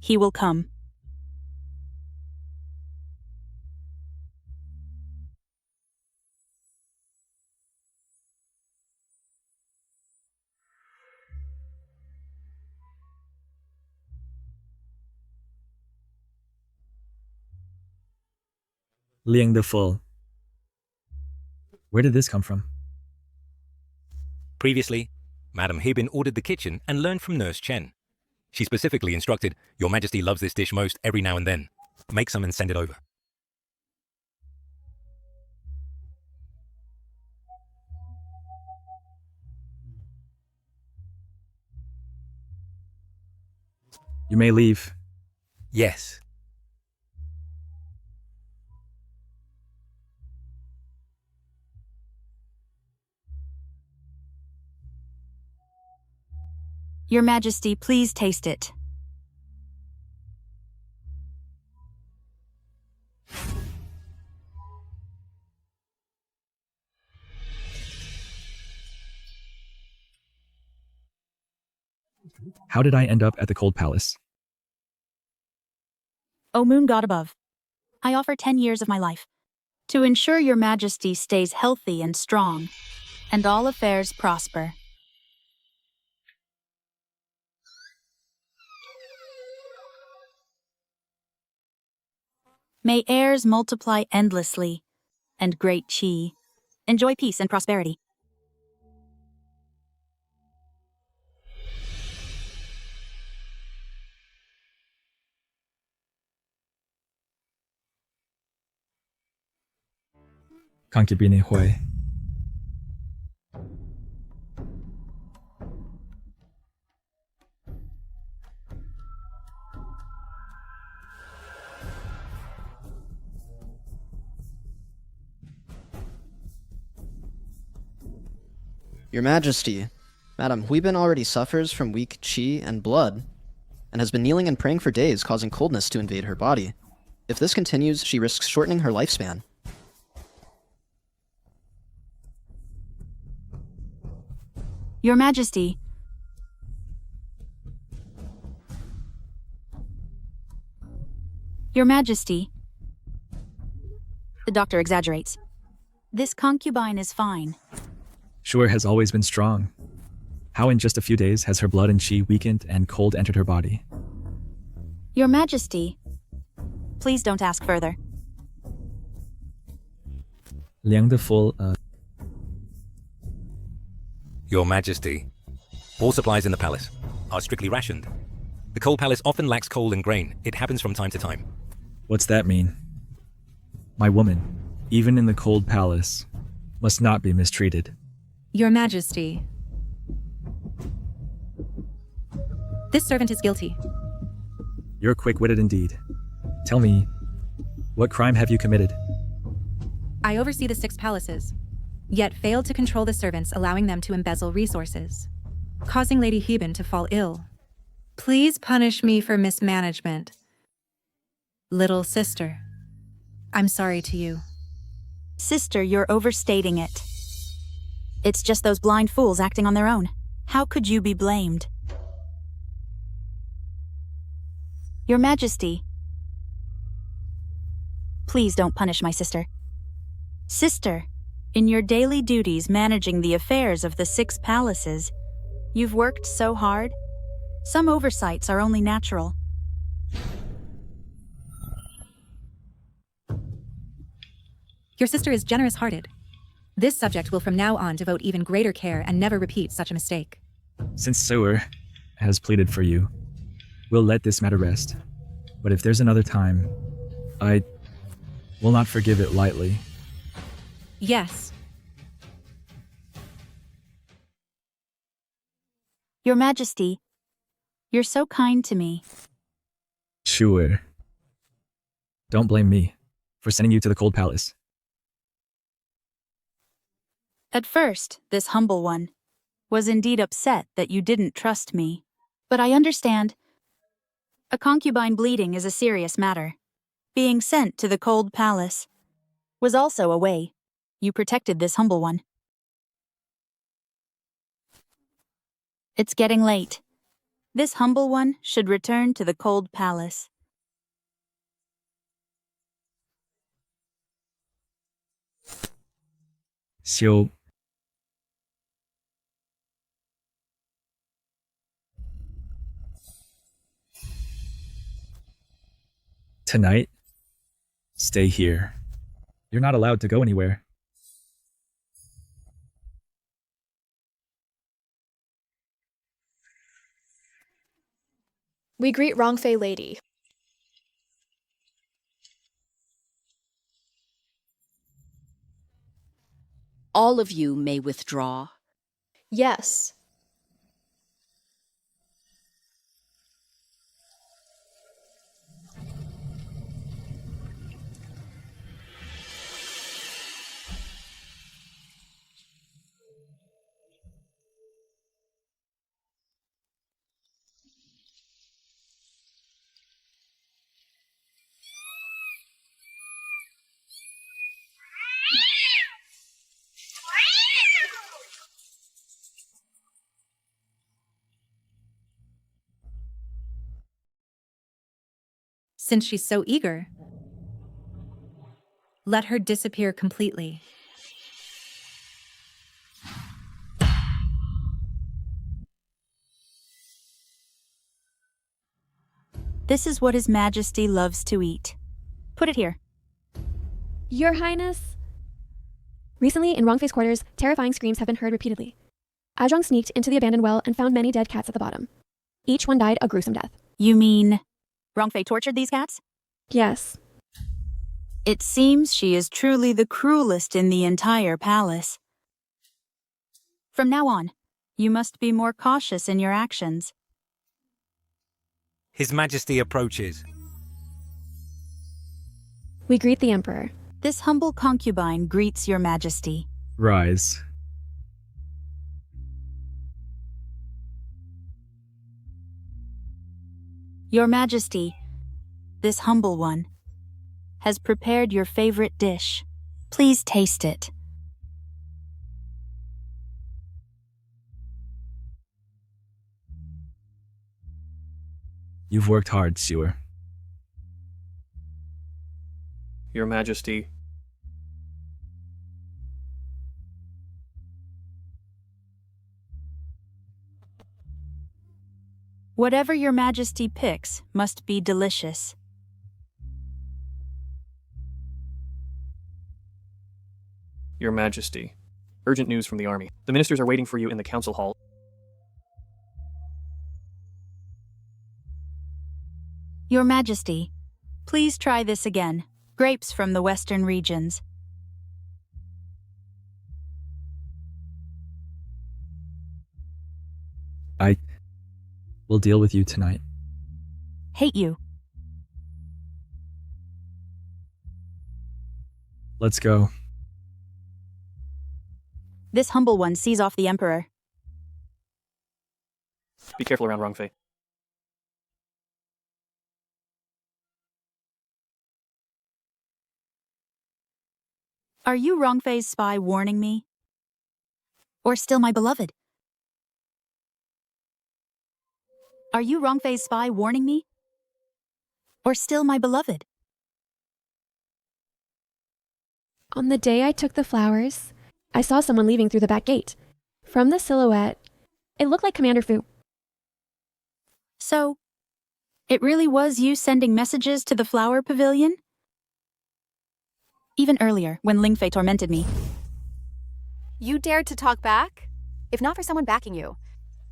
He will come. Liang the Full. Where did this come from? Previously, Madame Hebin ordered the kitchen and learned from Nurse Chen. She specifically instructed, Your Majesty loves this dish most every now and then. Make some and send it over. You may leave. Yes. Your Majesty, please taste it. How did I end up at the Cold Palace? O moon god above, I offer 10 years of my life to ensure your Majesty stays healthy and strong, and all affairs prosper. May heirs multiply endlessly, and great Qi. Enjoy peace and prosperity. Concubine Hui. Your Majesty, Madam Huibin already suffers from weak qi and blood, and has been kneeling and praying for days, causing coldness to invade her body. If this continues, she risks shortening her lifespan. Your Majesty. Your Majesty. The doctor exaggerates. This concubine is fine. Sure has always been strong. How in just a few days has her blood and qi weakened and cold entered her body? Your Majesty. Please don't ask further. Liang de full, Your Majesty, all supplies in the palace are strictly rationed. The coal palace often lacks coal and grain. It happens from time to time. What's that mean? My woman, even in the cold palace, must not be mistreated. Your Majesty. This servant is guilty. You're quick-witted indeed. Tell me, what crime have you committed? I oversee the 6 palaces, yet failed to control the servants, allowing them to embezzle resources, causing Lady Huibin to fall ill. Please punish me for mismanagement. Little sister, I'm sorry to you. Sister, you're overstating it. It's just those blind fools acting on their own. How could you be blamed? Your Majesty. Please don't punish my sister. Sister, in your daily duties managing the affairs of the 6 palaces, you've worked so hard. Some oversights are only natural. Your sister is generous-hearted. This subject will from now on devote even greater care and never repeat such a mistake. Since Sewer has pleaded for you, we'll let this matter rest. But if there's another time, I will not forgive it lightly. Yes. Your Majesty, you're so kind to me. Sure. Don't blame me for sending you to the cold palace. At first, this humble one was indeed upset that you didn't trust me. But I understand. A concubine bleeding is a serious matter. Being sent to the cold palace was also a way you protected this humble one. It's getting late. This humble one should return to the cold palace. Xiu. Tonight, stay here. You're not allowed to go anywhere. We greet Rongfei Lady. All of you may withdraw. Yes. Since she's so eager, let her disappear completely. This is what His Majesty loves to eat. Put it here. Your Highness. Recently, in Rongfei's quarters, terrifying screams have been heard repeatedly. Ajong sneaked into the abandoned well and found many dead cats at the bottom. Each one died a gruesome death. You mean Rongfei tortured these cats? Yes. It seems she is truly the cruelest in the entire palace. From now on, you must be more cautious in your actions. His Majesty approaches. We greet the Emperor. This humble concubine greets your Majesty. Rise. Your Majesty, this humble one, has prepared your favorite dish. Please taste it. You've worked hard, Sewer. Your Majesty, Whatever your Majesty picks must be delicious. Your Majesty. Urgent news from the army. The ministers are waiting for you in the council hall. Your Majesty, please try this again. Grapes from the western regions. I will deal with you tonight. Hate you. Let's go. This humble one sees off the Emperor. Be careful around Rongfei. Are you Rongfei's spy warning me? Or still my beloved? Are you Rongfei's spy warning me? Or still my beloved? On the day I took the flowers, I saw someone leaving through the back gate. From the silhouette, it looked like Commander Fu. So, it really was you sending messages to the flower pavilion? Even earlier, when Lingfei tormented me. You dared to talk back? If not for someone backing you,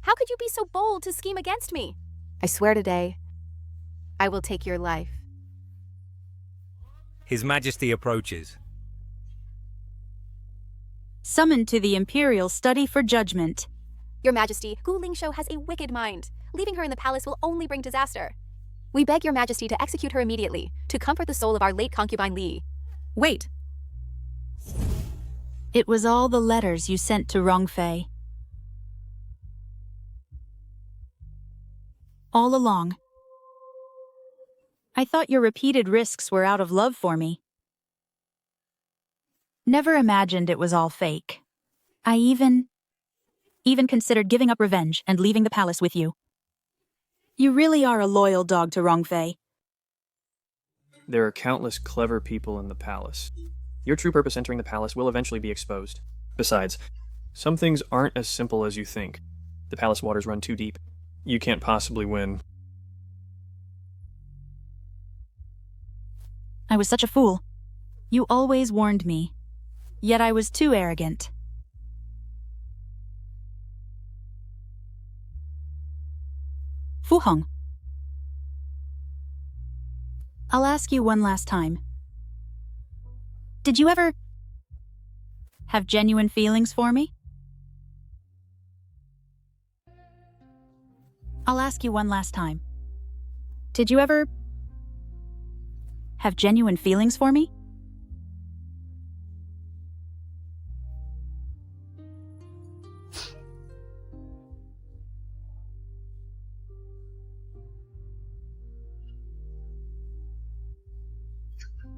how could you be so bold to scheme against me? I swear today, I will take your life. His Majesty approaches. Summoned to the Imperial study for judgment. Your Majesty, Gu Lingshou has a wicked mind. Leaving her in the palace will only bring disaster. We beg your Majesty to execute her immediately, to comfort the soul of our late concubine Li. Wait. It was all the letters you sent to Rongfei. All along. I thought your repeated risks were out of love for me. Never imagined it was all fake. I even considered giving up revenge and leaving the palace with you. You really are a loyal dog to Rongfei. There are countless clever people in the palace. Your true purpose entering the palace will eventually be exposed. Besides, some things aren't as simple as you think. The palace waters run too deep. You can't possibly win. I was such a fool. You always warned me. Yet I was too arrogant. Fu Hong. I'll ask you one last time. Did you ever have genuine feelings for me? I'll ask you one last time. Did you ever have genuine feelings for me?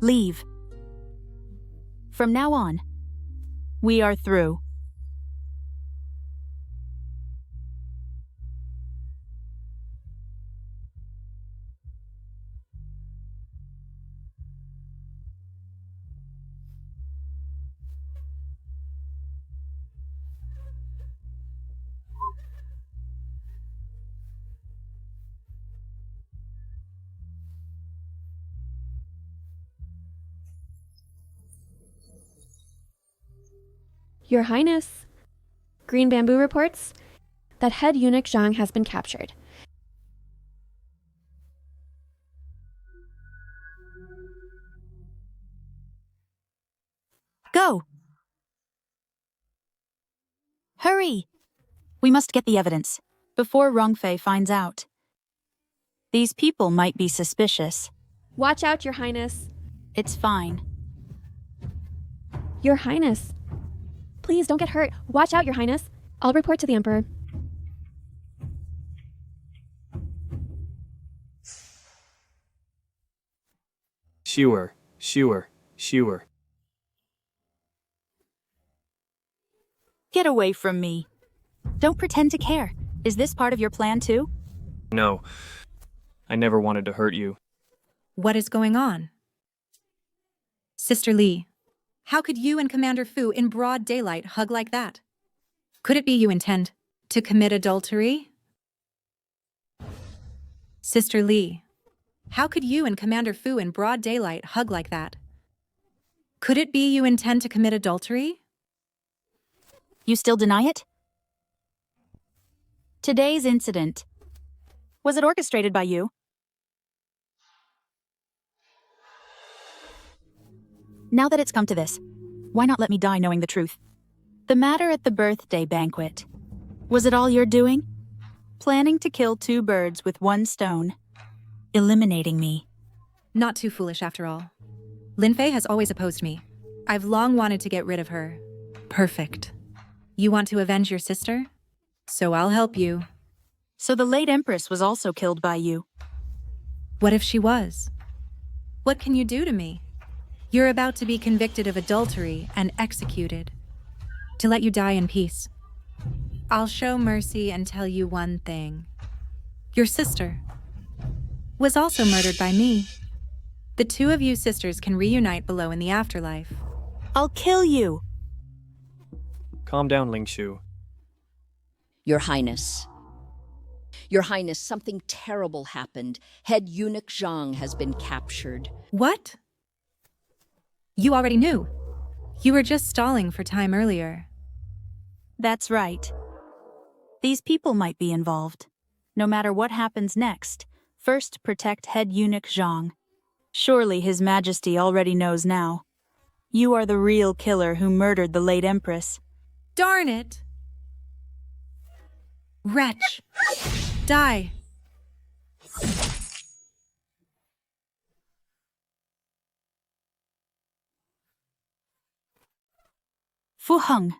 Leave. From now on, we are through. Your Highness, Green Bamboo reports that head eunuch Zhang has been captured. Go! Hurry! We must get the evidence, before Rongfei finds out. These people might be suspicious. Watch out, Your Highness. It's fine. Your Highness. Please don't get hurt. Watch out, Your Highness. I'll report to the Emperor. Sure, sure, sure. Get away from me. Don't pretend to care. Is this part of your plan too? No, I never wanted to hurt you. What is going on? Sister Lee, how could you and Commander Fu in broad daylight hug like that? Could it be you intend to commit adultery? Sister Lee, how could you and Commander Fu in broad daylight hug like that? Could it be you intend to commit adultery? You still deny it? Today's incident. Was it orchestrated by you? Now that it's come to this, why not let me die knowing the truth? The matter at the birthday banquet. Was it all your doing? Planning to kill two birds with one stone. Eliminating me. Not too foolish after all. Lin Fei has always opposed me. I've long wanted to get rid of her. Perfect. You want to avenge your sister? So I'll help you. So the late Empress was also killed by you. What if she was? What can you do to me? You're about to be convicted of adultery and executed. To let you die in peace. I'll show mercy and tell you one thing. Your sister was also murdered by me. The two of you sisters can reunite below in the afterlife. I'll kill you! Calm down, Ling Shu. Your Highness. Your Highness, something terrible happened. Head eunuch Zhang has been captured. What? You already knew. You were just stalling for time earlier. That's right. These people might be involved. No matter what happens next, first protect head eunuch Zhang. Surely His Majesty already knows now. You are the real killer who murdered the late Empress. Darn it! Wretch! Die! Fu Heng!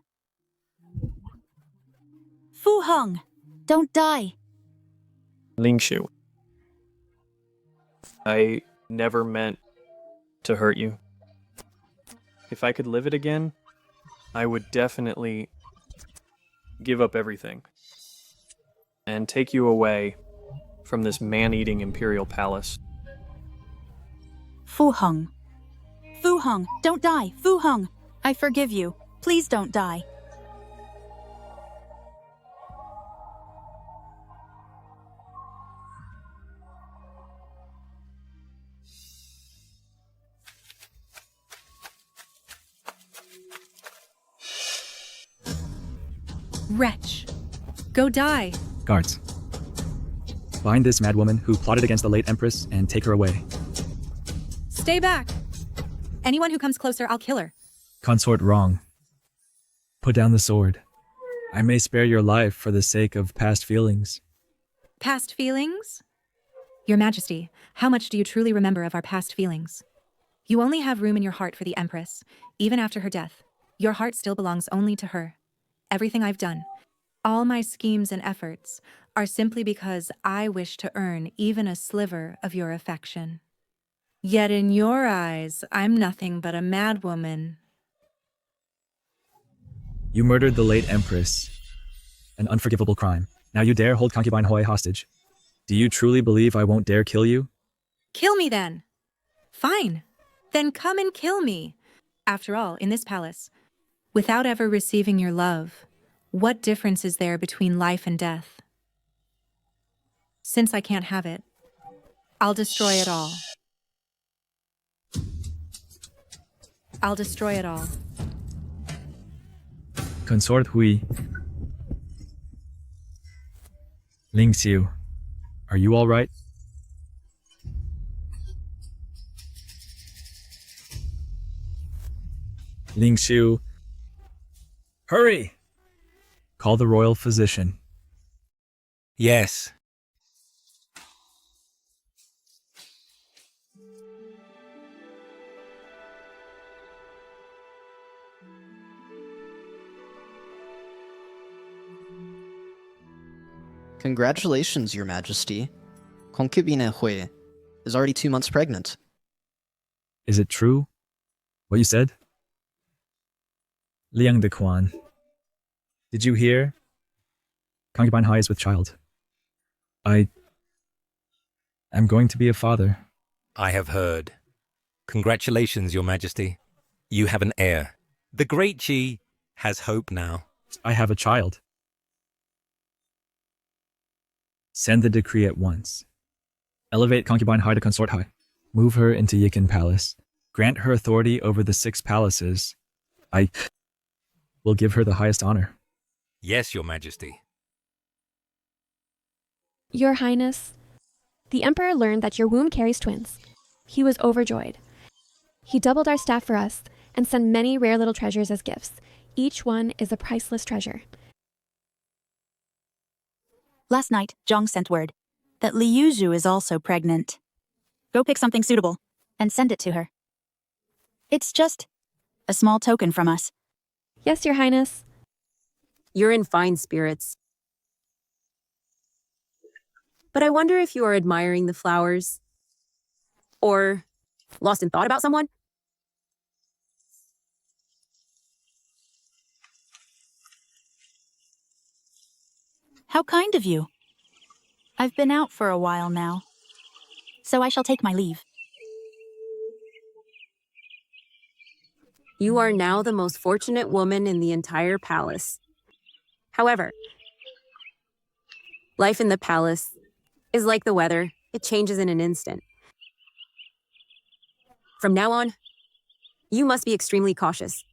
Fu Heng! Don't die! Ling Shu. I never meant to hurt you. If I could live it again, I would definitely give up everything and take you away from this man-eating Imperial palace. Fu Heng. Fu Heng, don't die! Fu Heng! I forgive you. Please don't die. Wretch! Go die! Guards. Bind this madwoman who plotted against the late Empress and take her away. Stay back! Anyone who comes closer, I'll kill her. Consort wrong. Put down the sword. I may spare your life for the sake of past feelings. Past feelings? Your Majesty, how much do you truly remember of our past feelings? You only have room in your heart for the Empress. Even after her death, your heart still belongs only to her. Everything I've done, all my schemes and efforts, are simply because I wish to earn even a sliver of your affection. Yet in your eyes, I'm nothing but a madwoman. You murdered the late Empress. An unforgivable crime. Now you dare hold concubine Hui hostage. Do you truly believe I won't dare kill you? Kill me then. Fine. Then come and kill me. After all, in this palace, without ever receiving your love, what difference is there between life and death? Since I can't have it, I'll destroy it all. I'll destroy it all. Consort Hui. Ling Xiu, are you all right? Ling Xiu, hurry! Call the royal physician. Yes. Congratulations, Your Majesty. Concubine Hui is already 2 months pregnant. Is it true? What you said? Liang de Quan. Did you hear? Concubine Hai is with child. I am going to be a father. I have heard. Congratulations, Your Majesty. You have an heir. The Great Qi has hope now. I have a child. Send the decree at once. Elevate Concubine Hai to Consort Hai. Move her into Yikin Palace. Grant her authority over the 6 palaces. I will give her the highest honor. Yes, Your Majesty. Your Highness, the Emperor learned that your womb carries twins. He was overjoyed. He doubled our staff for us and sent many rare little treasures as gifts. Each one is a priceless treasure. Last night, Zhang sent word that Liu Zhu is also pregnant. Go pick something suitable and send it to her. It's just a small token from us. Yes, Your Highness. You're in fine spirits. But I wonder if you are admiring the flowers or lost in thought about someone? How kind of you. I've been out for a while now, so I shall take my leave. You are now the most fortunate woman in the entire palace. However, life in the palace is like the weather. It changes in an instant. From now on, you must be extremely cautious.